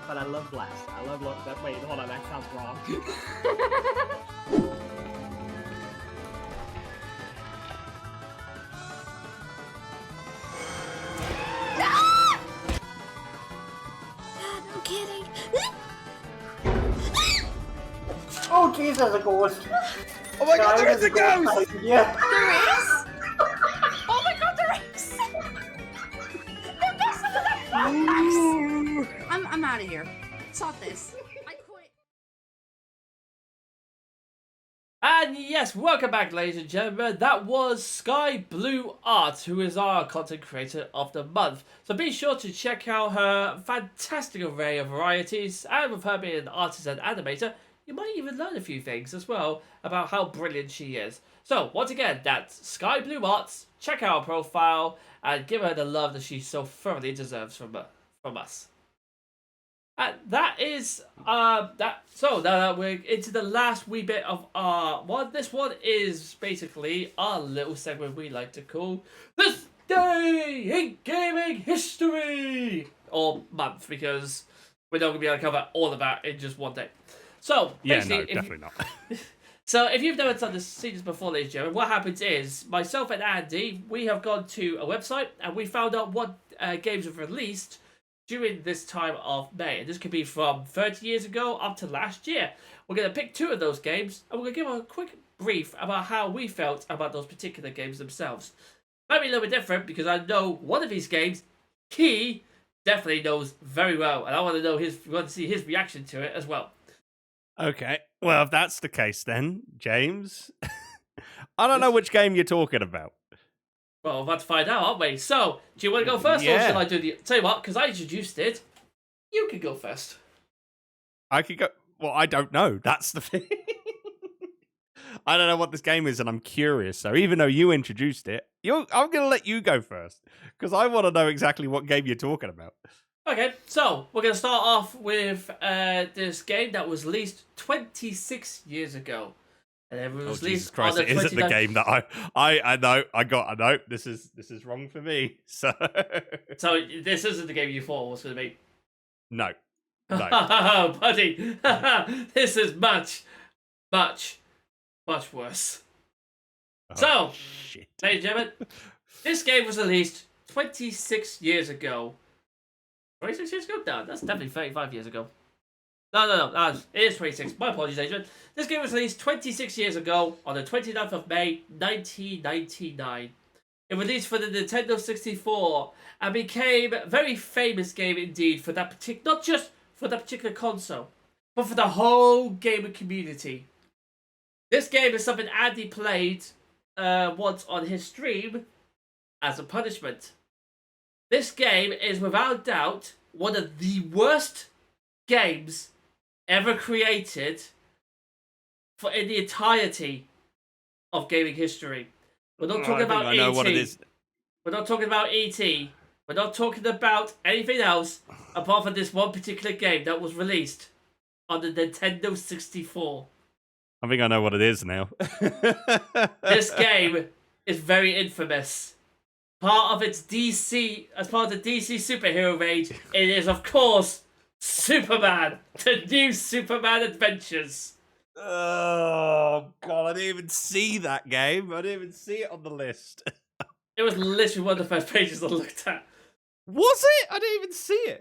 Speaker 6: But I love blast. I love that. Wait, hold on, that sounds wrong.
Speaker 5: No kidding.
Speaker 6: Oh, jeez, there's a ghost.
Speaker 3: Oh my God, there is a ghost!
Speaker 6: Yeah.
Speaker 5: There is? Oh my God, there is! There goes some of the flowers! I'm out of here. Stop this. I quit.
Speaker 4: And yes, welcome back, ladies and gentlemen. That was Sky Blue Art, who is our content creator of the month. So be sure to check out her fantastic array of varieties. And with her being an artist and animator, you might even learn a few things as well about how brilliant she is. So once again, that's Sky Blue Arts. Check out her profile and give her the love that she so thoroughly deserves from us. And that is that. So now we're into the last wee bit of our one. This one is basically our little segment we like to call This Day in Gaming History, or month, because we're not gonna be able to cover all of that in just one day. So
Speaker 3: Yeah,
Speaker 4: basically,
Speaker 3: no, definitely not.
Speaker 4: So if you've never seen this before, ladies and gentlemen, what happens is myself and Andy, we have gone to a website and we found out what games have released during this time of May. And this could be from 30 years ago up to last year. We're going to pick 2 of those games and we're going to give a quick brief about how we felt about those particular games themselves. Might be a little bit different because I know one of these games, he definitely knows very well. And I want to see his reaction to it as well.
Speaker 3: Okay, well, if that's the case then, James, I don't know which game you're talking about.
Speaker 4: Well, we're about to find out, aren't we? So, do you want to go first, or
Speaker 3: Yeah.
Speaker 4: should I do the... Tell you what, because I introduced it, you can go first.
Speaker 3: I could go... Well, I don't know. That's the thing. I don't know what this game is, and I'm curious. So even though you introduced it, I'm going to let you go first, because I want to know exactly what game you're talking about.
Speaker 4: Okay, so we're going to start off with this game that was released 26 years ago. And it was
Speaker 3: Oh,
Speaker 4: released
Speaker 3: Jesus Christ,
Speaker 4: on
Speaker 3: it
Speaker 4: the
Speaker 3: isn't the
Speaker 4: 29th.
Speaker 3: game that I know. This is wrong for me. So
Speaker 4: So this isn't the game you thought it was going to be.
Speaker 3: no.
Speaker 4: Oh, buddy. This is much, much, much worse.
Speaker 3: Oh,
Speaker 4: So,
Speaker 3: shit.
Speaker 4: ladies and gentlemen, this game was released 26 years ago. 26 years ago? No, that's definitely 35 years ago. No. It is 26. My apologies, Adrian. This game was released 26 years ago on the 29th of May, 1999. It was released for the Nintendo 64 and became a very famous game indeed for that not just for that particular console, but for the whole gamer community. This game is something Andy played once on his stream as a punishment. This game is without doubt one of the worst games ever created in the entirety of gaming history. We're not talking about
Speaker 3: I know
Speaker 4: E.T.
Speaker 3: what it is.
Speaker 4: We're not talking about E.T. We're not talking about anything else apart from this one particular game that was released on the Nintendo 64.
Speaker 3: I think I know what it is now.
Speaker 4: This game is very infamous. Part of its DC, as part of the DC superhero range, it is, of course, Superman. The new Superman Adventures.
Speaker 3: Oh God, I didn't even see that game. I didn't even see it on the list.
Speaker 4: It was literally one of the first pages I looked at.
Speaker 3: Was it? I didn't even see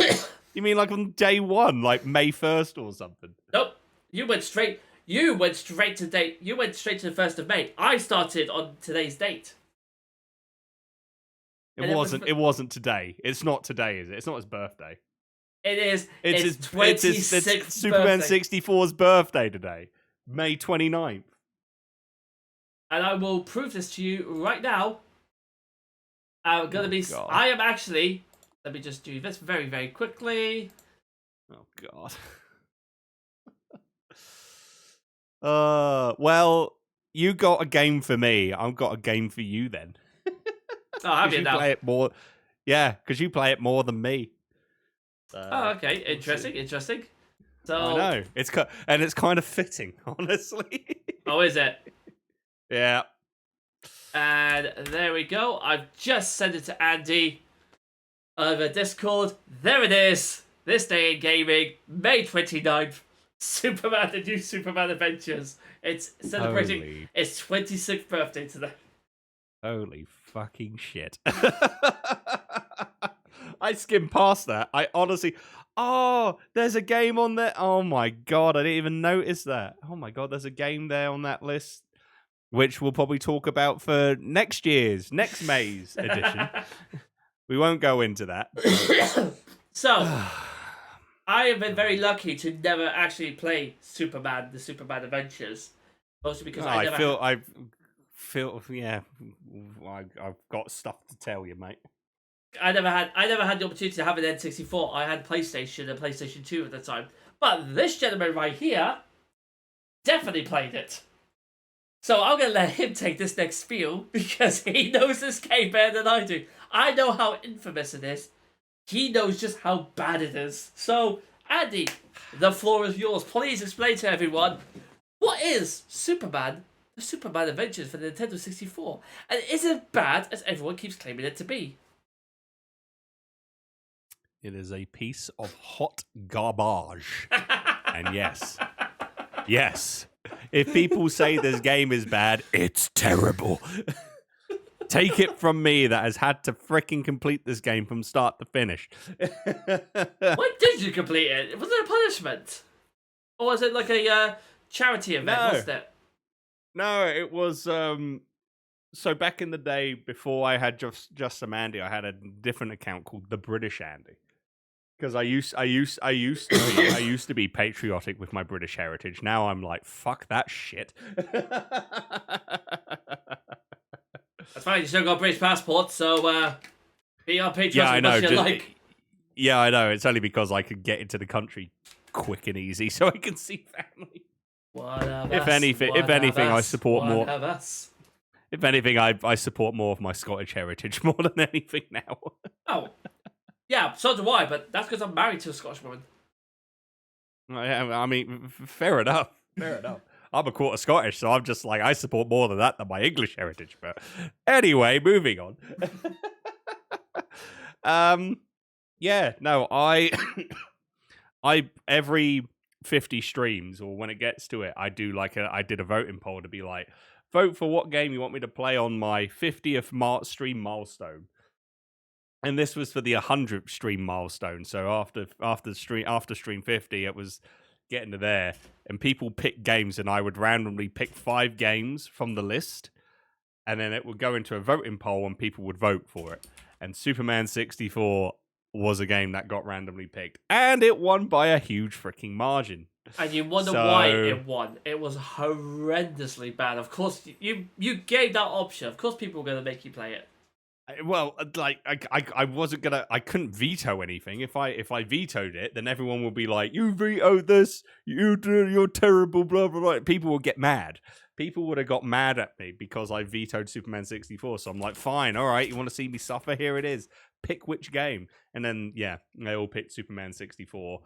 Speaker 3: it. You mean like on day one, like May 1st or something?
Speaker 4: Nope. You went straight to the 1st of May. I started on today's date.
Speaker 3: It wasn't. It wasn't today. It's not today, is it? It's not his birthday.
Speaker 4: It is.
Speaker 3: It's
Speaker 4: 26th
Speaker 3: it's Superman
Speaker 4: birthday.
Speaker 3: 64's birthday today, May 29th.
Speaker 4: And I will prove this to you right now. I'm gonna be.
Speaker 3: God.
Speaker 4: I am actually. Let me just do this very, very quickly.
Speaker 3: Oh God. Well, you got a game for me. I've got a game for you then.
Speaker 4: Oh, have you
Speaker 3: You
Speaker 4: now?
Speaker 3: play it more. Yeah, because you play it more than me.
Speaker 4: Oh, okay. Interesting. Interesting. So.
Speaker 3: I know it's kind of fitting, honestly.
Speaker 4: Oh, is it?
Speaker 3: Yeah.
Speaker 4: And there we go. I've just sent it to Andy over Discord. There it is. This day in gaming, May 29th. Superman, the new Superman Adventures. It's celebrating
Speaker 3: Holy.
Speaker 4: its 26th birthday today.
Speaker 3: Holy fucking shit. I skimmed past that. I honestly... Oh, there's a game on there. Oh my God, I didn't even notice that. Oh my God, there's a game there on that list, which we'll probably talk about for next May's edition. We won't go into that.
Speaker 4: So, I have been very lucky to never actually play Superman, the Superman Adventures. Mostly because
Speaker 3: I've got stuff to tell you, mate.
Speaker 4: I never had the opportunity to have an N64. I had PlayStation and PlayStation 2 at the time. But this gentleman right here definitely played it. So I'm going to let him take this next spiel because he knows this game better than I do. I know how infamous it is. He knows just how bad it is. So, Andy, the floor is yours. Please explain to everyone, what is Superman, the Superman Adventures for the Nintendo 64? And is it bad as everyone keeps claiming it to be?
Speaker 3: It is a piece of hot garbage. And yes, if people say this game is bad, it's terrible. Take it from me that has had to fricking complete this game from start to finish.
Speaker 4: When did you complete it? Was it a punishment? Or was it like a charity event, wasn't it?
Speaker 3: No, it was... So back in the day, before I had just some Andy, I had a different account called the British Andy. Because I used to be patriotic with my British heritage. Now I'm like, fuck that shit.
Speaker 4: That's fine. You still got a British passport, so be on patriotic.
Speaker 3: Yeah, I know.
Speaker 4: Yeah,
Speaker 3: I know. It's only because I could get into the country quick and easy, so I can see family. If anything, I support more. If anything, I support more of my Scottish heritage more than anything now.
Speaker 4: Oh, yeah, so do I, but that's because I'm married to a Scottish woman.
Speaker 3: I mean, fair enough. I'm a quarter Scottish, so I'm just like, I support more than that than my English heritage. But anyway, moving on. Yeah, no, I every 50 streams, or when it gets to it, I did a voting poll to be like, vote for what game you want me to play on my 50th stream milestone. And this was for the 100th stream milestone. So after stream 50, it was getting to there. And people pick games, and I would randomly pick 5 games from the list. And then it would go into a voting poll, and people would vote for it. And Superman 64 was a game that got randomly picked. And it won by a huge freaking margin.
Speaker 4: And you wonder why it won. It was horrendously bad. Of course, you gave that option. Of course, people were going to make you play it.
Speaker 3: Well, like I wasn't gonna. I couldn't veto anything. If I vetoed it, then everyone would be like, "You vetoed this. You're terrible." Blah blah blah. People would get mad. People would have got mad at me because I vetoed Superman 64. So I'm like, fine, all right. You want to see me suffer? Here it is. Pick which game. And then yeah, they all picked Superman 64.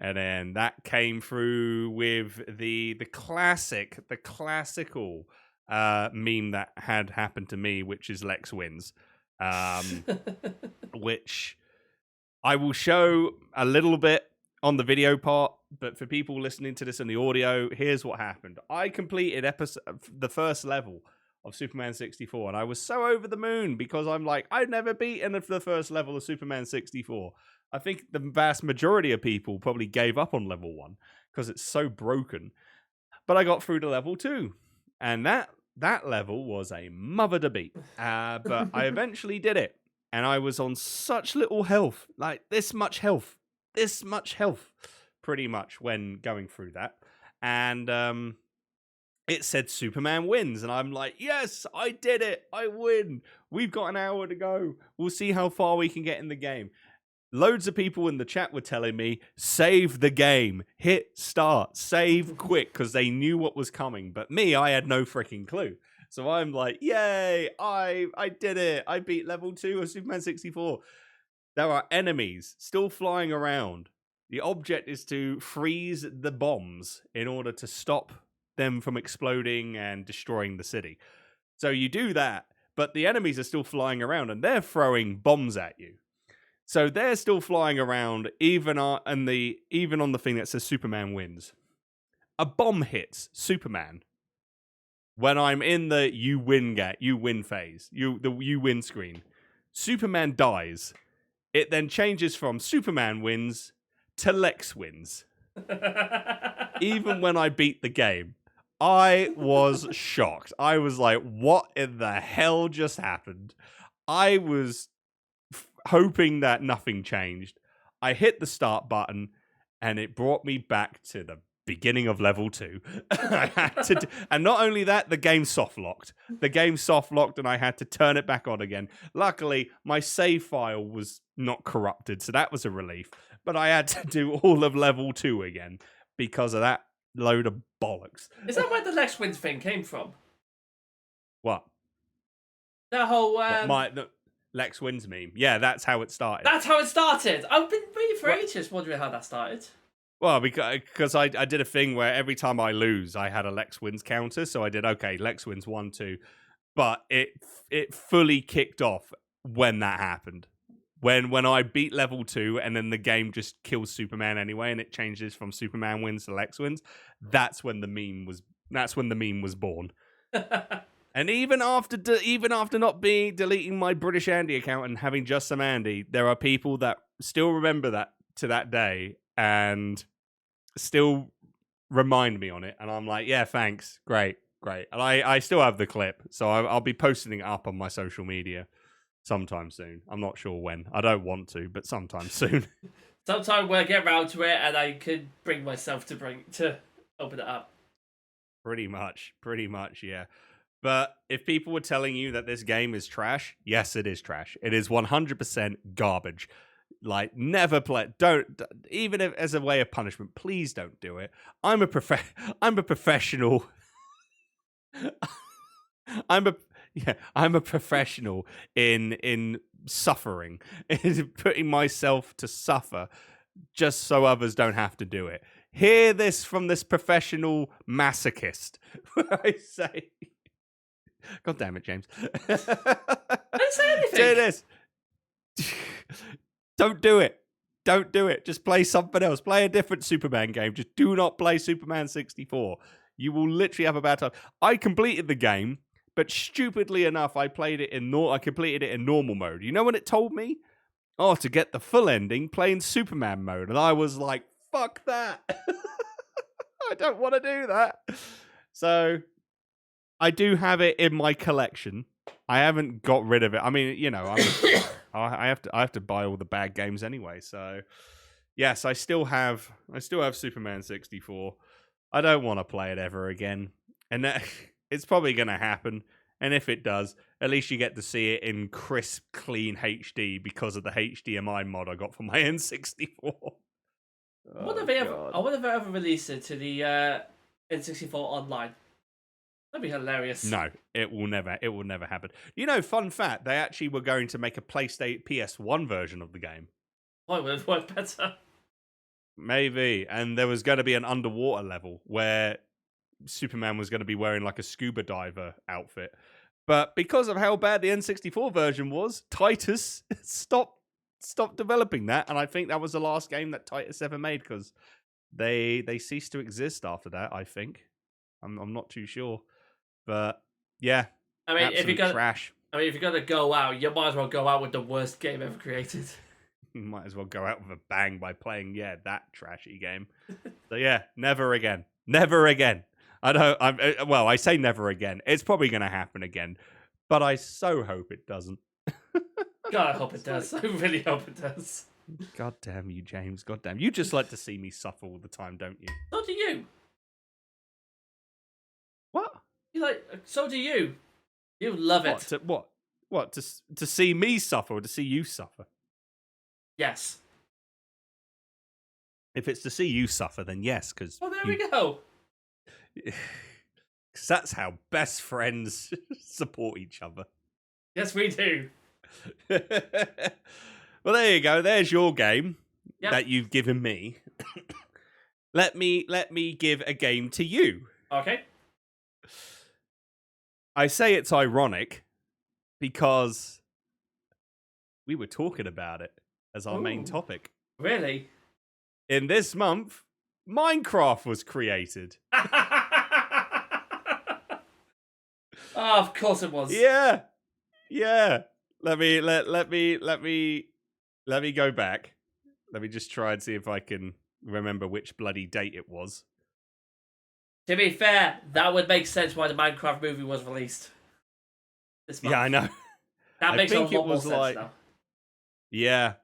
Speaker 3: And then that came through with the classical meme that had happened to me, which is Lex wins. Which I will show a little bit on the video part, but for people listening to this in the audio, here's what happened. I completed the first level of Superman 64, and I was so over the moon because I'm like, I've never beaten the first level of Superman 64. I think the vast majority of people probably gave up on level 1 because it's so broken. But I got through to level 2, and that level was a mother to beat. But I eventually did it. and I was on such little health, like this much health, pretty much when going through that. And it said Superman wins, and I'm like, yes, I did it, I win. We've got an hour to go. We'll see how far we can get in the game. Loads of people in the chat were telling me, save the game, hit start, save quick, because they knew what was coming. But me, I had no freaking clue. So I'm like, yay, I did it. I beat level 2 of Superman 64. There are enemies still flying around. The object is to freeze the bombs in order to stop them from exploding and destroying the city. So you do that, but the enemies are still flying around and they're throwing bombs at you. So they're still flying around, even on the thing that says Superman wins. A bomb hits Superman when I'm in the you win phase, the you win screen. Superman dies. It then changes from Superman wins to Lex wins. Even when I beat the game, I was shocked. I was like, what in the hell just happened? I was hoping that nothing changed. I hit the start button and it brought me back to the beginning of level 2. I had to and not only that, the game soft locked. And I had to turn it back on again. Luckily, my save file was not corrupted, so that was a relief. But I had to do all of level 2 again because of that load of bollocks.
Speaker 4: Is that where the Lex wins thing came from?
Speaker 3: What?
Speaker 4: That whole
Speaker 3: The Lex wins meme. Yeah, that's how it started.
Speaker 4: That's how it started. I've been reading for ages, wondering how that started.
Speaker 3: Well, because I did a thing where every time I lose, I had a Lex wins counter. So I did, okay, Lex wins 1, 2. But it fully kicked off when that happened. When I beat level 2 and then the game just kills Superman anyway and it changes from Superman wins to Lex wins, that's when the meme was born. And even after not deleting my British Andy account and having just some Andy, there are people that still remember that to that day and still remind me on it. And I'm like, yeah, thanks. Great. And I still have the clip. So I'll be posting it up on my social media sometime soon. I'm not sure when. I don't want to, but sometime soon.
Speaker 4: Sometime we'll get round to it and I could bring myself to open it up.
Speaker 3: Pretty much, yeah. But if people were telling you that this game is trash, yes, it is trash. It is 100% garbage. Like, never play. Don't, even if, as a way of punishment, please don't do it. I'm a professional. I'm a professional in suffering, in putting myself to suffer, just so others don't have to do it. Hear this from this professional masochist. I say. God damn it, James.
Speaker 4: I didn't say anything.
Speaker 3: Say this. Don't do it. Don't do it. Just play something else. Play a different Superman game. Just do not play Superman 64. You will literally have a bad time. I completed the game, but stupidly enough, I completed it in normal mode. You know what it told me? Oh, to get the full ending, play in Superman mode. And I was like, fuck that. I don't want to do that. So I do have it in my collection. I haven't got rid of it. I mean, you know, I have to buy all the bad games anyway. So yes, I still have Superman 64. I don't want to play it ever again, and it's probably going to happen. And if it does, at least you get to see it in crisp, clean HD because of the HDMI mod I got for my N64.
Speaker 4: I wonder if they ever release it to the N64 online. That'd be hilarious.
Speaker 3: No, it will never happen. You know, fun fact, they actually were going to make a PS1 version of the game.
Speaker 4: Oh, it would have worked better.
Speaker 3: Maybe. And there was going to be an underwater level where Superman was going to be wearing like a scuba diver outfit. But because of how bad the N64 version was, Titus stopped developing that. And I think that was the last game that Titus ever made because they ceased to exist after that, I think. I'm not too sure. But yeah,
Speaker 4: I mean, if you're gonna
Speaker 3: trash.
Speaker 4: I mean, if you're gonna go out, you might as well go out with the worst game ever created.
Speaker 3: You might as well go out with a bang by playing that trashy game. So yeah, never again. Never again. I say never again. It's probably gonna happen again, but I so hope it doesn't.
Speaker 4: God, I hope it does. I really hope it does.
Speaker 3: God damn you, James. God damn. You just like to see me suffer all the time, don't you?
Speaker 4: So do you.
Speaker 3: What?
Speaker 4: You like? So do you. You love it.
Speaker 3: What? To see me suffer or to see you suffer?
Speaker 4: Yes.
Speaker 3: If it's to see you suffer, then yes, because.
Speaker 4: Oh, there we go.
Speaker 3: Because that's how best friends support each other.
Speaker 4: Yes, we do.
Speaker 3: Well, there you go. There's your game
Speaker 4: Yep.
Speaker 3: that you've given me. Let me give a game to you.
Speaker 4: Okay.
Speaker 3: I say it's ironic because we were talking about it as our main
Speaker 4: Ooh.
Speaker 3: topic.
Speaker 4: Really?
Speaker 3: In this month, Minecraft was created.
Speaker 4: Oh, of course it was.
Speaker 3: Yeah. Let me go back. Let me just try and see if I can remember which bloody date it was.
Speaker 4: To be fair, that would make sense why the Minecraft movie was released. This month.
Speaker 3: Yeah, I know.
Speaker 4: That
Speaker 3: I
Speaker 4: makes
Speaker 3: think
Speaker 4: a lot
Speaker 3: it
Speaker 4: more
Speaker 3: was
Speaker 4: sense
Speaker 3: like-
Speaker 4: now.
Speaker 3: Yeah.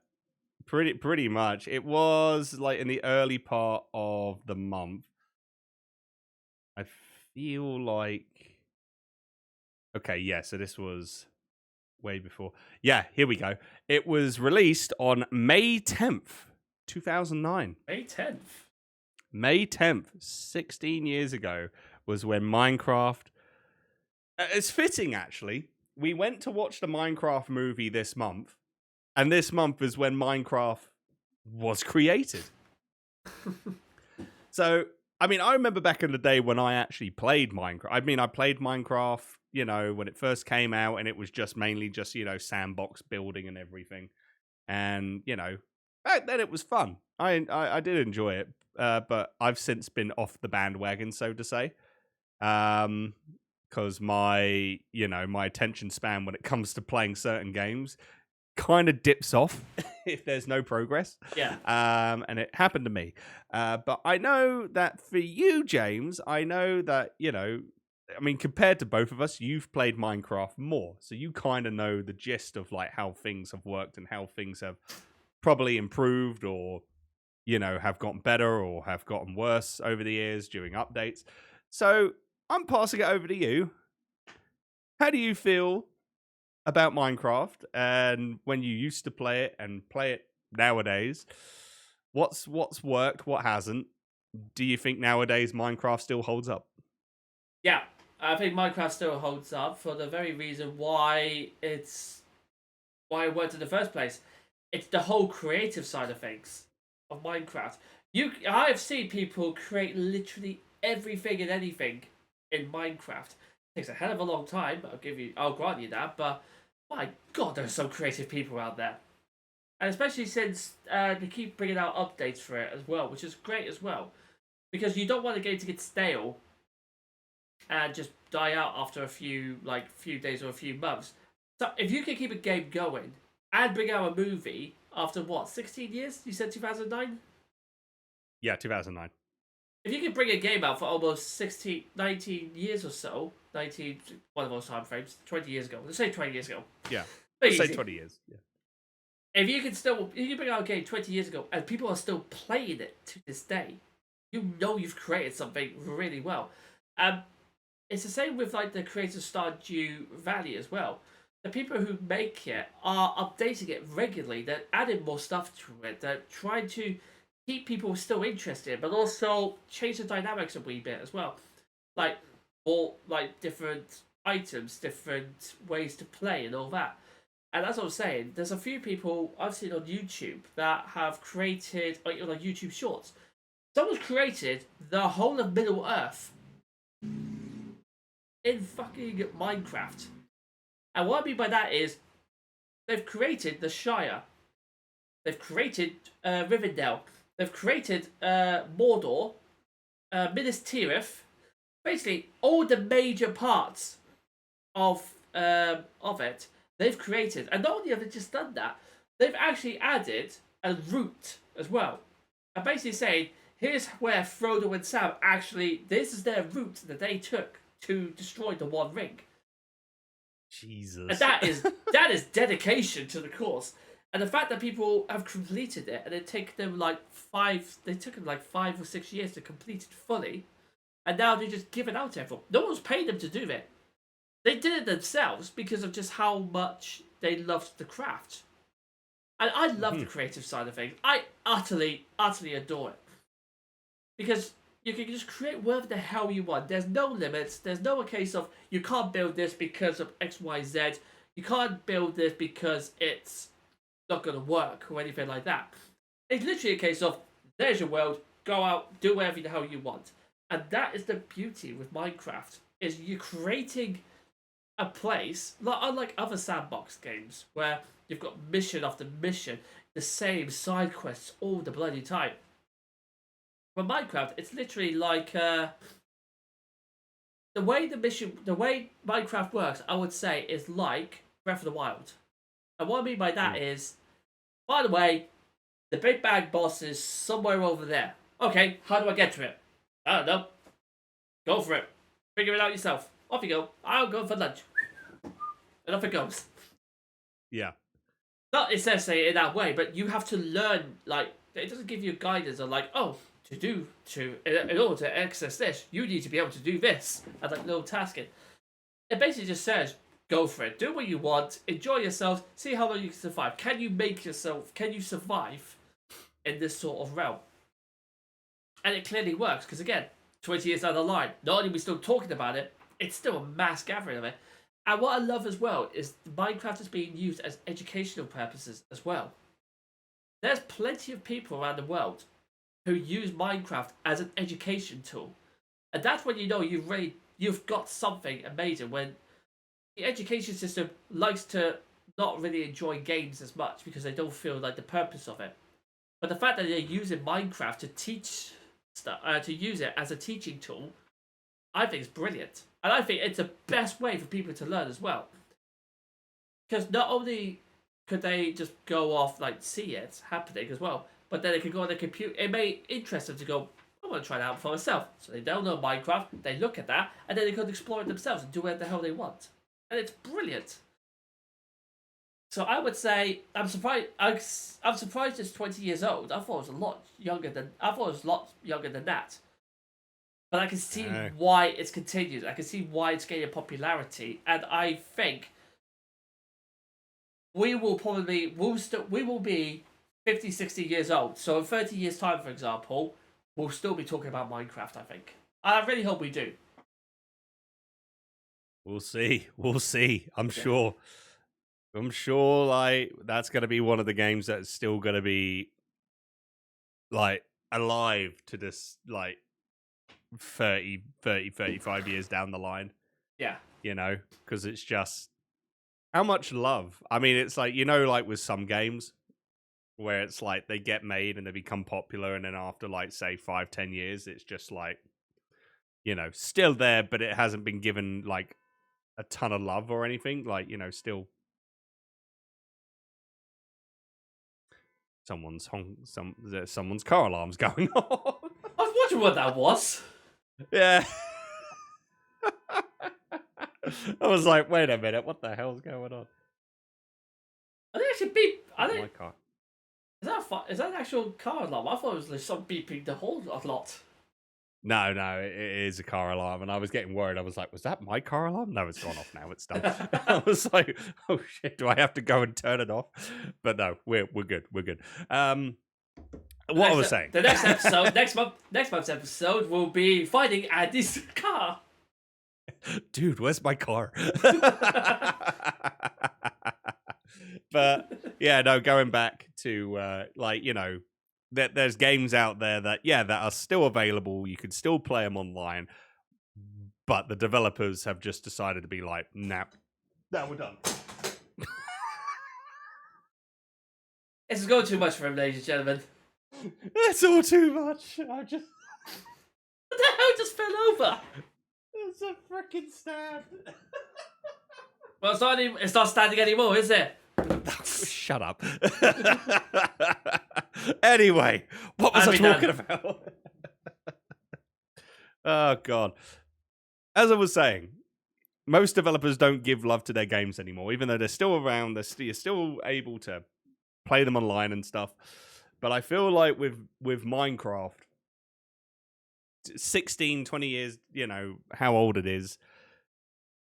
Speaker 3: Pretty much. It was like in the early part of the month. I feel like okay, yeah, so this was way before. Yeah, here we go. It was released on May 10th, 2009.
Speaker 4: May 10th.
Speaker 3: May 10th, 16 years ago, was when Minecraft. It's fitting, actually. We went to watch the Minecraft movie this month, and this month is when Minecraft was created. So, I mean, I remember back in the day when I actually played Minecraft. I mean, I played Minecraft, you know, when it first came out, and it was just mainly just, you know, sandbox building and everything. And, you know, back then it was fun. I did enjoy it. But I've since been off the bandwagon, so to say, because my attention span when it comes to playing certain games kind of dips off if there's no progress.
Speaker 4: Yeah.
Speaker 3: And it happened to me. But I know that for you, James, I know that, you know, I mean, compared to both of us, you've played Minecraft more, so you kind of know the gist of like how things have worked and how things have probably improved or, you know, have gotten better or have gotten worse over the years during updates. So I'm passing it over to you. How do you feel about Minecraft and when you used to play it and play it nowadays? What's worked? What hasn't? Do you think nowadays Minecraft still holds up?
Speaker 4: Yeah, I think Minecraft still holds up for the very reason why it worked in the first place. It's the whole creative side of things of Minecraft. I've seen people create literally everything and anything in Minecraft. It takes a hell of a long time. I'll grant you that. But my God, there's some creative people out there, and especially since they keep bringing out updates for it as well, which is great as well, because you don't want a game to get stale and just die out after a few days or a few months. So if you can keep a game going and bring out a movie after what, 16 years? You said 2009?
Speaker 3: Yeah, 2009.
Speaker 4: If you can bring a game out for almost 19 years or so, one of those time frames, 20 years ago. Let's say 20 years ago.
Speaker 3: Yeah.
Speaker 4: Easy.
Speaker 3: Say 20 years. Yeah.
Speaker 4: If you can bring out a game 20 years ago and people are still playing it to this day, you know you've created something really well. It's the same with like the Creator Stardew Valley as well. The people who make it are updating it regularly. They're adding more stuff to it. They're trying to keep people still interested, but also change the dynamics a wee bit as well. Like more like different items, different ways to play, and all that. And as I was saying, there's a few people I've seen on YouTube that have created like YouTube Shorts. Someone's created the whole of Middle Earth in fucking Minecraft. And what I mean by that is they've created the Shire. They've created Rivendell. They've created Mordor, Minas Tirith. Basically, all the major parts of it, they've created. And not only have they just done that, they've actually added a route as well. And basically saying, here's where Frodo and Sam this is their route that they took to destroy the One Ring.
Speaker 3: Jesus.
Speaker 4: And that is dedication to the course. And the fact that people have completed it, and it took them like 5 or 6 years to complete it fully, and now they just give it out to everyone. No one's paid them to do it. They did it themselves because of just how much they loved the craft. And I love the creative side of things. I utterly adore it. Because you can just create whatever the hell you want. There's no limits. There's no case of you can't build this because of X, Y, Z. You can't build this because it's not going to work or anything like that. It's literally a case of, there's your world, go out, do whatever the hell you want. And that is the beauty with Minecraft, is you're creating a place, unlike other sandbox games, where you've got mission after mission, the same side quests all the bloody time. With Minecraft, it's literally like, the way Minecraft works, I would say, is like Breath of the Wild. And what I mean by that is, by the way, the big bad boss is somewhere over there. Okay, how do I get to it? I don't know. Go for it. Figure it out yourself. Off you go. I'll go for lunch. And off it goes.
Speaker 3: Yeah.
Speaker 4: Not essentially in that way, but you have to learn, like, it doesn't give you guidance on, like, oh, in order to access this, you need to be able to do this. And like little tasking. It basically just says, go for it. Do what you want. Enjoy yourself. See how long you can survive. Can you survive in this sort of realm? And it clearly works, because again, 20 years down the line, not only are we still talking about it, it's still a mass gathering of it. And what I love as well is Minecraft is being used as educational purposes as well. There's plenty of people around the world who use Minecraft as an education tool. And that's when you know you've got something amazing, when the education system likes to not really enjoy games as much because they don't feel like the purpose of it. But the fact that they're using Minecraft to teach stuff, to use it as a teaching tool, I think is brilliant. And I think it's the best way for people to learn as well. Because not only could they just go off, like, see it happening as well, but then they could go on their computer. It may interest them to go, I want to try that out for myself. So they download Minecraft, they look at that, and then they could explore it themselves and do whatever the hell they want. And it's brilliant. So I would say I'm surprised. I'm surprised it's 20 years old. I thought it was a lot younger than that. But I can see why it's continued. I can see why it's gaining popularity, and I think we will be 50, 60 years old. So in 30 years' time, for example, we'll still be talking about Minecraft. I think. I really hope we do.
Speaker 3: We'll see. I'm sure. Like, that's going to be one of the games that's still going to be, like, alive to this, like, 35 years down the line.
Speaker 4: Yeah.
Speaker 3: You know, because it's just how much love. I mean, it's like, you know, like with some games where it's like they get made and they become popular, and then after, like, say 5-10 years, it's just like, you know, still there, but it hasn't been given, like, a ton of love or anything. Like, you know, still someone's car alarm's going on.
Speaker 4: I was wondering what that was.
Speaker 3: Yeah. I was like, wait a minute, what the hell's going on?
Speaker 4: I think I should beep.
Speaker 3: My car.
Speaker 4: Is that an actual car alarm? I thought it was like some beeping the whole lot.
Speaker 3: No, it is a car alarm, and I was getting worried. I was like, was that my car alarm? No, it's gone off now. It's done. I was like, oh shit, do I have to go and turn it off? But no, we're good. We're good. What I was saying.
Speaker 4: The next episode, next month's episode will be finding Andy's car.
Speaker 3: Dude, where's my car? But yeah, no, going back to like, you know, there's games out there that are still available. You can still play them online, but the developers have just decided to be like, nah, we're done.
Speaker 4: This is going too much for him, ladies and gentlemen.
Speaker 3: It's all too much. What
Speaker 4: the hell just fell over?
Speaker 3: It's a freaking stand.
Speaker 4: Well, it's not standing anymore, is it?
Speaker 3: Shut up. Anyway, what was I talking about? Oh, God. As I was saying, most developers don't give love to their games anymore, even though they're still around. You're still able to play them online and stuff. But I feel like with Minecraft, 16, 20 years, how old it is,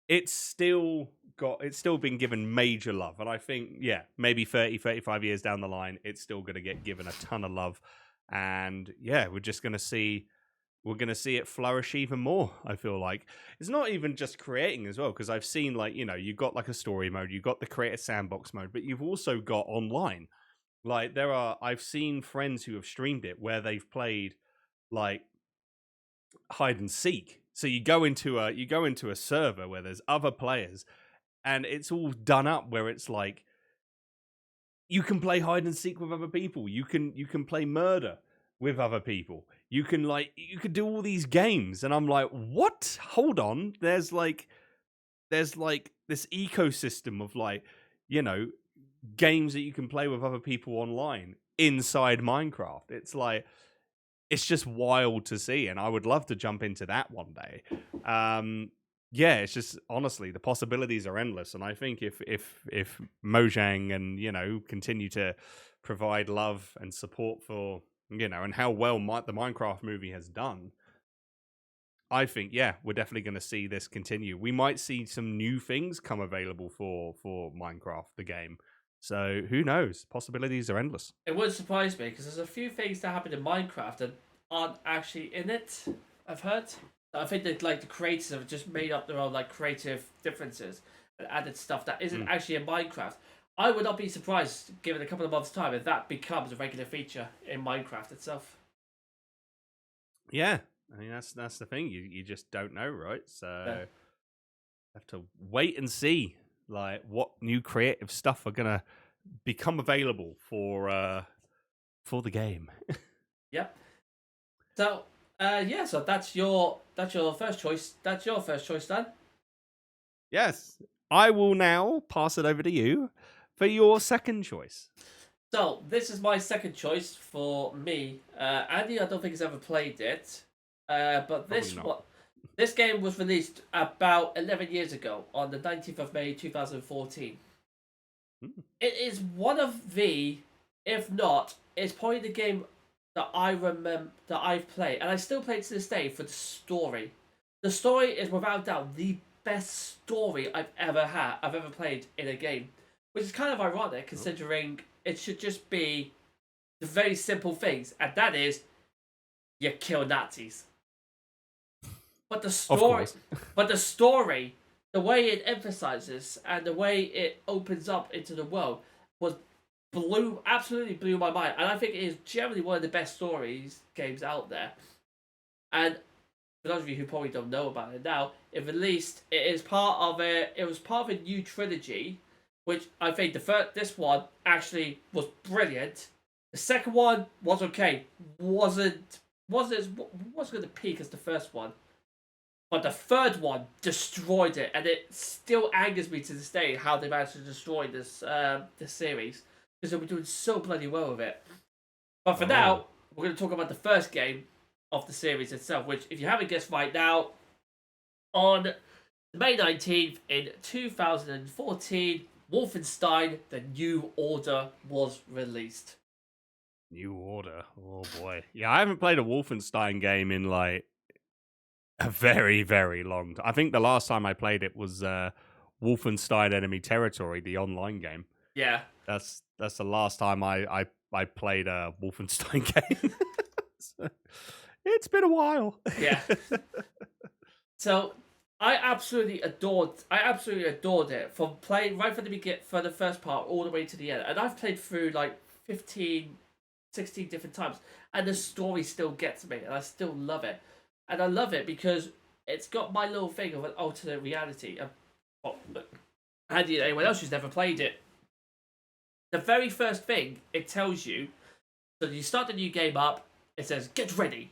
Speaker 3: it's still been given major love. And I think, maybe 30, 35 years down the line, it's still going to get given a ton of love. And we're just going to see it flourish even more. I feel like it's not even just creating as well, because I've seen you've got like a story mode, you've got the creative sandbox mode, but you've also got online. Like I've seen friends who have streamed it where they've played like hide and seek. So you go into a server where there's other players, and it's all done up where it's like you can play hide and seek with other people. You can play murder with other people. You can do all these games, and I'm like, what? Hold on. There's like this ecosystem of games that you can play with other people online inside Minecraft. It's just wild to see, and I would love to jump into that one day. It's just, honestly, the possibilities are endless, and I think if Mojang and continue to provide love and support for and how well the Minecraft movie has done, I think we're definitely going to see this continue. We might see some new things come available for Minecraft the game. So who knows? Possibilities are endless.
Speaker 4: It wouldn't surprise me, because there's a few things that happen in Minecraft that aren't actually in it, I've heard. I think that the creators have just made up their own creative differences and added stuff that isn't actually in Minecraft. I would not be surprised, given a couple of months' time, if that becomes a regular feature in Minecraft itself.
Speaker 3: Yeah, I mean that's the thing. You just don't know, right? So have to wait and see what new creative stuff are gonna become available for the game.
Speaker 4: Yep. So so that's your first choice. That's your first choice, Dan.
Speaker 3: Yes, I will now pass it over to you for your second choice.
Speaker 4: So this is my second choice for me. Andy, I don't think has ever played it, but this game was released about 11 years ago on the 19th of May 2014. It is one of if not, it's probably the game that I remember that I've played, and I still play it to this day for the story. The story is without doubt the best story I've ever played in a game, which is kind of ironic considering it should just be the very simple things, and that is you kill Nazis. But the story, the way it emphasizes and the way it opens up into the world absolutely blew my mind, and I think it is generally one of the best games out there. And for those of you who probably don't know about it now, it was part of a new trilogy, which I think this one actually was brilliant. The second one was okay, wasn't going to peak as the first one, but the third one destroyed it, and it still angers me to this day how they managed to destroy this series, because they were doing so bloody well with it. But for now, we're going to talk about the first game of the series itself, which, if you haven't guessed right now, on May 19th in 2014, Wolfenstein: The New Order was released.
Speaker 3: New Order? Oh boy. Yeah, I haven't played a Wolfenstein game in a very, very long time. I think the last time I played it was Wolfenstein Enemy Territory, the online game.
Speaker 4: Yeah.
Speaker 3: That's the last time I played a Wolfenstein game. So, it's been a while.
Speaker 4: Yeah. So I absolutely adored it from playing right from the beginning, for the first part all the way to the end. And I've played through 15, 16 different times, and the story still gets me, and I still love it. And I love it because it's got my little thing of an alternate reality. Andy, anyone else who's never played it, the very first thing it tells you, so you start the new game up, it says, get ready.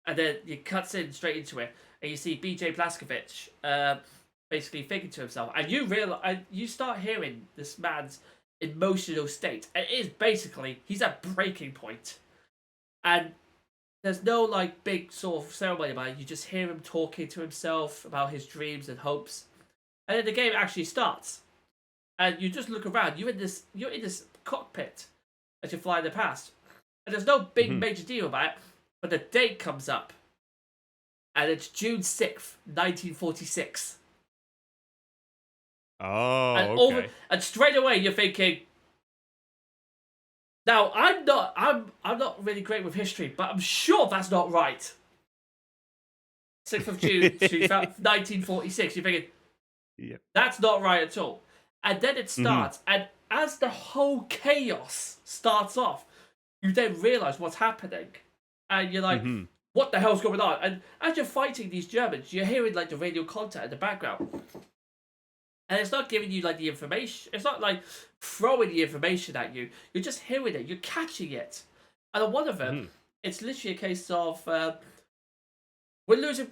Speaker 4: And then it cuts in straight into it, and you see BJ Blazkowicz basically thinking to himself, and you start hearing this man's emotional state. And it is basically, he's at breaking point. And there's no big sort of ceremony about it. You just hear him talking to himself about his dreams and hopes. and then the game actually starts, and you just look around. You're in this cockpit as you're flying past, and there's no big major deal about it, but the date comes up, and it's June 6th, 1946.
Speaker 3: Oh,
Speaker 4: And
Speaker 3: okay.
Speaker 4: and straight away you're thinking. Now I'm not really great with history, but I'm sure that's not right. 6th of June, 1946. You're thinking,
Speaker 3: Yep.
Speaker 4: that's not right at all. And then it starts, and as the whole chaos starts off, you then realise what's happening, and you're like, what the hell's going on? And as you're fighting these Germans, you're hearing like the radio contact in the background. And it's not giving you like the information. It's not like throwing the information at you. You're just hearing it. You're catching it. And on one of them, it's literally a case of we're losing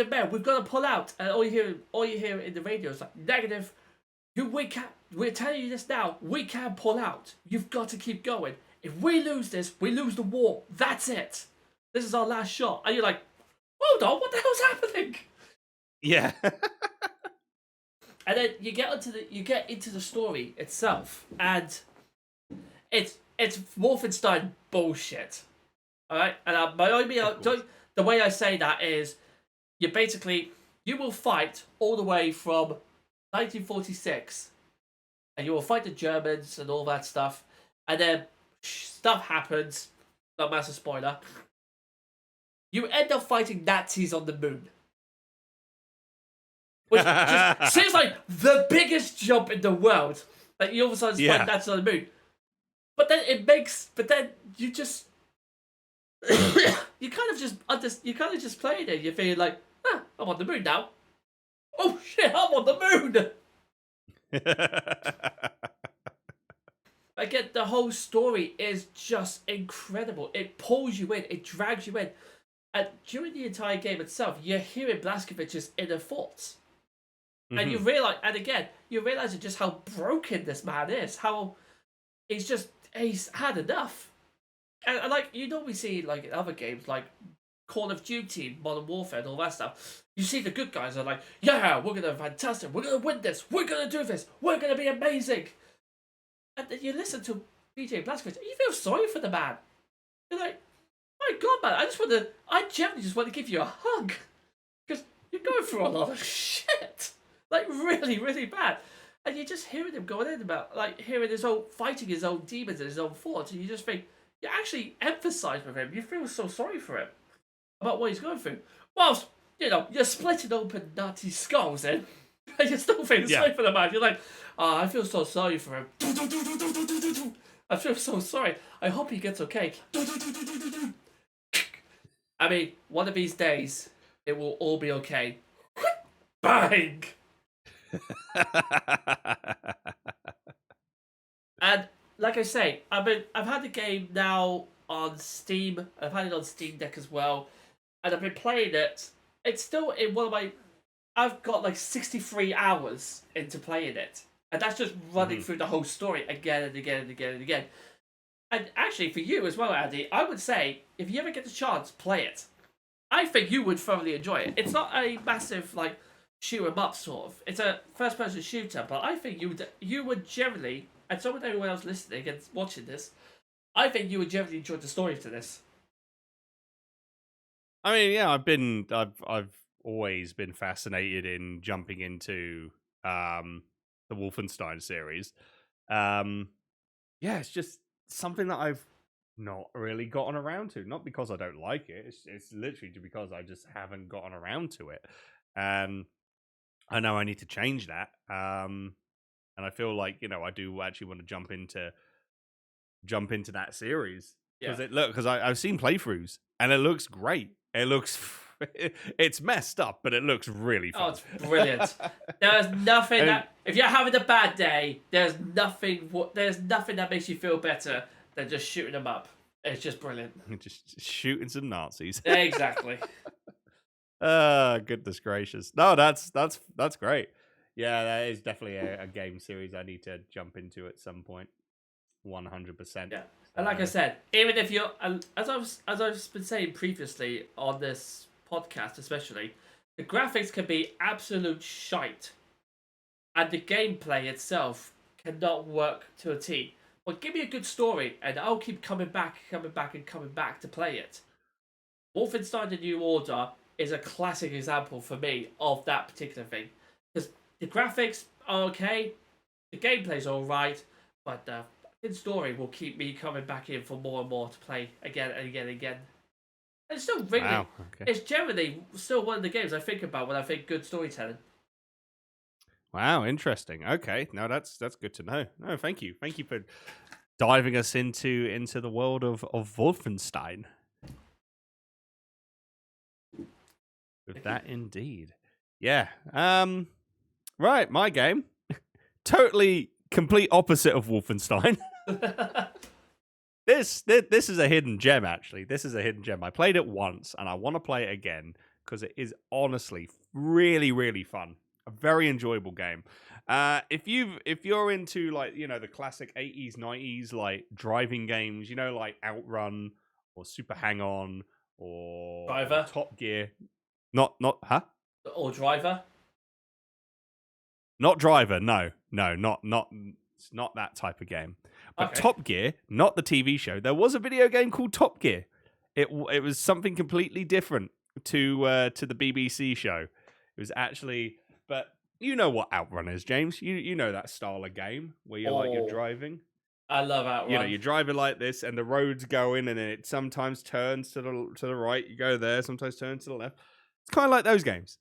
Speaker 4: men. We've got to pull out. And all you hear in the radio is like negative. We're telling you this now. We can't pull out. You've got to keep going. If we lose this, we lose the war. That's it. This is our last shot. And you're like, hold on, what the hell's happening?
Speaker 3: Yeah.
Speaker 4: And then you get into the story itself, and it's Wolfenstein bullshit. All right, and the way I say that is, you will fight all the way from 1946, and you will fight the Germans and all that stuff, and then stuff happens. Not massive spoiler. You end up fighting Nazis on the moon. Which just seems like the biggest jump in the world. Like you all of a sudden find Nazis on the moon. But then you just you kind of just playing it. You're feeling like, I'm on the moon now. Oh shit, I'm on the moon. Again, the whole story is just incredible. It pulls you in, it drags you in. And during the entire game itself, you're hearing Blazkowicz's inner thoughts. And you realize just how broken this man is. How he's had enough. And like you normally see like in other games like Call of Duty, Modern Warfare, and all that stuff. You see the good guys are like, yeah, we're gonna fantastic, we're gonna win this, we're gonna do this, we're gonna be amazing. And then you listen to BJ Blazkowicz, and you feel sorry for the man. You're like, my God, man, I genuinely just want to give you a hug because you're going through a lot of shit. Like really, really bad. And you're just hearing him going in about like hearing fighting his own demons and his own thoughts, and you just think you actually empathise with him. You feel so sorry for him about what he's going through. Whilst, you're splitting open Nazi skulls and you're still feeling sorry for the man. You're like, I feel so sorry for him. I feel so sorry. I hope he gets okay. I mean, one of these days it will all be okay. Bang! And like I say, I've had the game now on Steam. I've had it on Steam Deck as well, and I've been playing it. It's still in one of my. I've got like 63 hours into playing it, and that's just running through the whole story again and again and again and again. And actually, for you as well, Andy, I would say if you ever get the chance, play it. I think you would thoroughly enjoy it. It's not a massive like shoot 'em up sort of. It's a first-person shooter, but I think you would generally, and so would everyone else listening and watching this, I think you would generally enjoy the story to this.
Speaker 3: I mean, yeah, I've always been fascinated in jumping into the Wolfenstein series. It's just something that I've not really gotten around to. Not because I don't like it. It's literally because I just haven't gotten around to it. I know I need to change that. And I feel like, I do actually want to jump into that series. Because I've seen playthroughs and it looks great. It looks it's messed up, but it looks really fun.
Speaker 4: Oh, it's brilliant. There's nothing if you're having a bad day, there's nothing that makes you feel better than just shooting them up. It's just brilliant.
Speaker 3: Just shooting some Nazis.
Speaker 4: Exactly.
Speaker 3: Goodness gracious. No, that's great. Yeah, that is definitely a game series I need to jump into at some point. 100%.
Speaker 4: Yeah. And like I said, even if you're, as I've been saying previously on this podcast especially, the graphics can be absolute shite. and the gameplay itself cannot work to a T. But give me a good story, and I'll keep coming back to play it. Wolfenstein: The New Order is a classic example for me of that particular thing. Because the graphics are okay, the gameplay's alright, but the fucking story will keep me coming back in for more and more to play again and again and again. And it's still really,
Speaker 3: Wow, okay.
Speaker 4: it's generally still one of the games I think about when I think good storytelling.
Speaker 3: Wow, interesting. Okay, no, that's good to know. No, thank you for diving us into the world of Wolfenstein. With that, indeed, yeah. Right, my game, totally complete opposite of Wolfenstein. This is a hidden gem, actually. This is a hidden gem. I played it once, and I want to play it again because it is honestly really, really fun. A very enjoyable game. If you're into like the classic 80s, 90s like driving games, like Outrun or Super Hang On or
Speaker 4: Driver.
Speaker 3: Top Gear, not
Speaker 4: Or Driver.
Speaker 3: Not Driver. No, it's not that type of game. But
Speaker 4: Okay.
Speaker 3: Top Gear, not the TV show. There was a video game called Top Gear. It was something completely different to the BBC show. It was actually, but you know what Outrun is, James. You know that style of game where you're driving.
Speaker 4: I love Outrun.
Speaker 3: You're driving like this, and the road's going, and it sometimes turns to the right. You go there. Sometimes turns to the left. It's kind of like those games.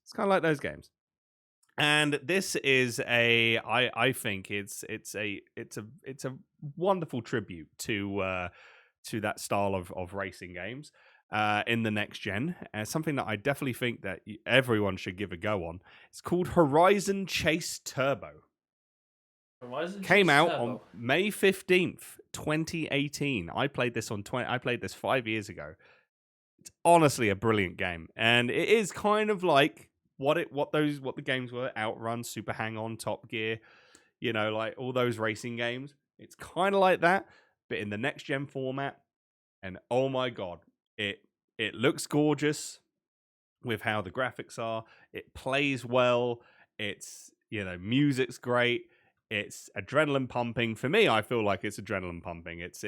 Speaker 3: And this is I think it's a wonderful tribute to that style of racing games in the next gen. Something that I definitely think that everyone should give a go on. It's called Horizon Chase Turbo. Came out on May 15th, 2018. I played this I played this 5 years ago. It's honestly a brilliant game, and it is kind of like what the games were: Outrun, Super Hang On, Top Gear, like all those racing games. It's kind of like that, but in the next gen format. And oh my god, it looks gorgeous with how the graphics are. It plays well. It's music's great. It's adrenaline pumping. For me, I feel like it's adrenaline pumping. It's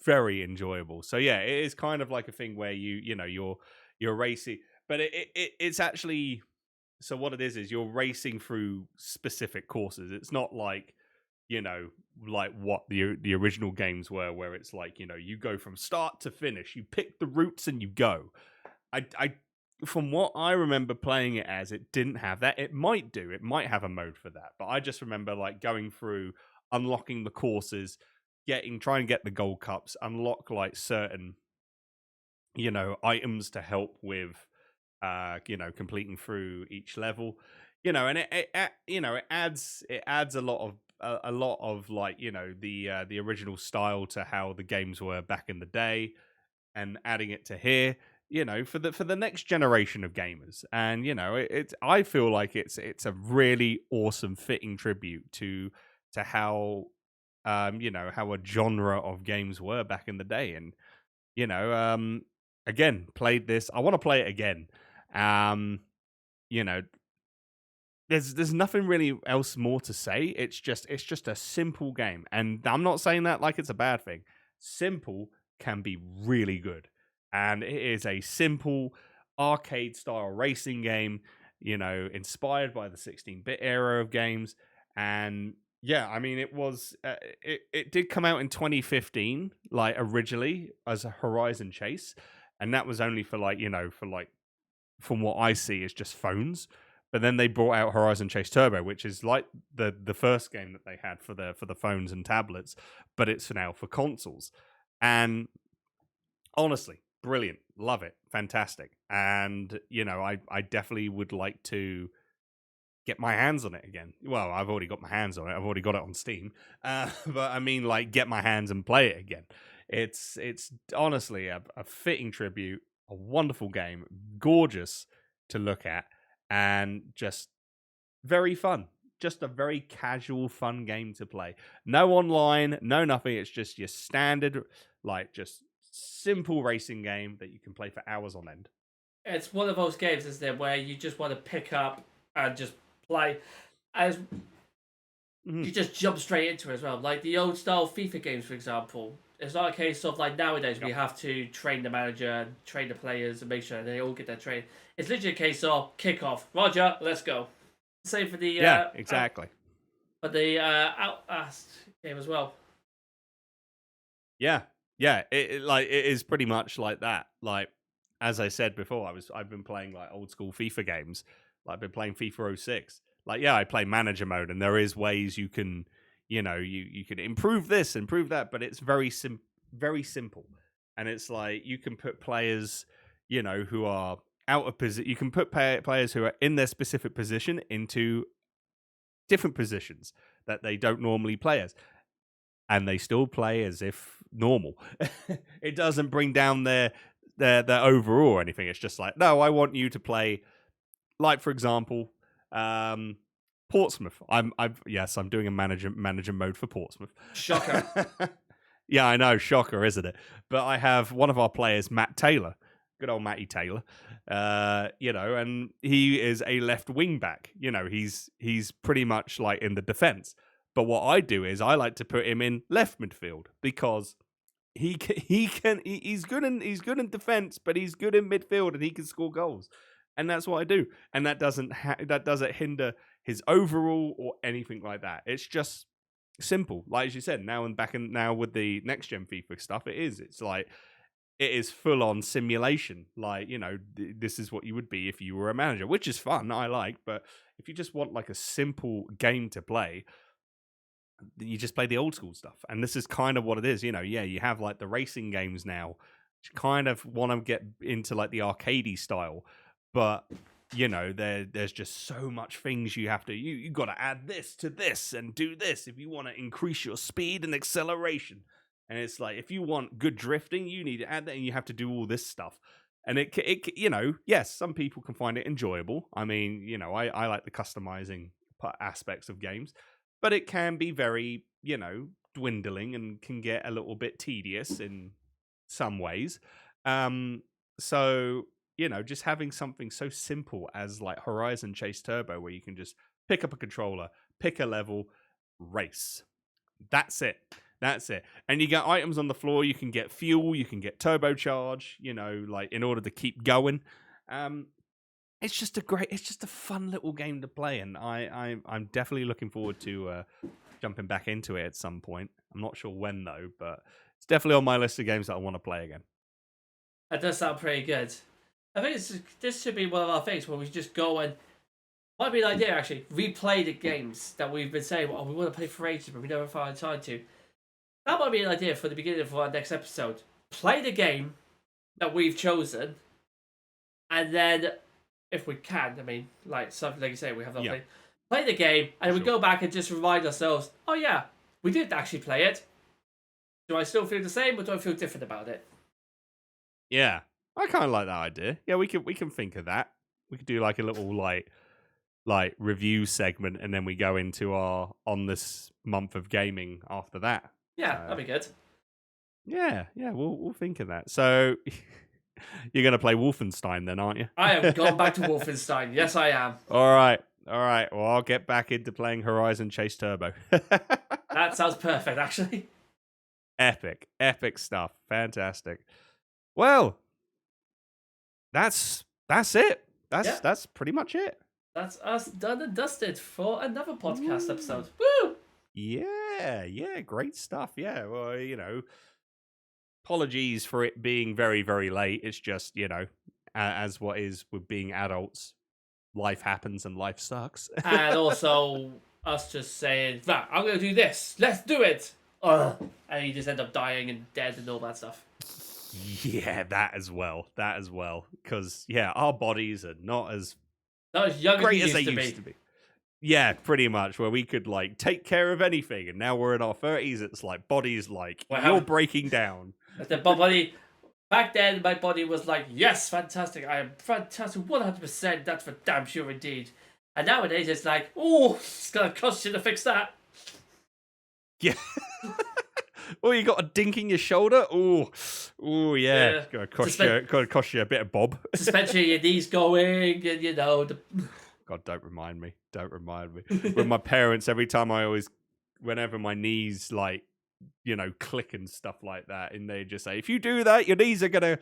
Speaker 3: very enjoyable. So yeah, it is kind of like a thing where you're racing, but it's actually. So what it is you're racing through specific courses. It's not like, like what the original games were, where it's like, you go from start to finish, you pick the routes and you go. I from what I remember playing it as, it didn't have that. It might have a mode for that, but I just remember like going through, unlocking the courses, trying to get the gold cups, unlock like certain, items to help with completing through each level, and it adds a lot of like the original style to how the games were back in the day, and adding it to here, for the next generation of gamers. And I feel like it's a really awesome fitting tribute to how how a genre of games were back in the day. And again, played this. I want to play it again. There's nothing really else more to say. It's just a simple game, and I'm not saying that like it's a bad thing. Simple can be really good, and it is a simple arcade style racing game, inspired by the 16-bit era of games. And yeah, I mean, it was it did come out in 2015, like originally as a Horizon Chase, and that was only for from what I see, is just phones. But then they brought out Horizon Chase Turbo, which is like the first game that they had for the phones and tablets, but it's now for consoles. And honestly, brilliant, love it, fantastic. And I definitely would like to get my hands on it again. Well, I've already got my hands on it. I've already got it on Steam. But I mean, like, get my hands and play it again. It's honestly a fitting tribute. A wonderful game, gorgeous to look at, and just very fun. Just a very casual, fun game to play. No online, no nothing. It's just your standard, like, just simple racing game that you can play for hours on end.
Speaker 4: It's one of those games, isn't it, where you just want to pick up and just play. As you just jump straight into it as well. Like the old style FIFA games, for example. It's not a case of like nowadays we have to train the manager and train the players and make sure they all get their training. It's literally a case of kick off. Roger, let's go. Same for the
Speaker 3: exactly.
Speaker 4: But the Outlast game as well.
Speaker 3: Yeah, it is pretty much like that. Like as I said before, I've been playing like old school FIFA games. Like I've been playing FIFA 06. Like I play manager mode, and there is ways you can, you can improve this, improve that, but it's very simple. And it's like you can put players, who are out of position. You can put players who are in their specific position into different positions that they don't normally play as, and they still play as if normal. It doesn't bring down their overall or anything. It's just like, no, I want you to play, like for example, Portsmouth. I'm doing a manager mode for Portsmouth.
Speaker 4: Shocker.
Speaker 3: Yeah, I know, shocker, isn't it? But I have one of our players, Matt Taylor, good old Matty Taylor. And he is a left wing back. He's pretty much like in the defense. But what I do is I like to put him in left midfield because he's good in defense, but he's good in midfield and he can score goals. And that's what I do. And that doesn't hinder his overall or anything like that. It's just simple. Like as you said, now with the next gen FIFA stuff, it's like it is full on simulation. Like, this is what you would be if you were a manager, which is fun. I like, but if you just want like a simple game to play, you just play the old school stuff. And this is kind of what it is. You have like the racing games now, which kind of want to get into like the arcadey style, but there's just so much things you have to, you got to add this to this and do this if you want to increase your speed and acceleration. And it's like, if you want good drifting, you need to add that, and you have to do all this stuff. And it yes, some people can find it enjoyable. I mean, I like the customizing aspects of games, but it can be very, dwindling and can get a little bit tedious in some ways. So, just having something so simple as like Horizon Chase Turbo, where you can just pick up a controller, pick a level, race. That's it. And you get items on the floor. You can get fuel. You can get turbocharge, like in order to keep going. It's just a fun little game to play. And I'm definitely looking forward to jumping back into it at some point. I'm not sure when though, but it's definitely on my list of games that I want to play again.
Speaker 4: That does sound pretty good. I think this should be one of our things where we just go and, might be an idea actually, replay the games that we've been saying, we want to play for ages, but we never found time to. That might be an idea for the beginning of our next episode. Play the game that we've chosen, and then, if we can, like something like you say, we have not played. Play the game, and we go back and just remind ourselves, oh yeah, we did actually play it. Do I still feel the same, or do I feel different about it?
Speaker 3: Yeah. I kind of like that idea. Yeah, we can think of that. We could do like a little like review segment, and then we go into our on this month of gaming after that.
Speaker 4: Yeah, that'd be good.
Speaker 3: Yeah, we'll think of that. So you're gonna play Wolfenstein then, aren't you?
Speaker 4: I have gone back to Wolfenstein. Yes, I am.
Speaker 3: All right. Well, I'll get back into playing Horizon Chase Turbo.
Speaker 4: That sounds perfect, actually.
Speaker 3: Epic stuff. Fantastic. Well, that's it. That's pretty much it.
Speaker 4: That's us done and dusted for another podcast episode. Woo!
Speaker 3: Yeah, great stuff. Yeah, well, apologies for it being very, very late. It's just, as what is with being adults, life happens and life sucks.
Speaker 4: And also us just saying, right, I'm going to do this. Let's do it. And you just end up dying and dead and all that stuff.
Speaker 3: Yeah, that as well. Because, our bodies are not as
Speaker 4: young
Speaker 3: great
Speaker 4: as
Speaker 3: they used to be. Yeah, pretty much. Where we could, take care of anything. And now we're in our 30s. It's like, bodies, you're breaking down.
Speaker 4: The body... Back then, my body was like, yes, fantastic. I am fantastic. 100%. That's for damn sure indeed. And nowadays, it's like, it's going to cost you to fix that.
Speaker 3: Yeah. You got a dink in your shoulder? Yeah. It's going to cost you a bit of bob.
Speaker 4: Especially your knees going, and,
Speaker 3: God, don't remind me. Don't remind me. With my parents, every time whenever my knees like, click and stuff like that, and they just say, if you do that, your knees are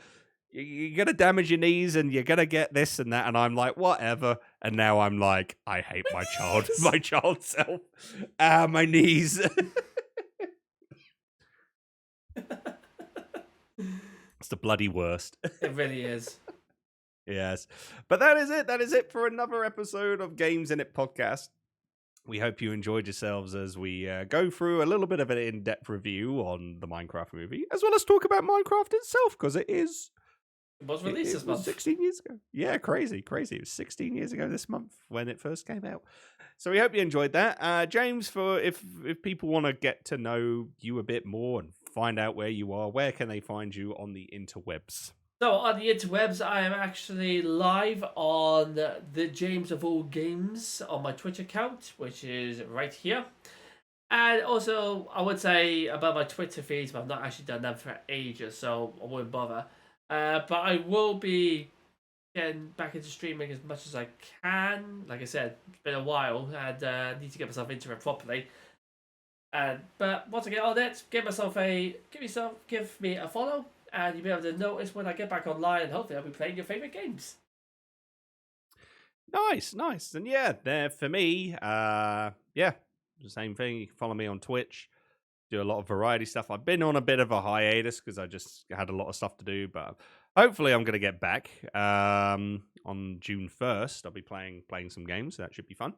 Speaker 3: you're gonna damage your knees and you're gonna get this and that. And I'm like, whatever. And now I'm like, I hate my child self. My knees. It's the bloody worst.
Speaker 4: It really is.
Speaker 3: Yes. But that is it. That is it for another episode of Games Innit Podcast. We hope you enjoyed yourselves as we go through a little bit of an in-depth review on the Minecraft movie, as well as talk about Minecraft itself, because it
Speaker 4: was released this month.
Speaker 3: 16 years ago. Yeah, crazy. It was 16 years ago this month when it first came out. So we hope you enjoyed that. James, if people want to get to know you a bit more and find out where you are, where can they find you on the interwebs?
Speaker 4: So on the interwebs, I am actually live on the James of All Games on my Twitch account, which is right here. And also, I would say about my Twitter feeds, but I've not actually done them for ages, so I won't bother. But I will be getting back into streaming as much as I can. Like I said, it's been a while, and need to get myself into it properly. But once I get on it, give me a follow. And you'll be able to notice when I get back online, and hopefully I'll be playing your favourite games.
Speaker 3: Nice. And yeah, there for me, the same thing. You can follow me on Twitch. Do a lot of variety stuff. I've been on a bit of a hiatus because I just had a lot of stuff to do, but hopefully I'm going to get back on June 1st. I'll be playing some games, so that should be fun.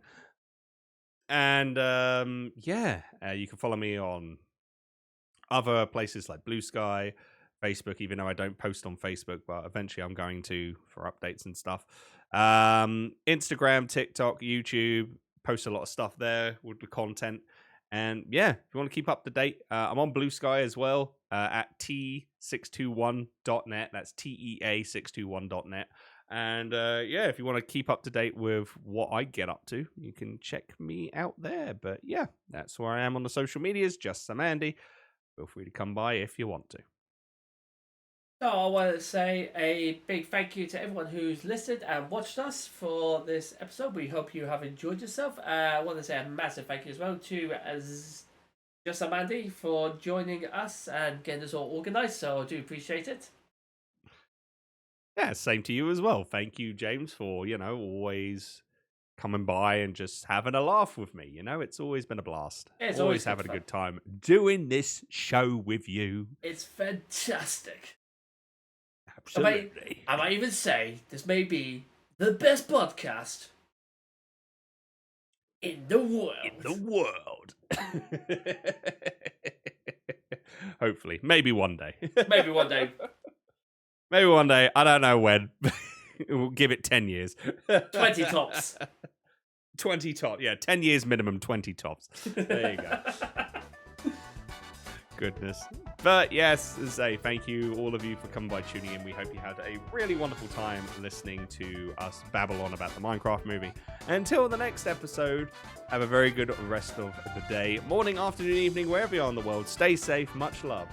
Speaker 3: And you can follow me on other places like Blue Sky, Facebook, even though I don't post on Facebook, but eventually I'm going to for updates and stuff. Instagram, TikTok, YouTube, post a lot of stuff there with the content. And yeah, if you want to keep up to date, I'm on Blue Sky as well at t621.net. That's TEA621.net. And if you want to keep up to date with what I get up to, you can check me out there. But yeah, that's where I am on the social medias, just some Andy. Feel free to come by if you want to.
Speaker 4: So I want to say a big thank you to everyone who's listened and watched us for this episode. We hope you have enjoyed yourself. I want to say a massive thank you as well to Just Mandy for joining us and getting us all organised. So I do appreciate it.
Speaker 3: Yeah, same to you as well. Thank you, James, for, always coming by and just having a laugh with me. It's always been a blast.
Speaker 4: It's
Speaker 3: always having a good time doing this show with you.
Speaker 4: It's fantastic.
Speaker 3: Absolutely.
Speaker 4: I might even say this may be the best podcast in the world.
Speaker 3: Hopefully. Maybe one day.
Speaker 4: Maybe one day.
Speaker 3: Maybe one day. I don't know when. We'll give it 10 years.
Speaker 4: 20 tops.
Speaker 3: 20 tops. Yeah, 10 years minimum, 20 tops. There you go. Goodness. But yes, as I say, thank you all of you for coming by, tuning in. We hope you had a really wonderful time listening to us babble on about the Minecraft movie. Until the next episode, have a very good rest of the day, morning, afternoon, evening, wherever you are in the world. Stay safe. Much love.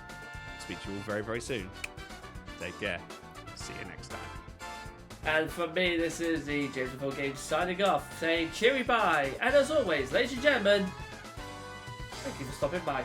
Speaker 3: Speak to you all very, very soon. Take care. See you next time.
Speaker 4: And from me, this is the James of All Games signing off, saying cheery bye. And as always, ladies and gentlemen, thank you for stopping by.